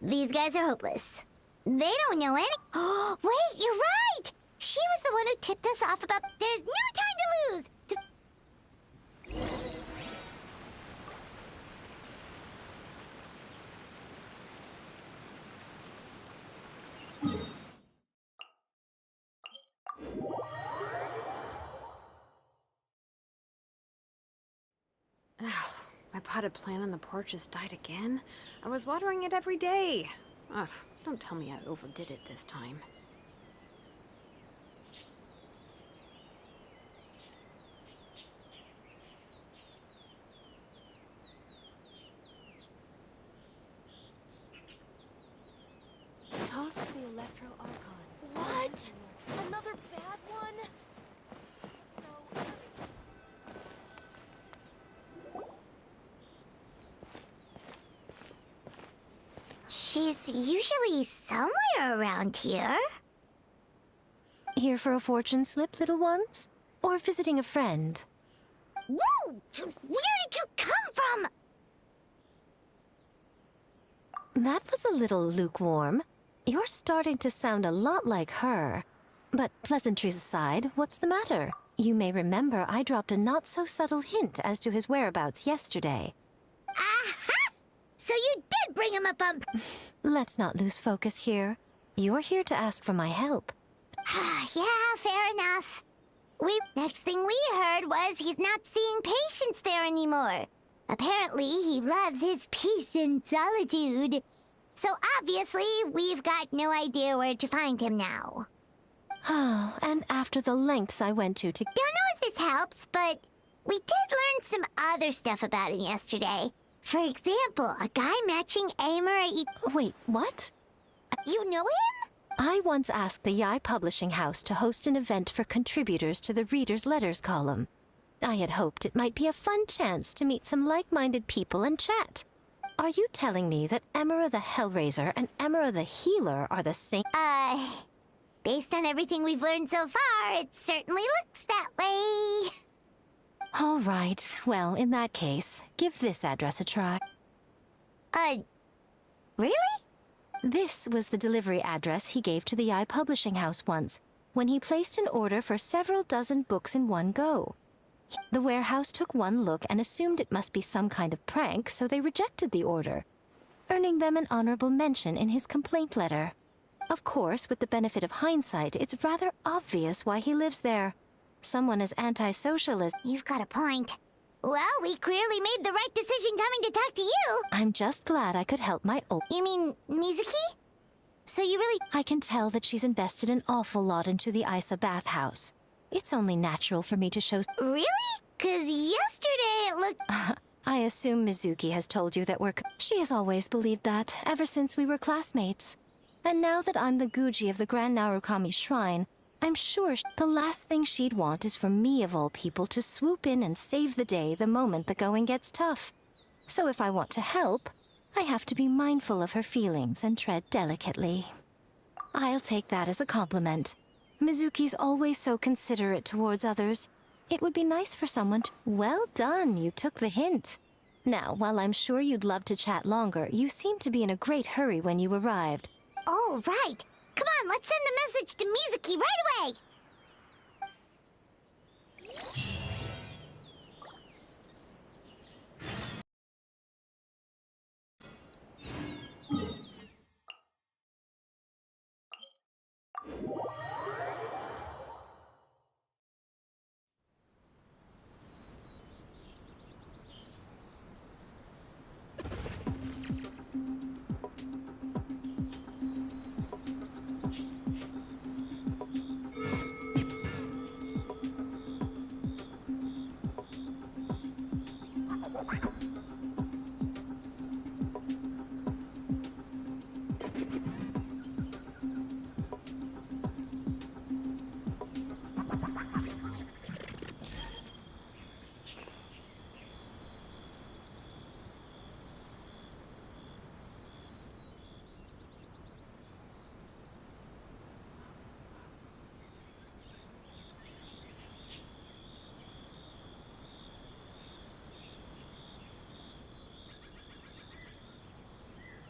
these guys are hopeless. They don't know any... Oh, wait, you're right! She was the one who tipped us off about... There's no time to lose! potted plant on the porch has died again? I was watering it every day. Ugh, don't tell me I overdid it this time. Talk to the Electro Archon. What? Another bad one? She's usually somewhere around here. Here for a fortune slip, little ones? Or visiting a friend? Whoa! Where did you come from? That was a little lukewarm. You're starting to sound a lot like her. But pleasantries aside, what's the matter? You may remember I dropped a not-so-subtle hint as to his whereabouts yesterday. Aha! So you did bring him up on... Let's not lose focus here. You're here to ask for my help. Yeah, fair enough. Next thing we heard was he's not seeing patients there anymore. Apparently, he loves his peace and solitude. So obviously, we've got no idea where to find him now. Oh, and after the lengths I went to... Don't know if this helps, but we did learn some other stuff about him yesterday. For example, a guy matching Amora... Wait, what? You know him? I once asked the Yai Publishing House to host an event for contributors to the Reader's Letters column. I had hoped it might be a fun chance to meet some like-minded people and chat. Are you telling me that Amora the Hellraiser and Amora the Healer are the same? Based on everything we've learned so far, it certainly looks that way. All right. Well, in that case, give this address a try. Really? This was the delivery address he gave to the Yai Publishing House once, when he placed an order for several dozen books in one go. The warehouse took one look and assumed it must be some kind of prank, so they rejected the order, earning them an honorable mention in his complaint letter. Of course, with the benefit of hindsight, it's rather obvious why he lives there. Someone as antisocial as... You've got a point. Well, we clearly made the right decision coming to talk to you. I'm just glad I could help my You mean Mizuki? So you really... I can tell that she's invested an awful lot into the Isa bathhouse. It's only natural for me to show... Really? 'Cause yesterday it looked... I assume Mizuki has told you that we're... She has always believed that, ever since we were classmates. And now that I'm the Guji of the Grand Narukami Shrine, I'm sure the last thing she'd want is for me, of all people, to swoop in and save the day the moment the going gets tough. So if I want to help, I have to be mindful of her feelings and tread delicately. I'll take that as a compliment. Mizuki's always so considerate towards others. It would be nice for someone to... Well done, you took the hint. Now, while I'm sure you'd love to chat longer, you seemed to be in a great hurry when you arrived. Oh, right. Come on, let's send a message to Mizuki right away.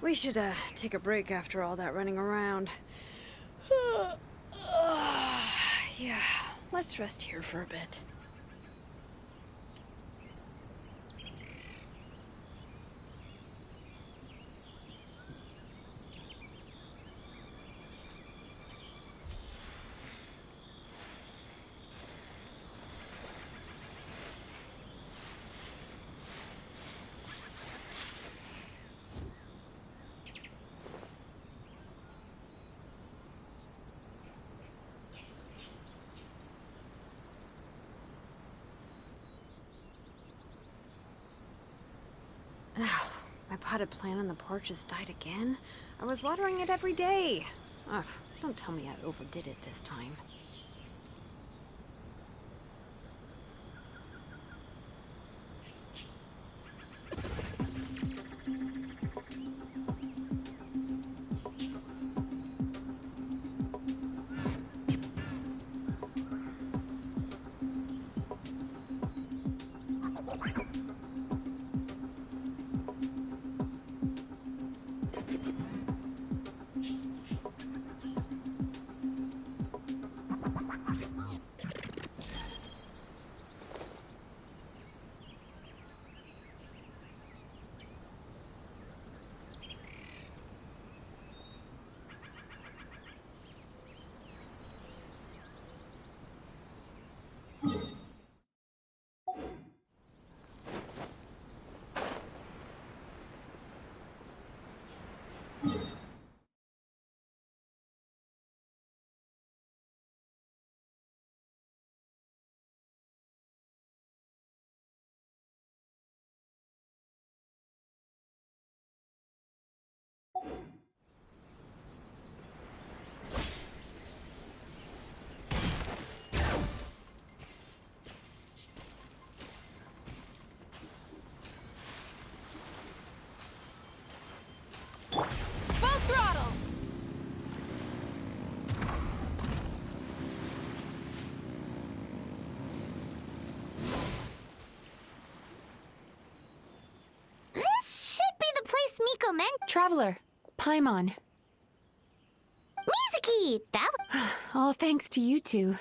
We should, take a break after all that running around. Yeah, let's rest here for a bit. My potted plant on the porch has died again. I was watering it every day. Ugh, don't tell me I overdid it this time. Full throttle! This should be the place Miko meant. Traveler, Paimon. Mizuki! That All thanks to you two.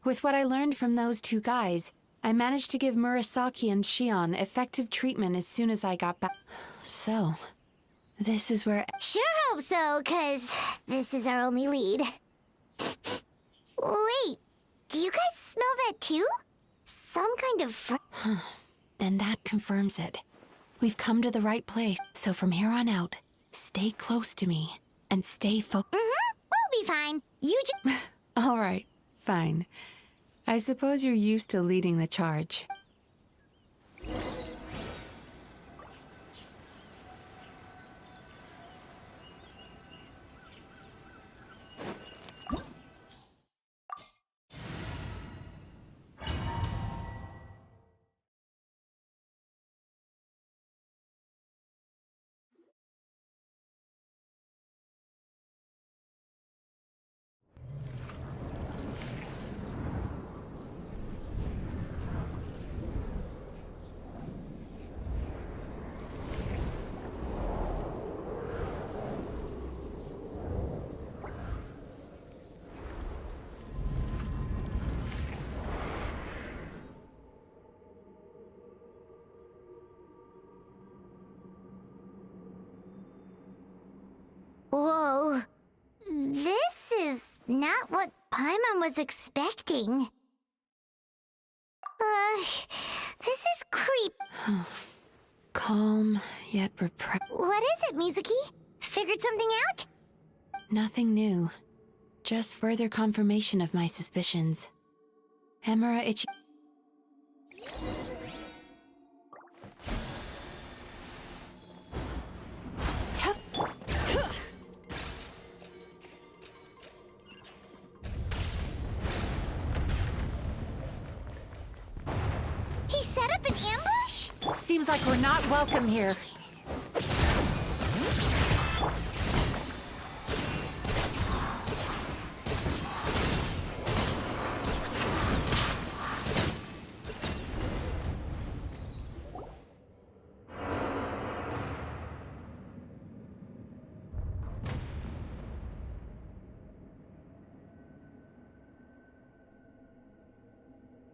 With what I learned from those two guys, I managed to give Murasaki and Shion effective treatment as soon as I got back. So, this is where... Sure hope so, 'cause this is our only lead. Wait, do you guys smell that too? Some kind of... Then that confirms it. We've come to the right place. So from here on out, stay close to me and stay focused. We'll be fine. You just... All right, fine. I suppose you're used to leading the charge. Whoa. This is not what Paimon was expecting. This is creep. Calm, yet repressed. What is it, Mizuki? Figured something out? Nothing new. Just further confirmation of my suspicions. Emira Ichi... He set up an ambush? Seems like we're not welcome here.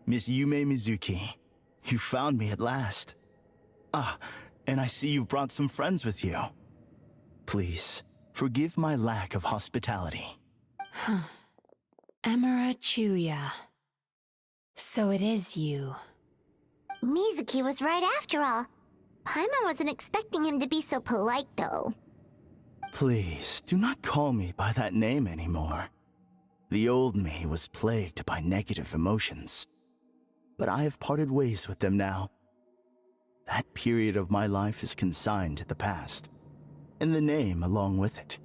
Miss Yume Mizuki, you found me at last. Ah, and I see you've brought some friends with you. Please, forgive my lack of hospitality. Emira Chuya. So it is you. Mizuki was right after all. Paimon wasn't expecting him to be so polite, though. Please, do not call me by that name anymore. The old me was plagued by negative emotions, but I have parted ways with them now. That period of my life is consigned to the past, and the name along with it.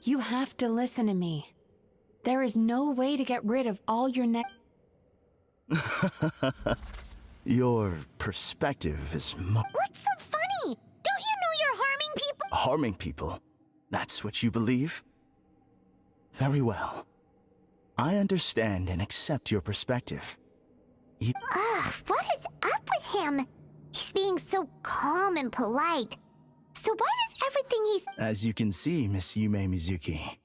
You have to listen to me. There is no way to get rid of all your Your perspective is What's so funny? Don't you know you're harming people? harming people. That's what you believe? Very well. I understand and accept your perspective. What is up with him? He's being so calm and polite. So why does everything he's... As you can see, Miss Yume Mizuki,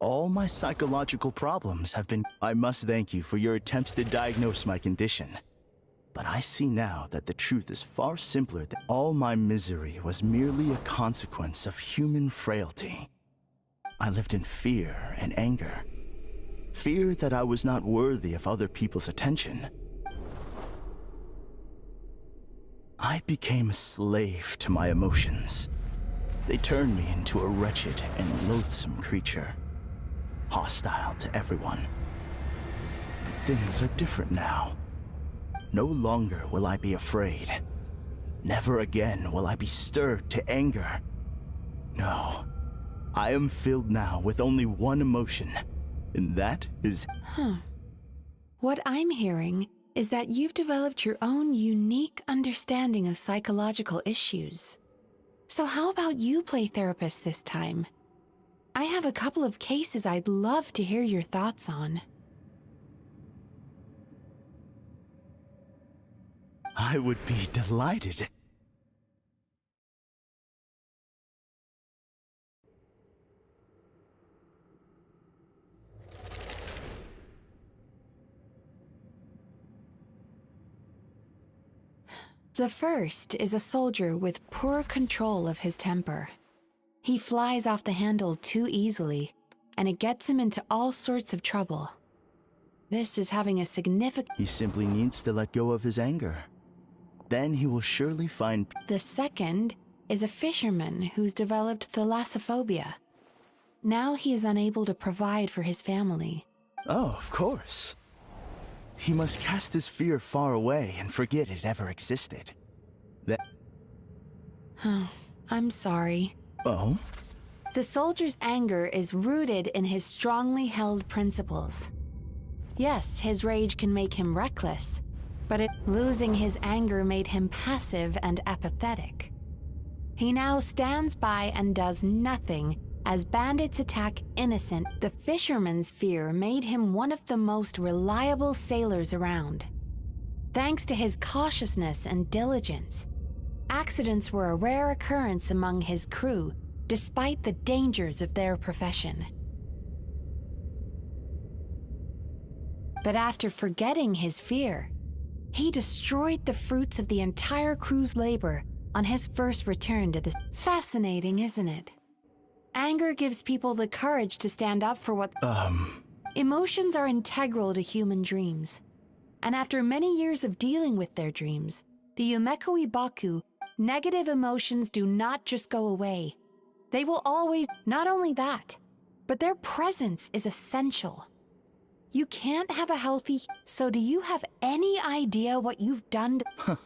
all my psychological problems have been... I must thank you for your attempts to diagnose my condition. But I see now that the truth is far simpler than all my misery was merely a consequence of human frailty. I lived in fear and anger. Fear that I was not worthy of other people's attention. I became a slave to my emotions. They turned me into a wretched and loathsome creature, hostile to everyone. But things are different now. No longer will I be afraid. Never again will I be stirred to anger. No, I am filled now with only one emotion, and that is... What I'm hearing is that you've developed your own unique understanding of psychological issues. So how about you play therapist this time? I have a couple of cases I'd love to hear your thoughts on. I would be delighted. The first is a soldier with poor control of his temper. He flies off the handle too easily, and it gets him into all sorts of trouble. This is having a significant... He simply needs to let go of his anger. Then he will surely find... The second is a fisherman who's developed thalassophobia. Now he is unable to provide for his family. Oh, of course. He must cast his fear far away and forget it ever existed. I'm sorry. Oh? The soldier's anger is rooted in his strongly held principles. Yes, his rage can make him reckless, but losing his anger made him passive and apathetic. He now stands by and does nothing as bandits attack innocent. The fisherman's fear made him one of the most reliable sailors around. Thanks to his cautiousness and diligence, accidents were a rare occurrence among his crew, despite the dangers of their profession. But after forgetting his fear, he destroyed the fruits of the entire crew's labor on his first return to the... Fascinating, isn't it? Anger gives people the courage to stand up for what... Emotions are integral to human dreams. And after many years of dealing with their dreams, the Yumeko Ibaku, negative emotions do not just go away. They will always... Not only that, but their presence is essential. You can't have a healthy... So do you have any idea what you've done to...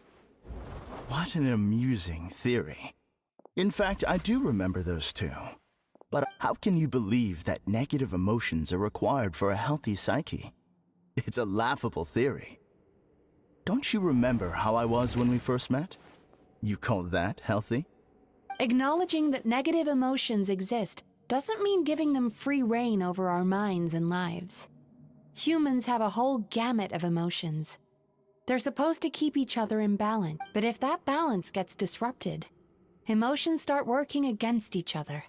What an amusing theory. In fact, I do remember those two. But how can you believe that negative emotions are required for a healthy psyche? It's a laughable theory. Don't you remember how I was when we first met? You call that healthy? Acknowledging that negative emotions exist doesn't mean giving them free rein over our minds and lives. Humans have a whole gamut of emotions. They're supposed to keep each other in balance, but if that balance gets disrupted, emotions start working against each other.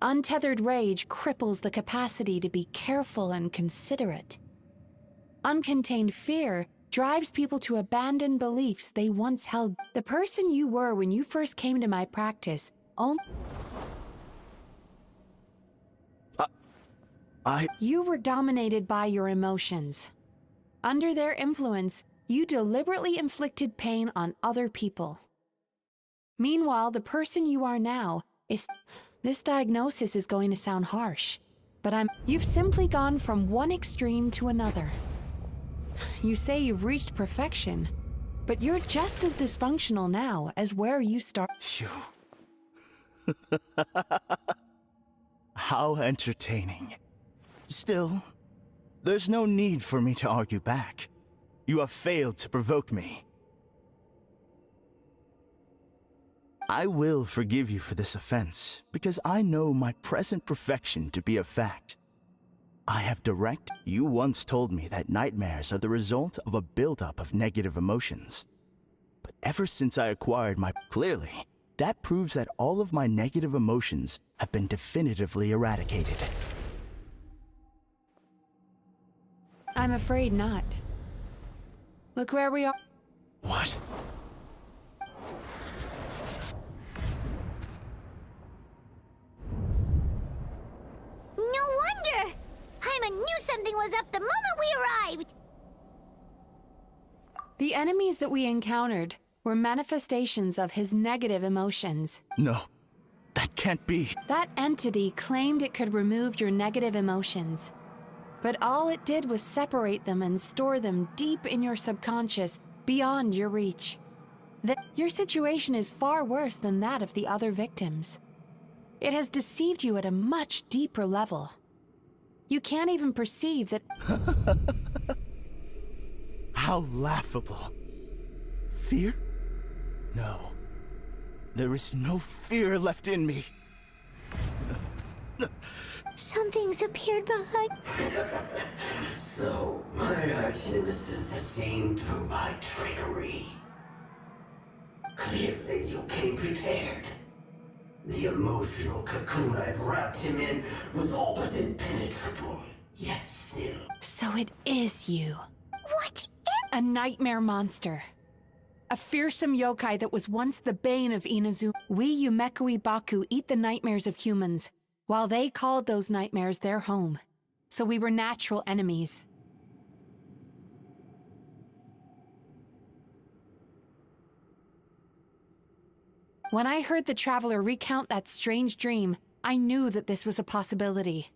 Untethered rage cripples the capacity to be careful and considerate. Uncontained fear drives people to abandon beliefs they once held. The person you were when you first came to my practice, you were dominated by your emotions. Under their influence, you deliberately inflicted pain on other people. Meanwhile, the person you are now is... This diagnosis is going to sound harsh, but you've simply gone from one extreme to another. You say you've reached perfection, but you're just as dysfunctional now as where you start. How entertaining. Still, there's no need for me to argue back. You have failed to provoke me. I will forgive you for this offense, because I know my present perfection to be a fact. I have direct. You once told me that nightmares are the result of a buildup of negative emotions. But ever since I acquired my... Clearly, that proves that all of my negative emotions have been definitively eradicated. I'm afraid not. Look where we are. What? No wonder! Hyman knew something was up the moment we arrived! The enemies that we encountered were manifestations of his negative emotions. No, that can't be. That entity claimed it could remove your negative emotions. But all it did was separate them and store them deep in your subconscious, beyond your reach. Your situation is far worse than that of the other victims. It has deceived you at a much deeper level. You can't even perceive that... How laughable. Fear? No. There is no fear left in me. Something's appeared behind... So, my arch-nemesis has seen through my trickery. Clearly, you came prepared. The emotional cocoon I'd wrapped him in was all but impenetrable, yet still... So it is you. What? A nightmare monster. A fearsome yokai that was once the bane of Inazu. We Yumekui Baku eat the nightmares of humans, while they called those nightmares their home. So we were natural enemies. When I heard the Traveler recount that strange dream, I knew that this was a possibility.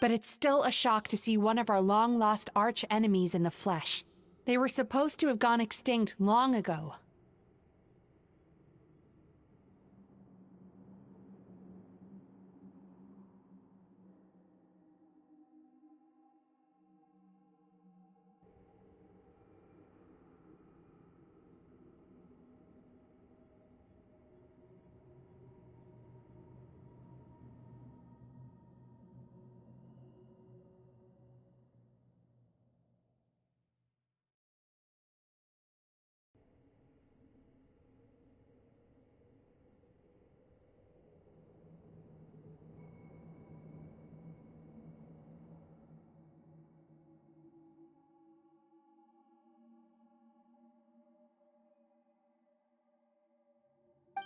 But it's still a shock to see one of our long-lost arch-enemies in the flesh. They were supposed to have gone extinct long ago.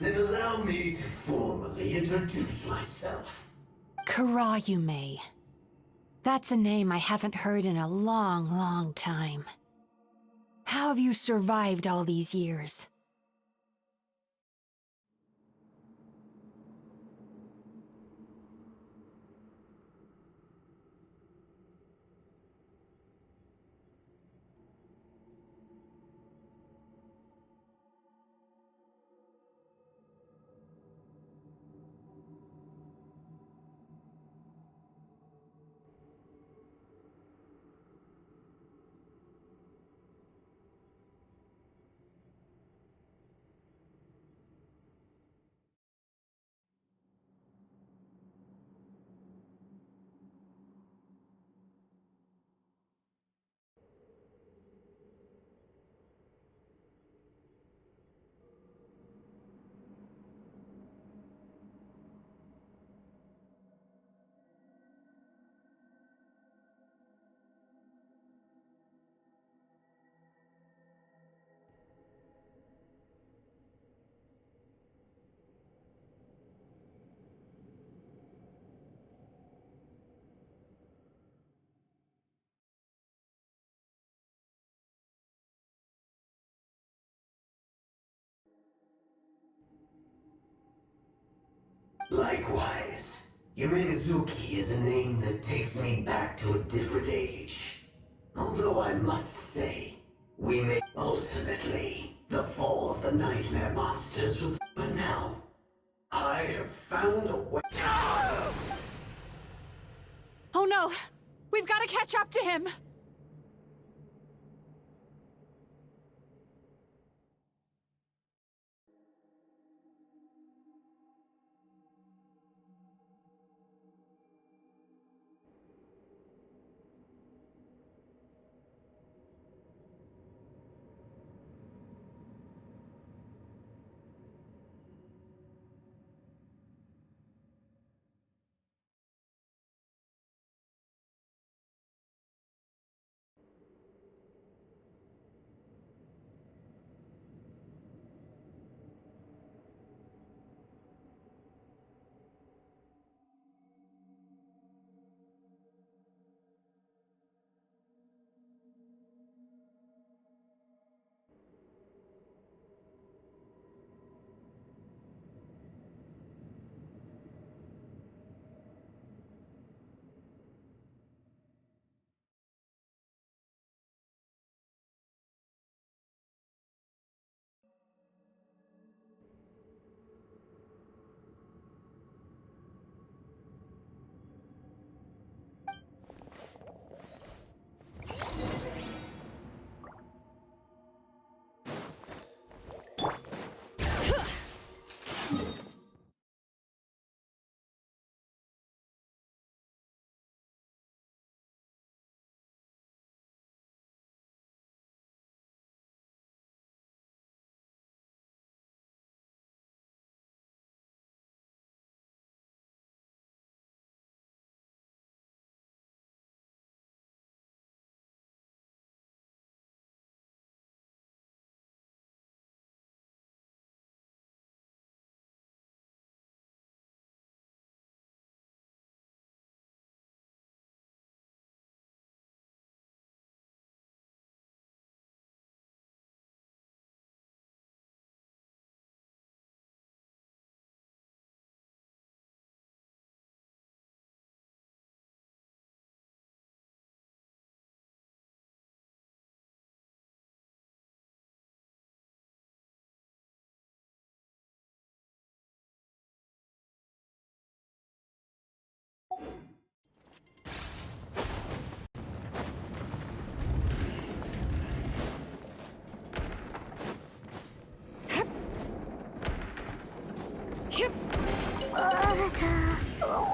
Then allow me to formally introduce myself. Kurayume. That's a name I haven't heard in a long, long time. How have you survived all these years? Likewise. MIZUKI is a name that takes me back to a different age. Although I must say, we may ultimately, the fall of the nightmare monsters was... But now, I have found a way... Oh no! We've got to catch up to him!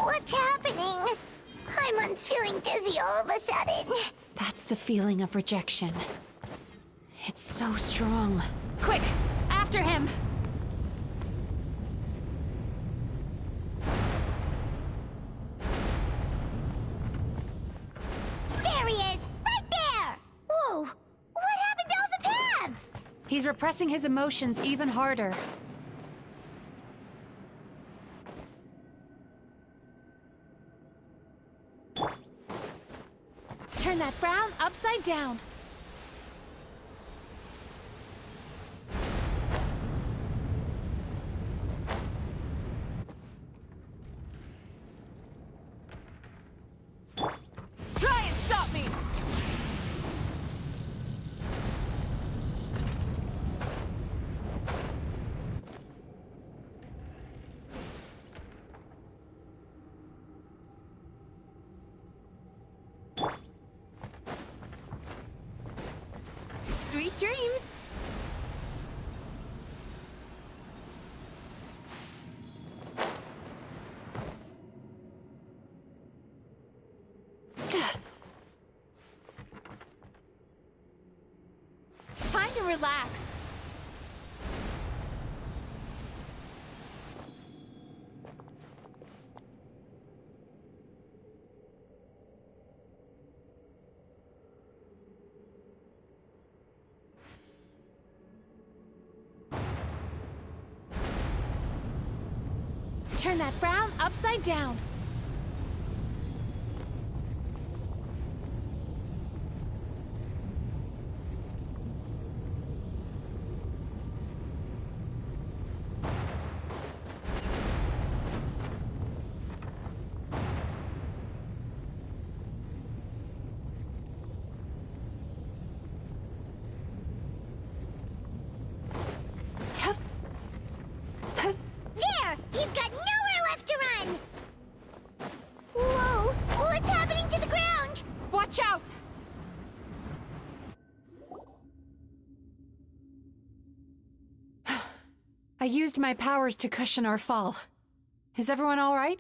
What's happening? Paimon's feeling dizzy all of a sudden. That's the feeling of rejection. It's so strong. Quick! After him! There he is! Right there! Whoa! What happened to all the paths? He's repressing his emotions even harder. Turn that frown upside down. Try and stop me! Sweet dreams! Time to relax. Turn that frown upside down. I used my powers to cushion our fall. Is everyone all right?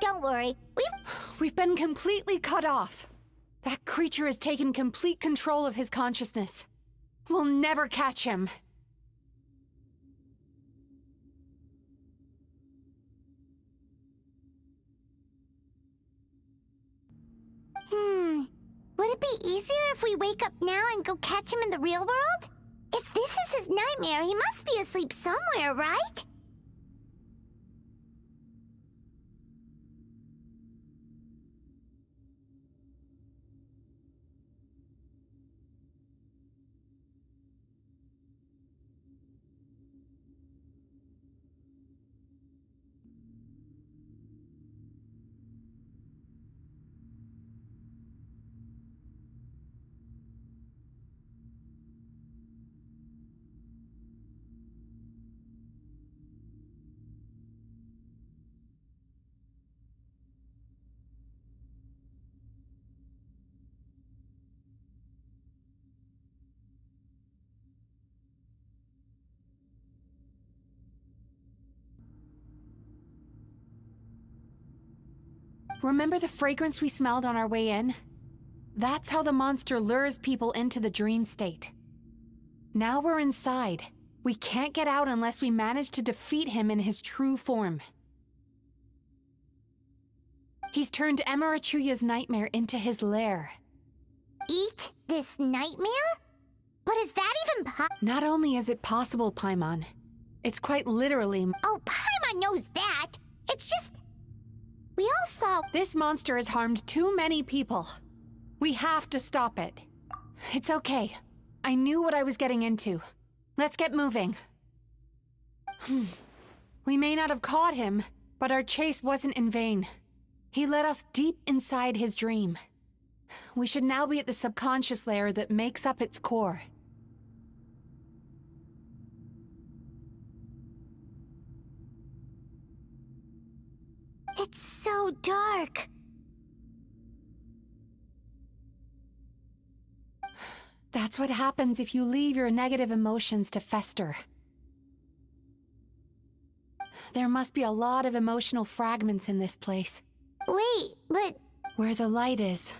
Don't worry, We've been completely cut off. That creature has taken complete control of his consciousness. We'll never catch him. Would it be easier if we wake up now and go catch him in the real world? If this is his nightmare, he must be asleep somewhere, right? Remember the fragrance we smelled on our way in? That's how the monster lures people into the dream state. Now we're inside. We can't get out unless we manage to defeat him in his true form. He's turned Emarachuya's nightmare into his lair. Eat this nightmare? But is that even Not only is it possible, Paimon, it's quite literally... Oh, Paimon knows that! It's just... We all saw... This monster has harmed too many people. We have to stop it. It's okay. I knew what I was getting into. Let's get moving. We may not have caught him, but our chase wasn't in vain. He led us deep inside his dream. We should now be at the subconscious layer that makes up its core. It's so dark. That's what happens if you leave your negative emotions to fester. There must be a lot of emotional fragments in this place. Wait, but... Where the light is.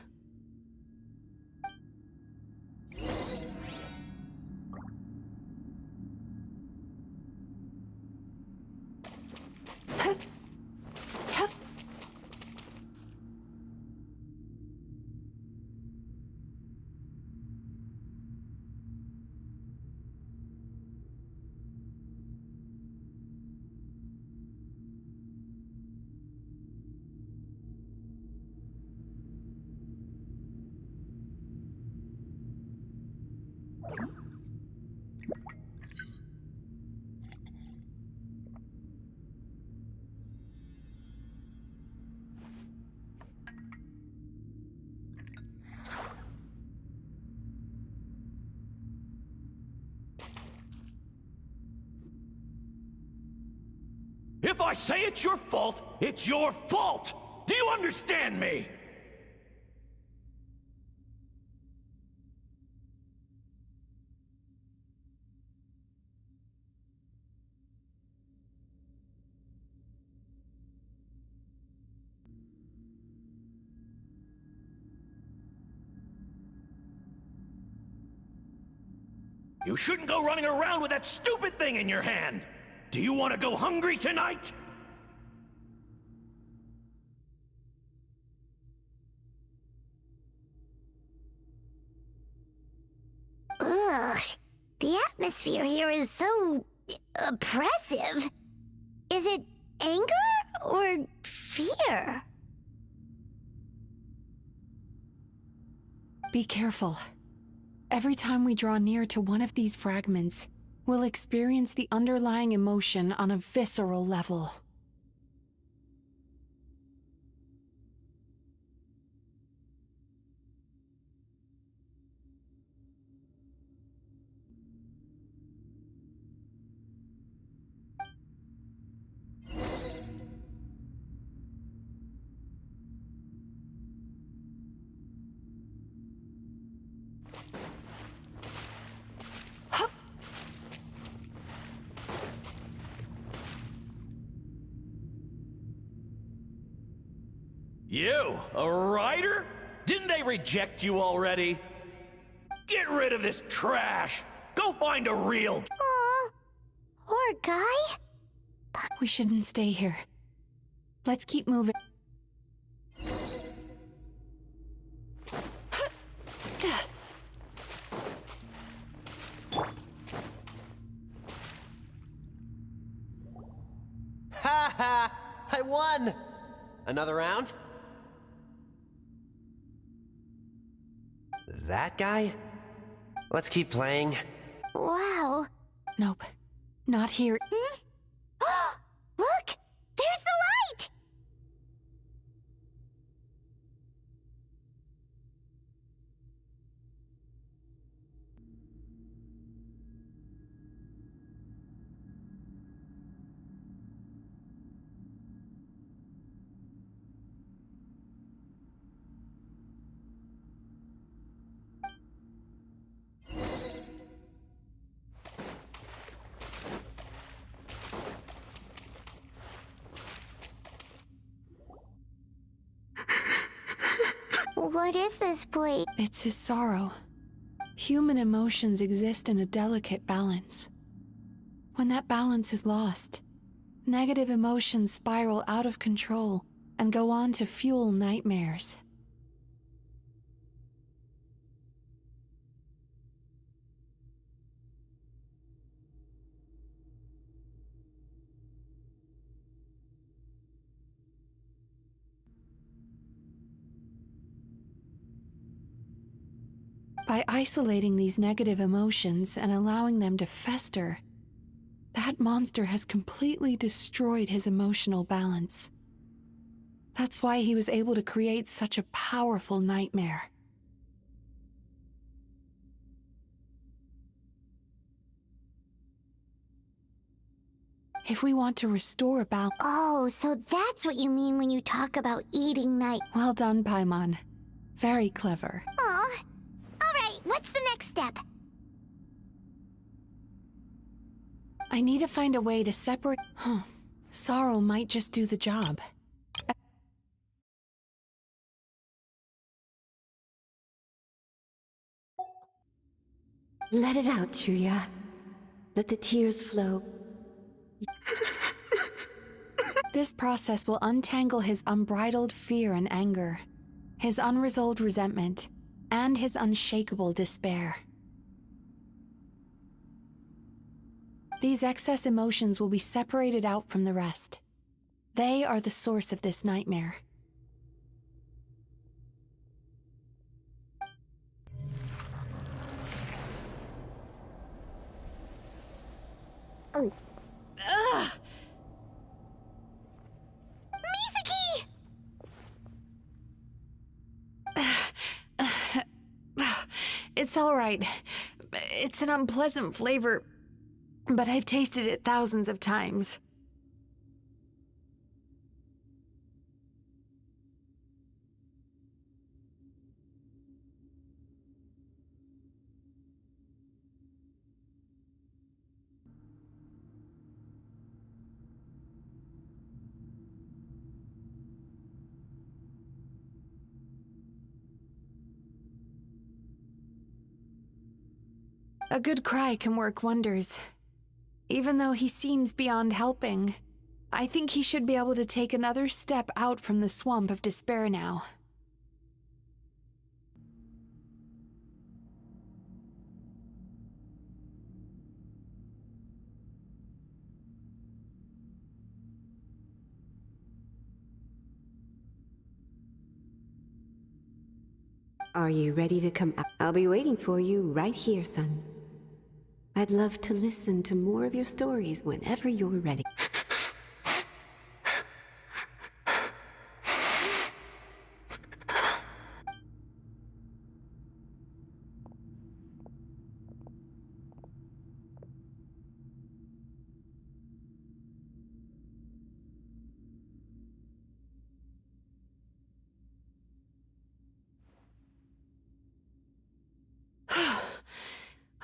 If I say it's your fault, it's your fault! Do you understand me? You shouldn't go running around with that stupid thing in your hand! Do you want to go hungry tonight? Ugh. The atmosphere here is so... oppressive. Is it anger or fear? Be careful. Every time we draw near to one of these fragments, we'll experience the underlying emotion on a visceral level. You, a writer? Didn't they reject you already? Get rid of this trash! Go find a real... Aw, poor guy. We shouldn't stay here. Let's keep moving. Ha ha! I won! Another round? That guy? Let's keep playing. Wow. Nope. Not here. Look! There's the light! What is this place? It's his sorrow. Human emotions exist in a delicate balance. When that balance is lost, negative emotions spiral out of control and go on to fuel nightmares. By isolating these negative emotions and allowing them to fester, that monster has completely destroyed his emotional balance. That's why he was able to create such a powerful nightmare. If we want to restore balance... Oh, so that's what you mean when you talk about eating night. Well done, Paimon. Very clever. Aw. Alright, what's the next step? I need to find a way to separate... Sorrow might just do the job. Let it out, Chuya. Let the tears flow. This process will untangle his unbridled fear and anger, his unresolved resentment, and his unshakable despair. These excess emotions will be separated out from the rest. They are the source of this nightmare. Ugh! Mizuki! It's all right. It's an unpleasant flavor, but I've tasted it thousands of times. A good cry can work wonders. Even though he seems beyond helping, I think he should be able to take another step out from the swamp of despair now. Are you ready to come out? I'll be waiting for you right here, son. I'd love to listen to more of your stories whenever you're ready.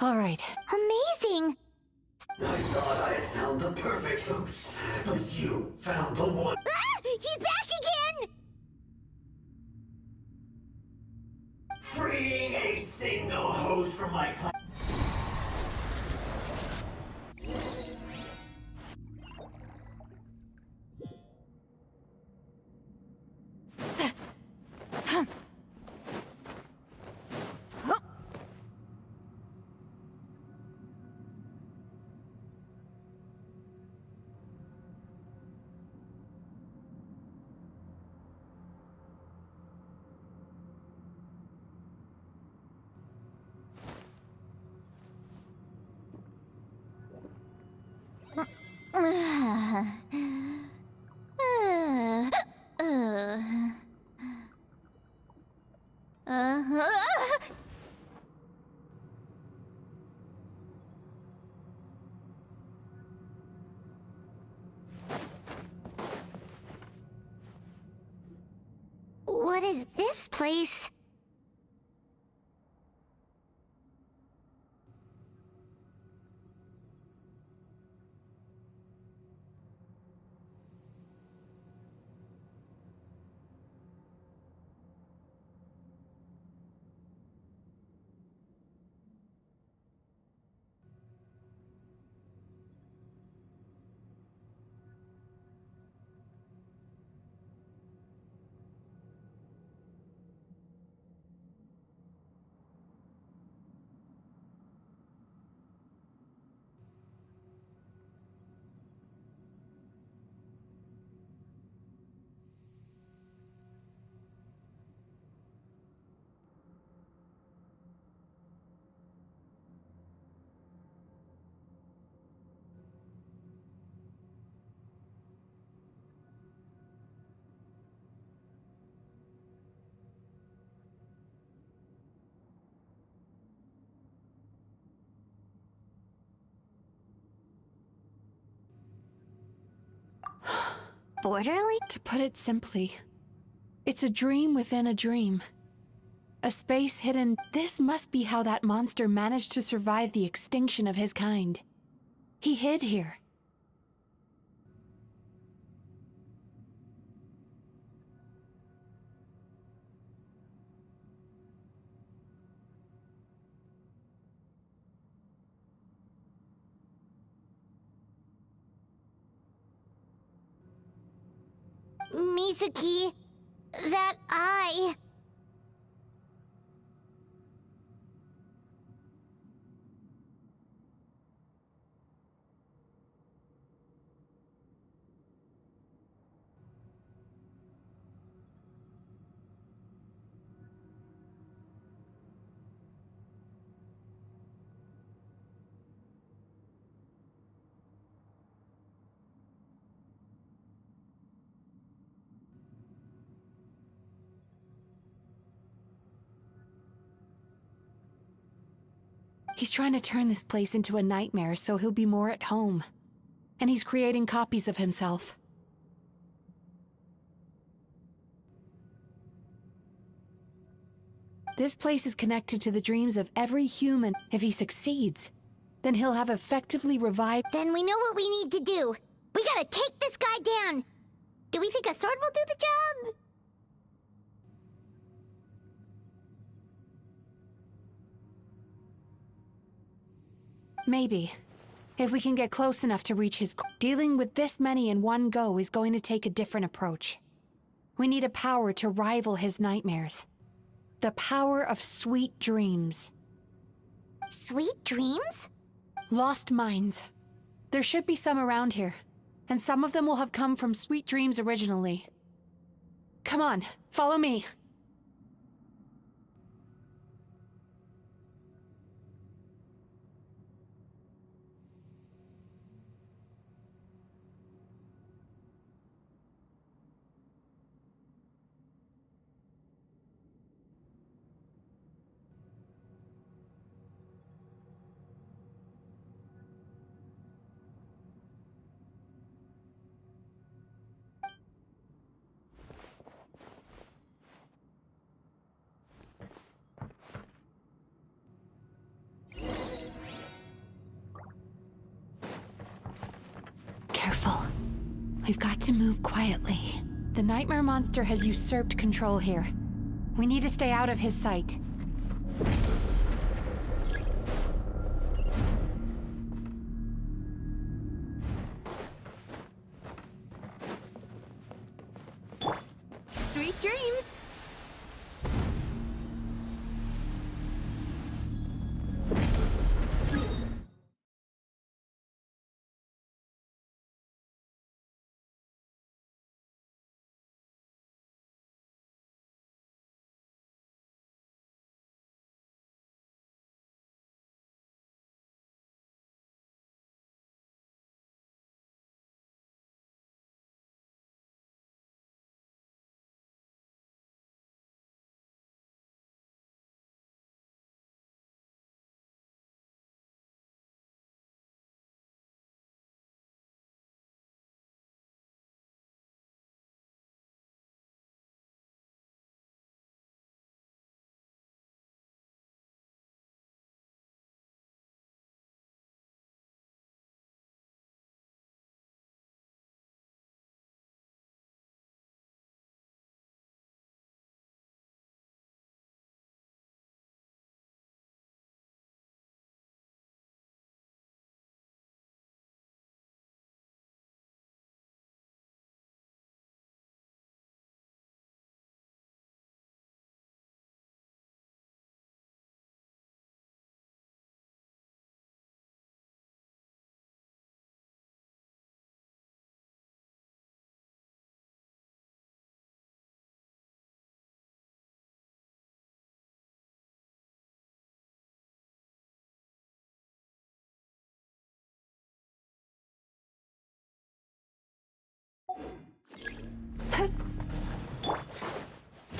All right. Amazing! I thought I had found the perfect host, but you found the one. Ah! He's back again! Freeing a single host from my class. What is this place? Borderline? To put it simply, it's a dream within a dream. A space hidden. This must be how that monster managed to survive the extinction of his kind. He hid here. Mizuki, that eye. He's trying to turn this place into a nightmare so he'll be more at home. And he's creating copies of himself. This place is connected to the dreams of every human. If he succeeds, then he'll have effectively revived. Then we know what we need to do. We gotta take this guy down. Do we think a sword will do the job? Maybe. If we can get close enough to reach his goal. Dealing with this many in one go is going to take a different approach. We need a power to rival his nightmares. The power of sweet dreams. Sweet dreams? Lost minds. There should be some around here, and some of them will have come from sweet dreams originally. Come on, follow me. We've got to move quietly. The nightmare monster has usurped control here. We need to stay out of his sight. Sweet dreams!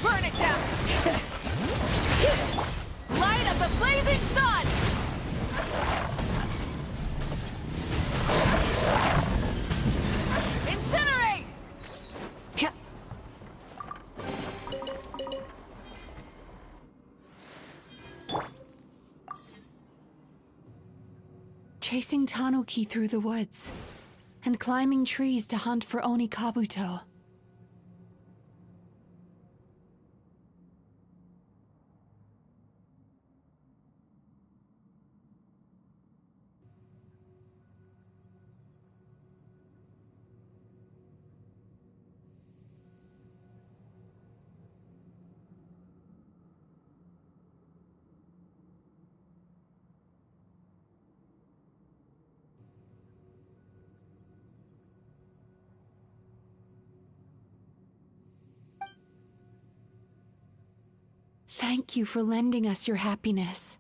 Burn it down! Light up the blazing sun! Incinerate! Chasing Tanuki through the woods, and climbing trees to hunt for Oni Kabuto. Thank you for lending us your happiness.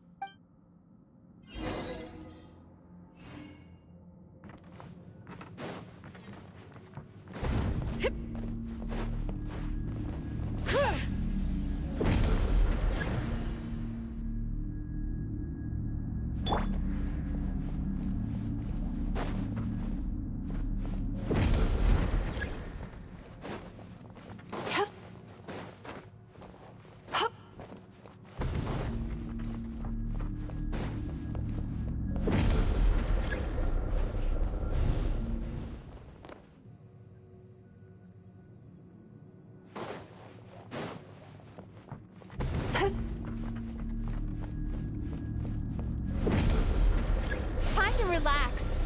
Time to relax.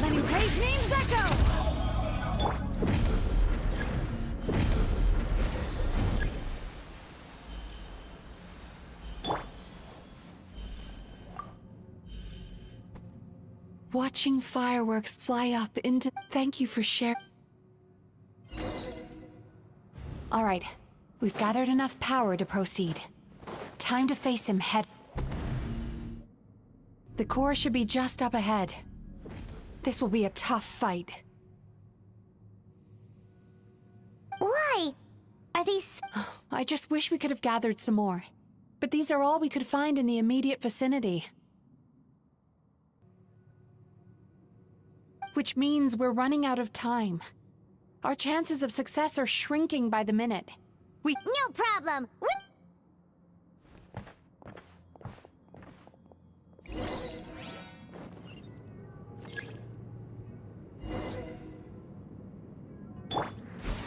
Letting great names echo! Watching fireworks fly up into... Thank you for sharing. All right, we've gathered enough power to proceed. Time to face him head. The core should be just up ahead. This will be a tough fight. Why? Are these... I just wish we could have gathered some more. But these are all we could find in the immediate vicinity. Which means we're running out of time. Our chances of success are shrinking by the minute. No problem!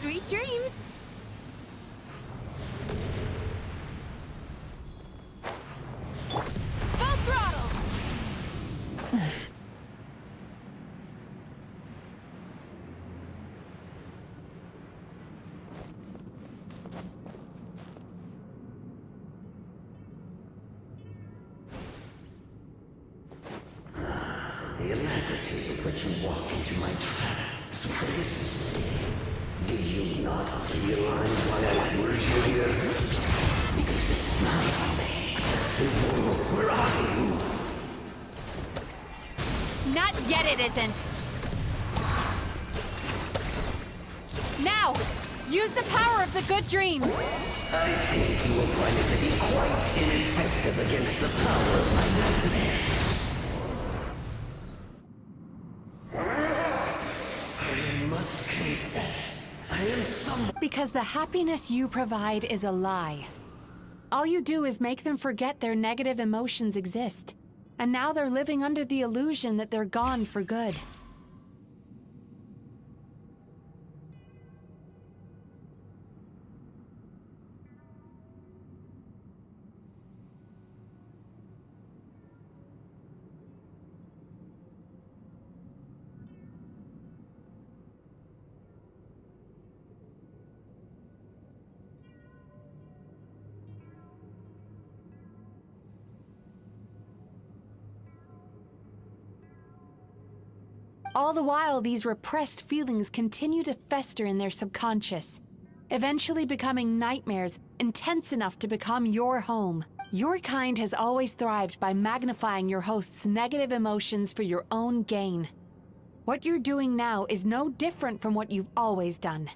Sweet dreams! Full throttle! The alacrity with which you walk into my trap surprises me. Do you not realize why I lured you here? Because this is my domain. The world where I rule. Not yet it isn't! Now! Use the power of the good dreams! I think you will find it to be quite ineffective against the power of my nightmares. I must confess, I am somewhat... Because the happiness you provide is a lie. All you do is make them forget their negative emotions exist. And now they're living under the illusion that they're gone for good. All the while, these repressed feelings continue to fester in their subconscious, eventually becoming nightmares intense enough to become your home. Your kind has always thrived by magnifying your host's negative emotions for your own gain. What you're doing now is no different from what you've always done.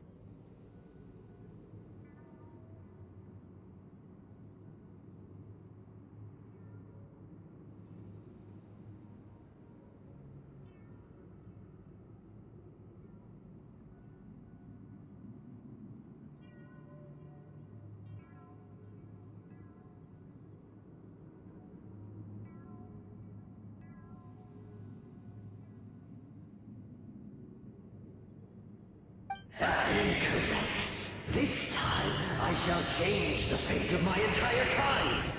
Incorrect. This time, I shall change the fate of my entire kind.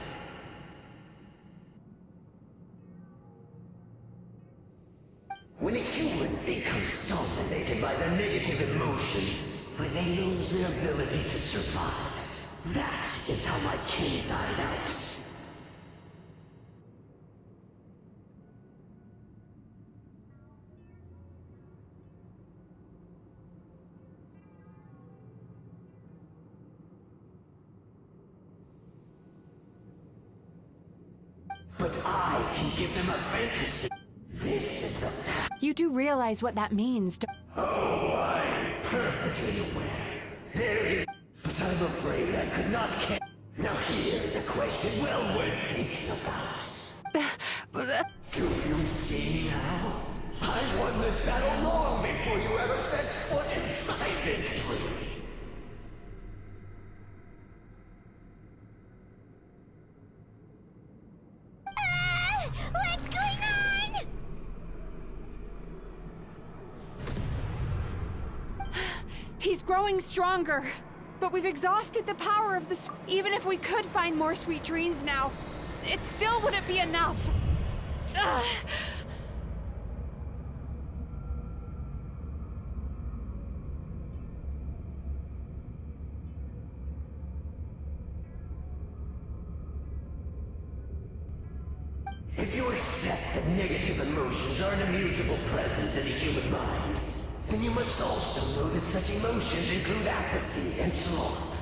When a human becomes dominated by their negative emotions, they lose their ability to survive. That is how my king died out. But I can give them a fantasy. This is the path. You do realize what that means, Oh, I'm perfectly aware. There is... But I'm afraid I could not catch... Now here's a question well worth thinking about. Do you see now? I won this battle long before you ever set foot inside this tree. What's going on? He's growing stronger, but we've exhausted the power of the... Even if we could find more sweet dreams now, it still wouldn't be enough. Ugh. If you accept that negative emotions are an immutable presence in the human mind, then you must also know that such emotions include apathy and sloth.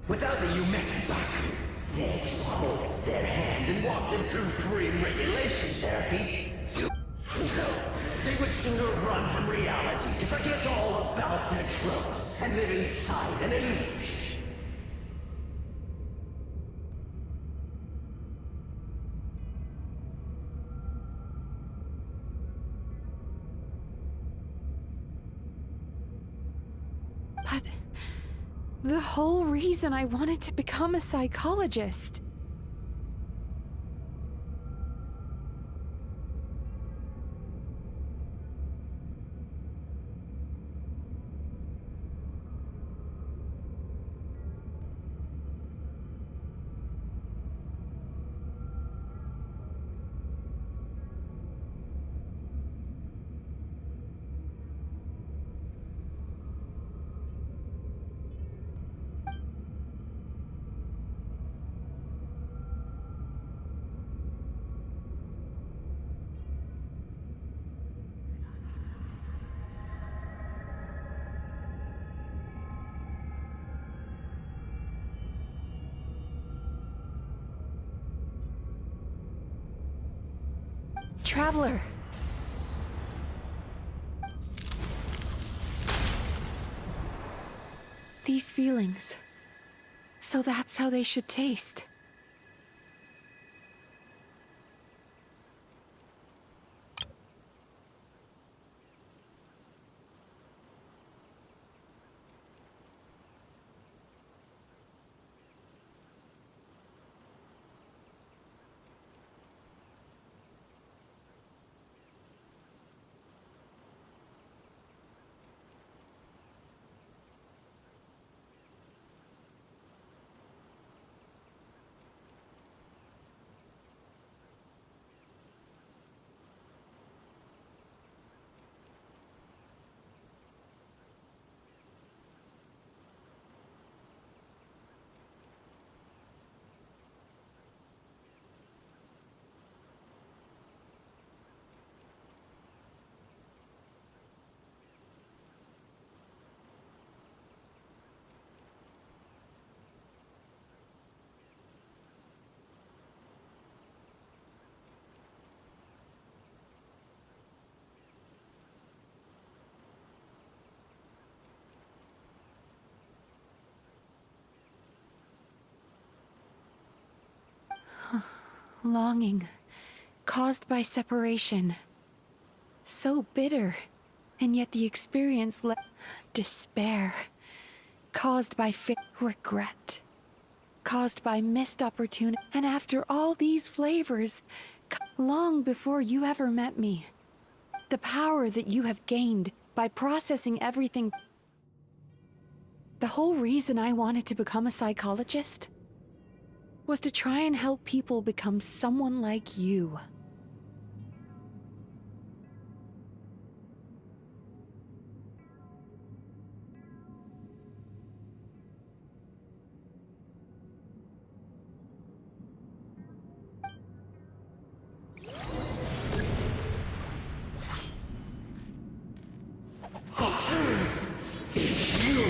Without the Yumekibaku there to hold their hand and walk them through dream regulation therapy, no, they would sooner run from reality to forget all about their troubles and live inside an illusion. But The whole reason I wanted to become a psychologist. Traveler. These feelings. So that's how they should taste. Longing, caused by separation. So bitter, and yet the experience despair, caused by regret, caused by missed opportunity. And after all these flavors, long before you ever met me, the power that you have gained by processing everything. The whole reason I wanted to become a psychologist was to try and help people become someone like you. It's you!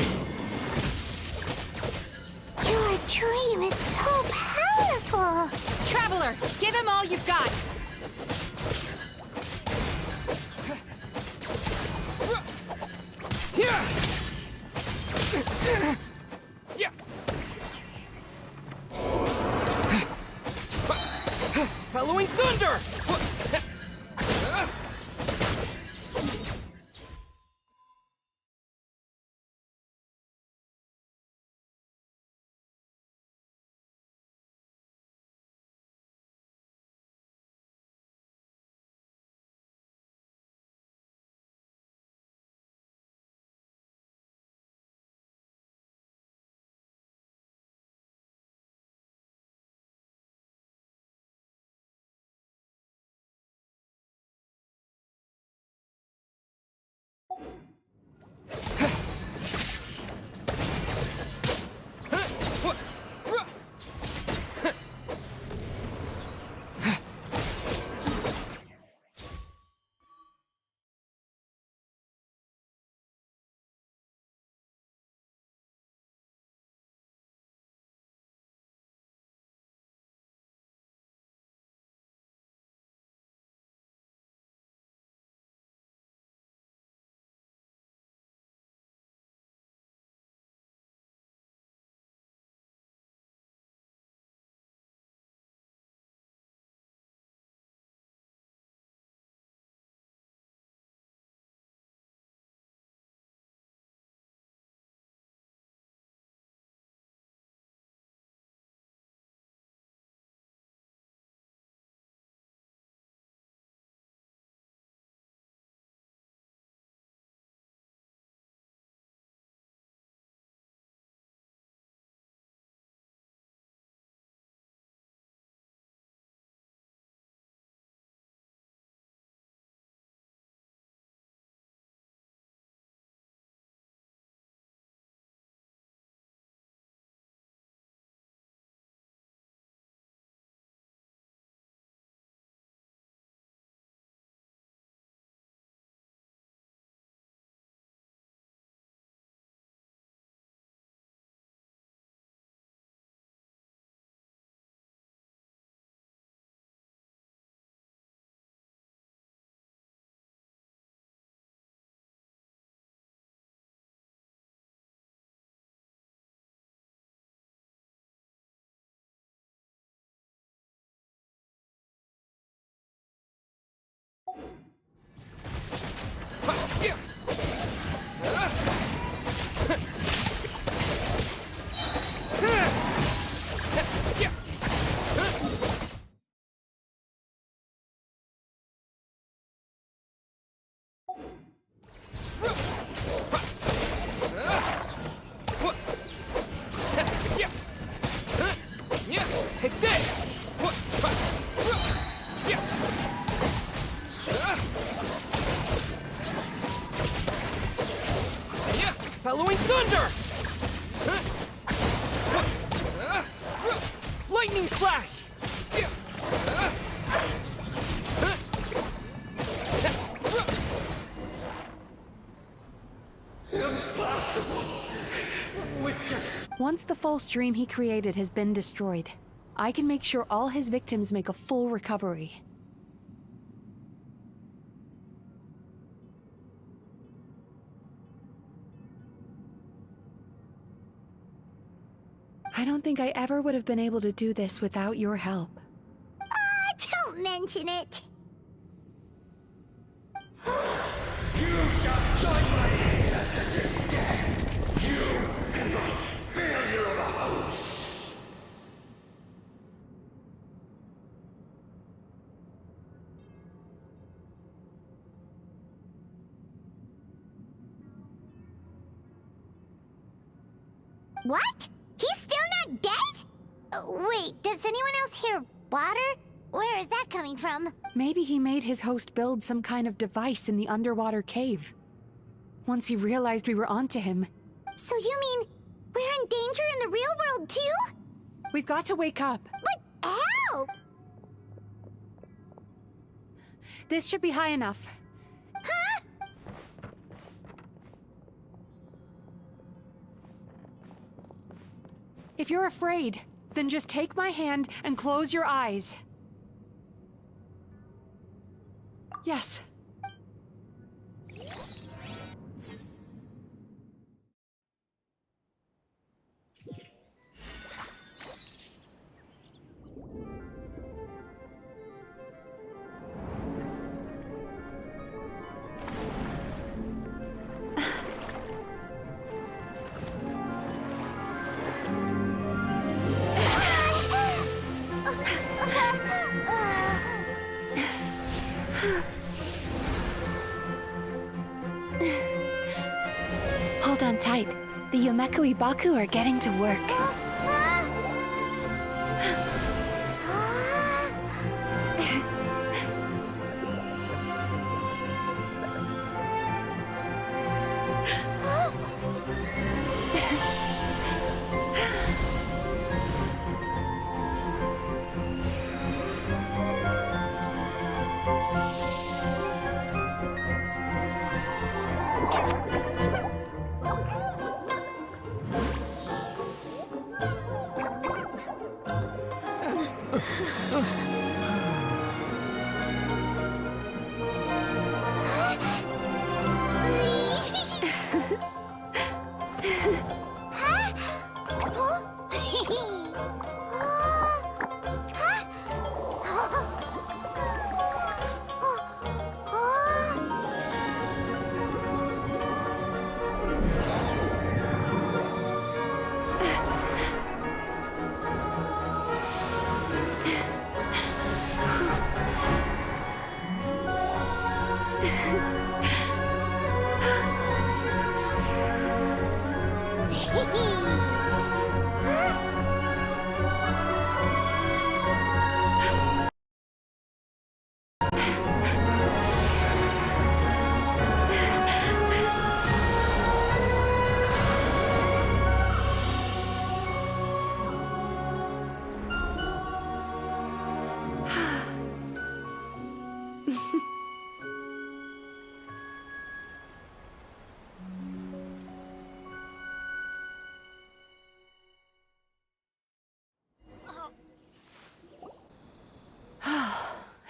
Your dream is so powerful! Traveler, give him all you've got! Halloween Thunder! Take this! Bellowing thunder! Lightning flash! Once the false dream he created has been destroyed, I can make sure all his victims make a full recovery. I don't think I ever would have been able to do this without your help. Don't mention it. You shall join my ancestors in death! You and my failure of a host! What? He's still not dead? Wait, does anyone else hear water? Where is that coming from? Maybe he made his host build some kind of device in the underwater cave. Once he realized we were onto him. So you mean we're in danger in the real world too? We've got to wake up. But how? This should be high enough. Huh? If you're afraid, then just take my hand and close your eyes. Yes. Hold on tight. The Yomeku Ibaku are getting to work.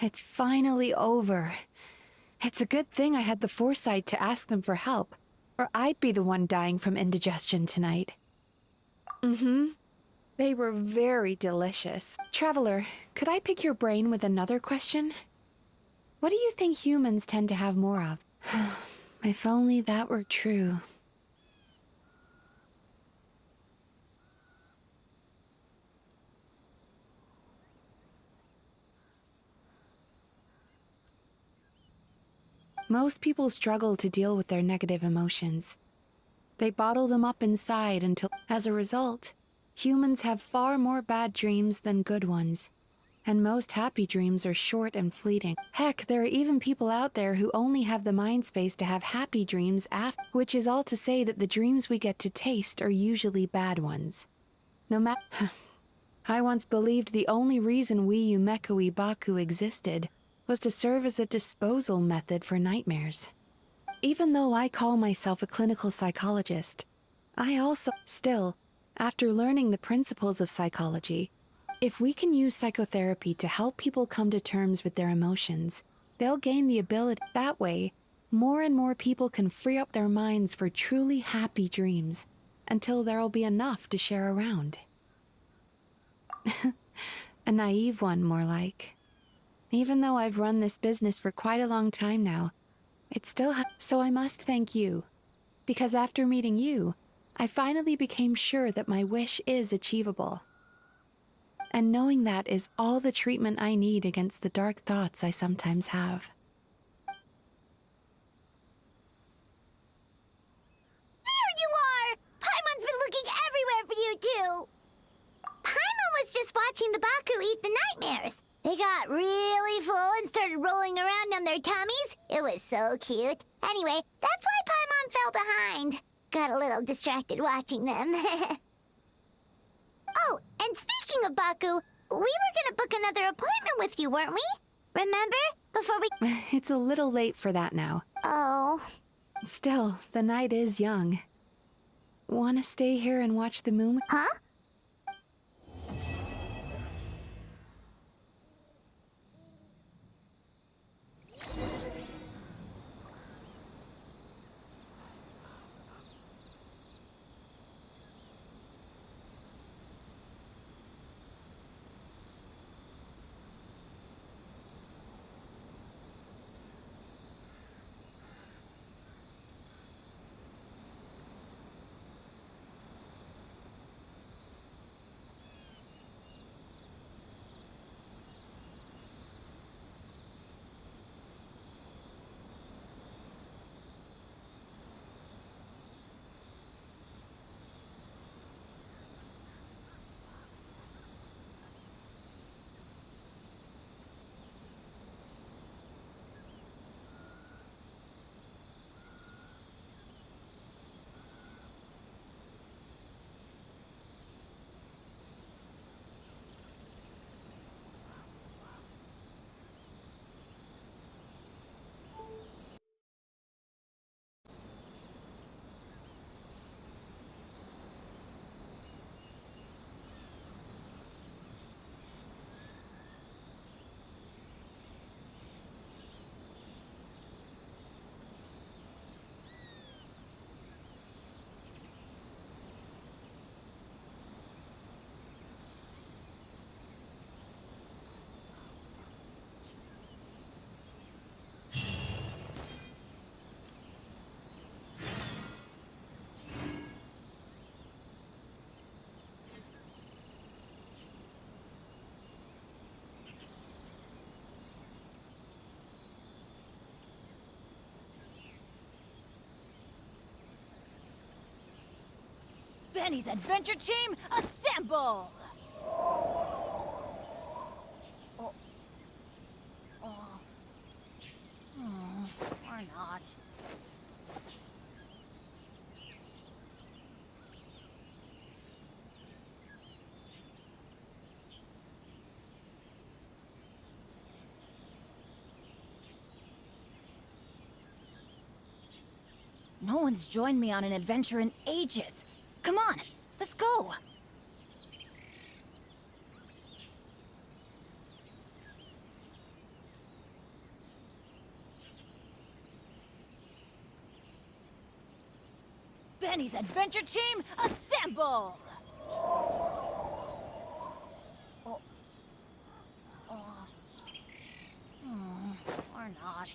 It's finally over. It's a good thing I had the foresight to ask them for help, or I'd be the one dying from indigestion tonight. They were very delicious. Traveler, could I pick your brain with another question? What do you think humans tend to have more of? If only that were true. Most people struggle to deal with their negative emotions. They bottle them up inside until, as a result, humans have far more bad dreams than good ones. And most happy dreams are short and fleeting. Heck, there are even people out there who only have the mind space to have happy dreams after, which is all to say that the dreams we get to taste are usually bad ones. No matter. I once believed the only reason we Yumeku Ibaku existed was to serve as a disposal method for nightmares. Even though I call myself a clinical psychologist, I also, still, after learning the principles of psychology, if we can use psychotherapy to help people come to terms with their emotions, they'll gain the ability. That way, more and more people can free up their minds for truly happy dreams, until there'll be enough to share around. A naive one, more like. Even though I've run this business for quite a long time now, it still so I must thank you. Because after meeting you, I finally became sure that my wish is achievable. And knowing that is all the treatment I need against the dark thoughts I sometimes have. There you are! Paimon's been looking everywhere for you, too! Paimon was just watching the Baku eat the nightmares. They got really full and started rolling around on their tummies. It was so cute. Anyway, that's why Paimon fell behind. Got a little distracted watching them. Oh, and speaking of Baku, we were gonna book another appointment with you, weren't we? Remember? Before we... It's a little late for that now. Oh. Still, the night is young. Wanna stay here and watch the moon? Huh? Benny's adventure team, assemble! Or not. No one's joined me on an adventure in ages. Come on, let's go! Benny's adventure team, assemble! Or Or not.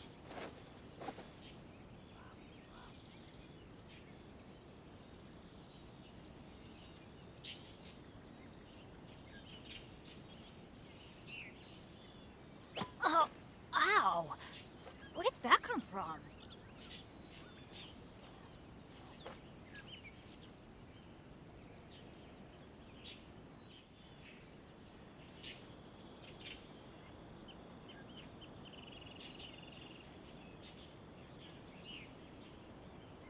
Oh, ow! Where did that come from?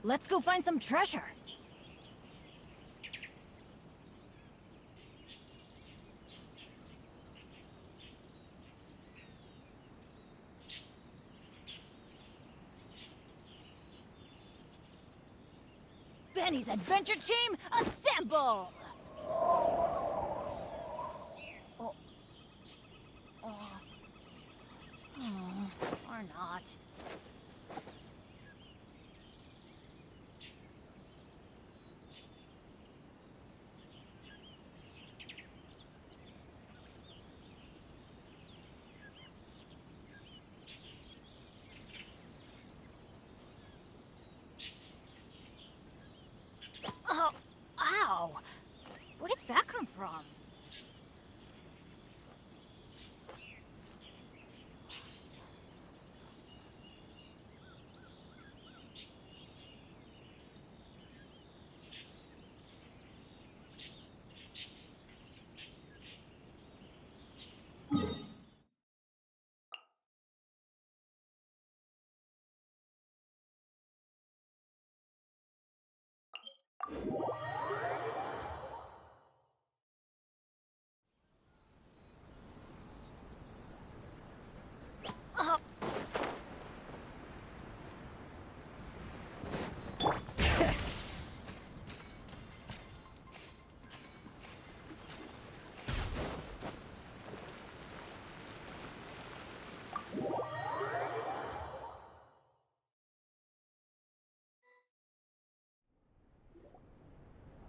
Let's go find some treasure. Benny's Adventure Team, assemble! Oh. Or not. Oh, ow! Where did that come from? Oh.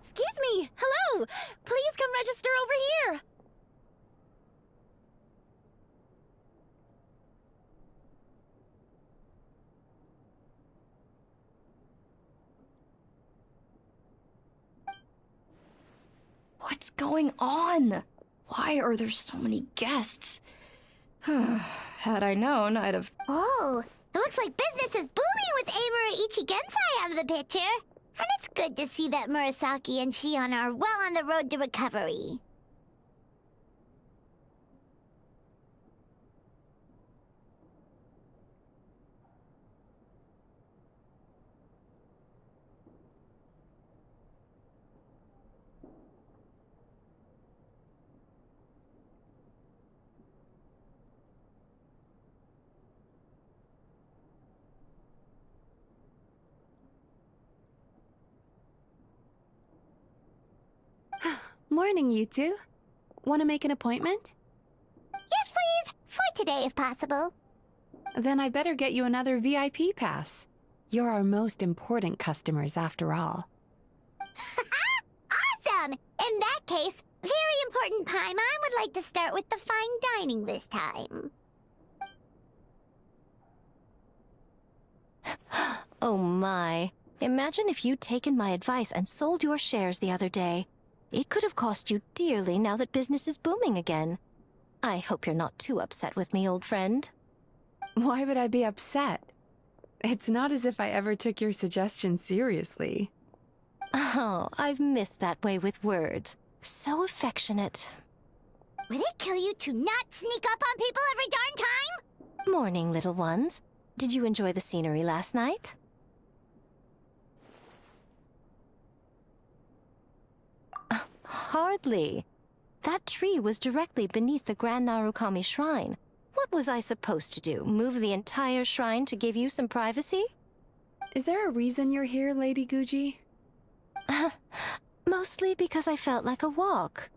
Excuse me! Hello! Please come register over here! What's going on? Why are there so many guests? Had I known, I'd have... Oh, it looks like business is booming with Amura Ichigensai out of the picture. And it's good to see that Murasaki and Shion are well on the road to recovery. Morning, you two. Want to make an appointment? Yes, please! For today, if possible. Then I better get you another VIP pass. You're our most important customers, after all. Awesome! In that case, very important Paimon would like to start with the fine dining this time. Oh my. Imagine if you'd taken my advice and sold your shares the other day. It could have cost you dearly now that business is booming again. I hope you're not too upset with me, old friend. Why would I be upset? It's not as if I ever took your suggestion seriously. Oh, I've missed that way with words. So affectionate. Would it kill you to not sneak up on people every darn time? Morning, little ones. Did you enjoy the scenery last night? Hardly. That tree was directly beneath the Grand Narukami Shrine. What was I supposed to do? Move the entire shrine to give you some privacy? Is there a reason you're here, Lady Guji? Mostly because I felt like a walk.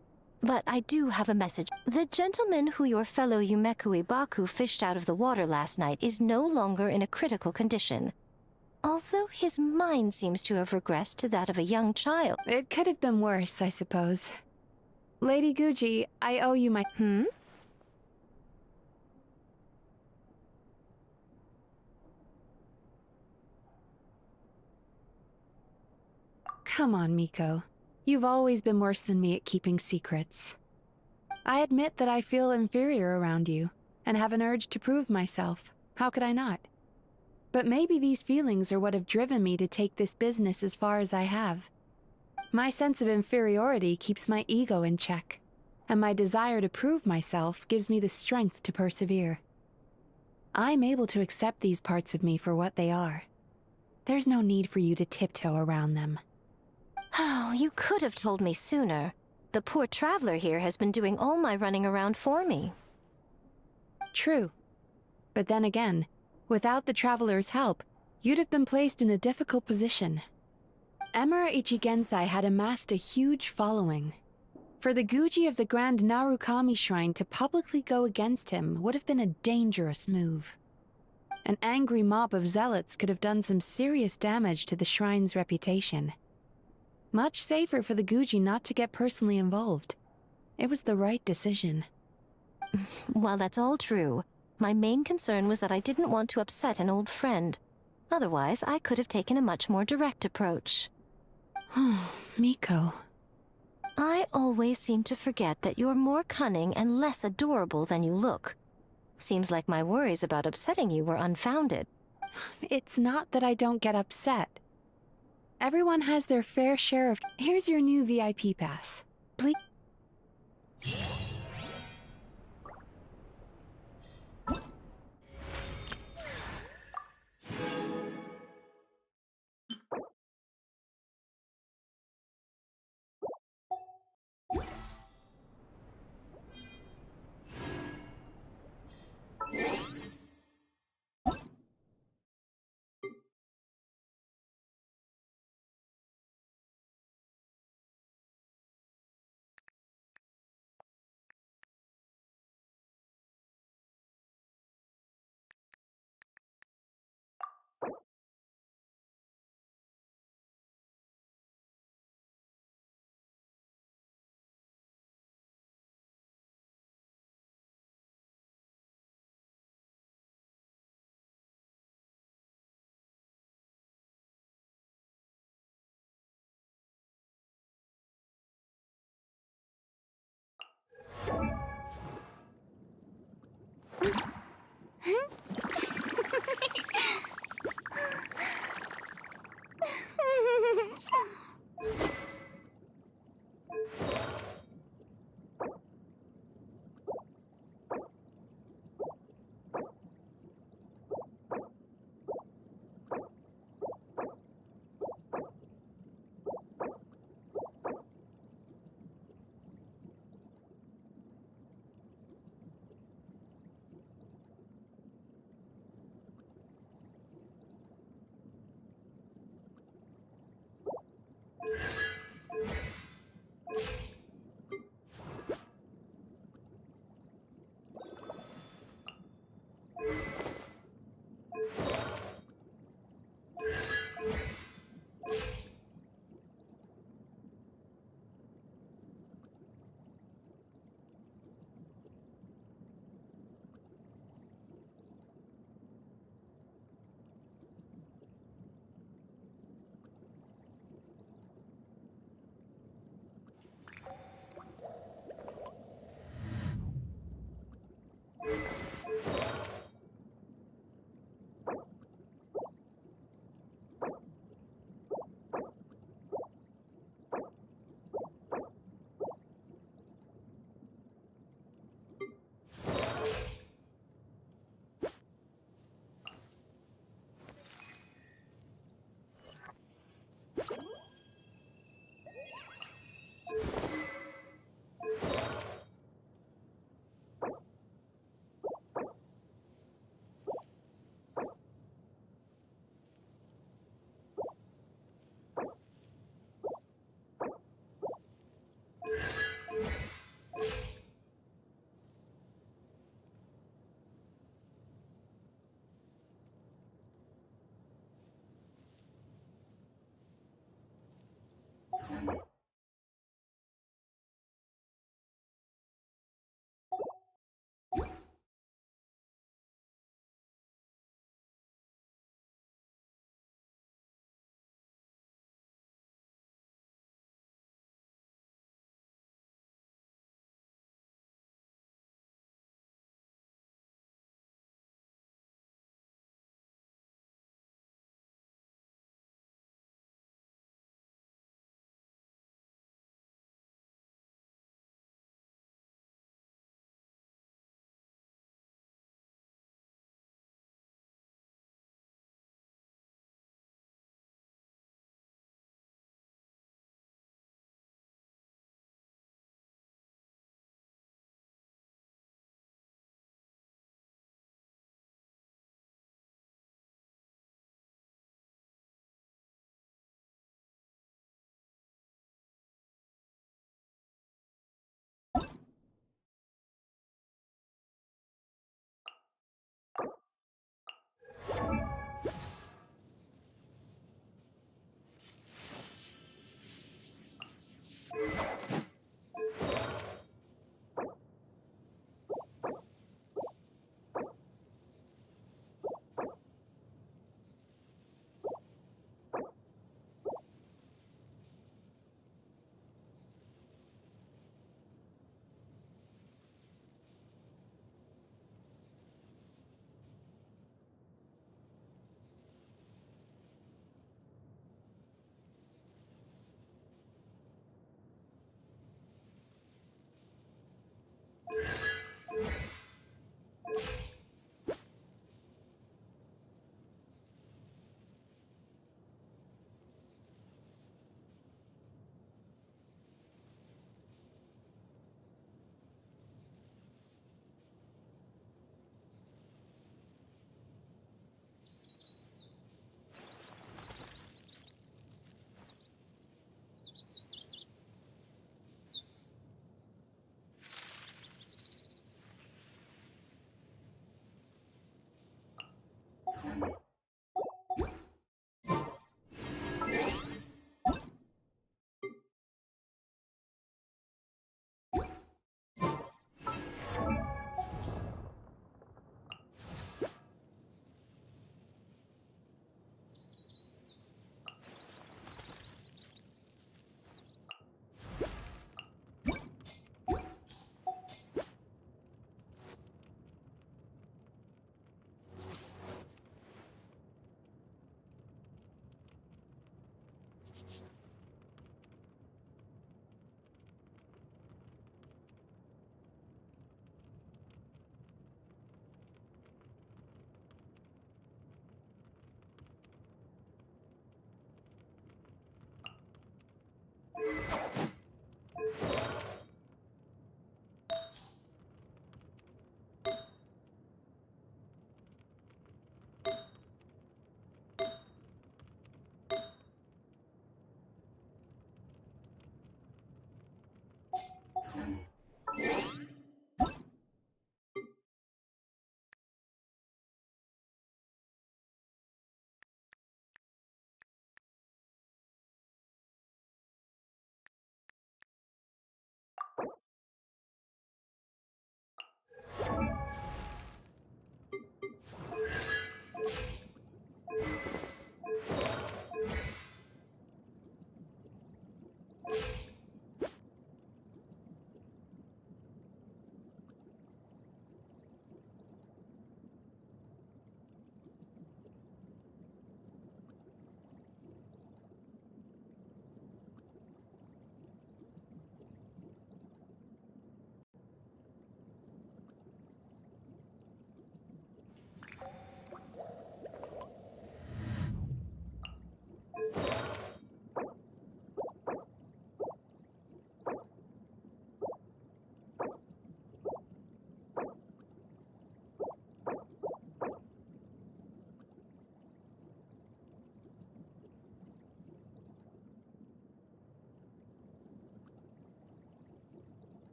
But I do have a message. The gentleman who your fellow Yumeku Ibaku fished out of the water last night is no longer in a critical condition. Although his mind seems to have regressed to that of a young child. It could have been worse, I suppose. Lady Guji, I owe you my... Come on, Miko. You've always been worse than me at keeping secrets. I admit that I feel inferior around you, and have an urge to prove myself. How could I not? But maybe these feelings are what have driven me to take this business as far as I have. My sense of inferiority keeps my ego in check, and my desire to prove myself gives me the strength to persevere. I'm able to accept these parts of me for what they are. There's no need for you to tiptoe around them. Oh, you could have told me sooner. The poor traveler here has been doing all my running around for me. True. But then again, without the traveler's help, you'd have been placed in a difficult position. Emira Ichigensai had amassed a huge following. For the Guji of the Grand Narukami Shrine to publicly go against him would have been a dangerous move. An angry mob of zealots could have done some serious damage to the shrine's reputation. Much safer for the Guji not to get personally involved. It was the right decision. While that's all true, my main concern was that I didn't want to upset an old friend. Otherwise, I could have taken a much more direct approach. Miko. I always seem to forget that you're more cunning and less adorable than you look. Seems like my worries about upsetting you were unfounded. It's not that I don't get upset. Everyone has their fair share of... Here's your new VIP pass. Please...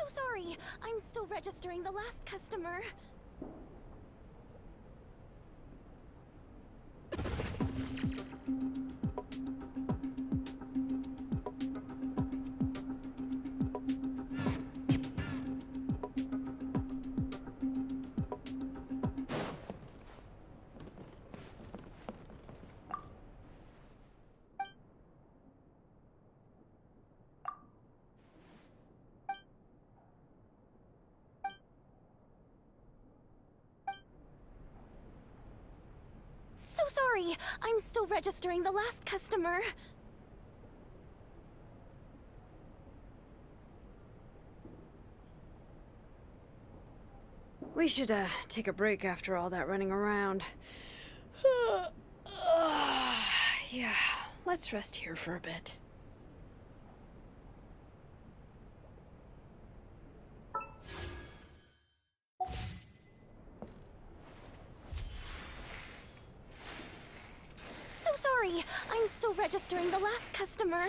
So sorry. I'm still registering the last customer. sorry. I'm still registering the last customer. We should, take a break after all that running around. Yeah, let's rest here for a bit. So sorry. I'm still registering the last customer.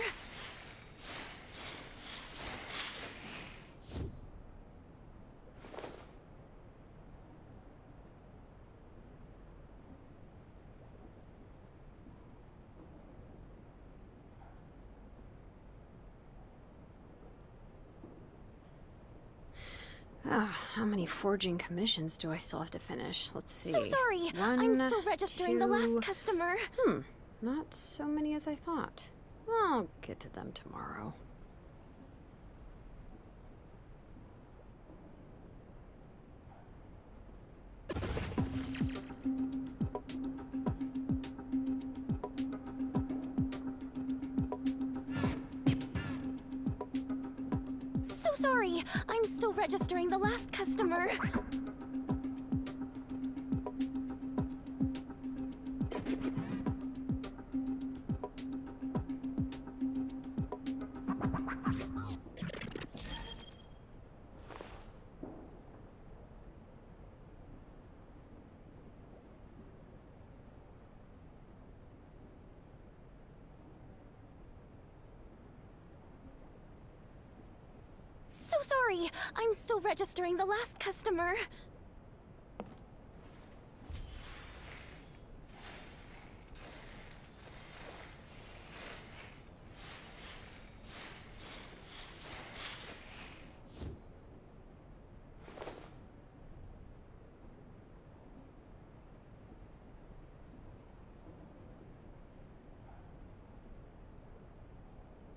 How many forging commissions do I still have to finish? Let's see. So sorry. I'm still registering the last customer. Not so many as I thought. I'll get to them tomorrow. So sorry. I'm still registering the last customer. So sorry. I'm still registering the last customer.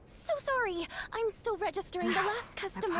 So sorry. I'm still registering the last customer.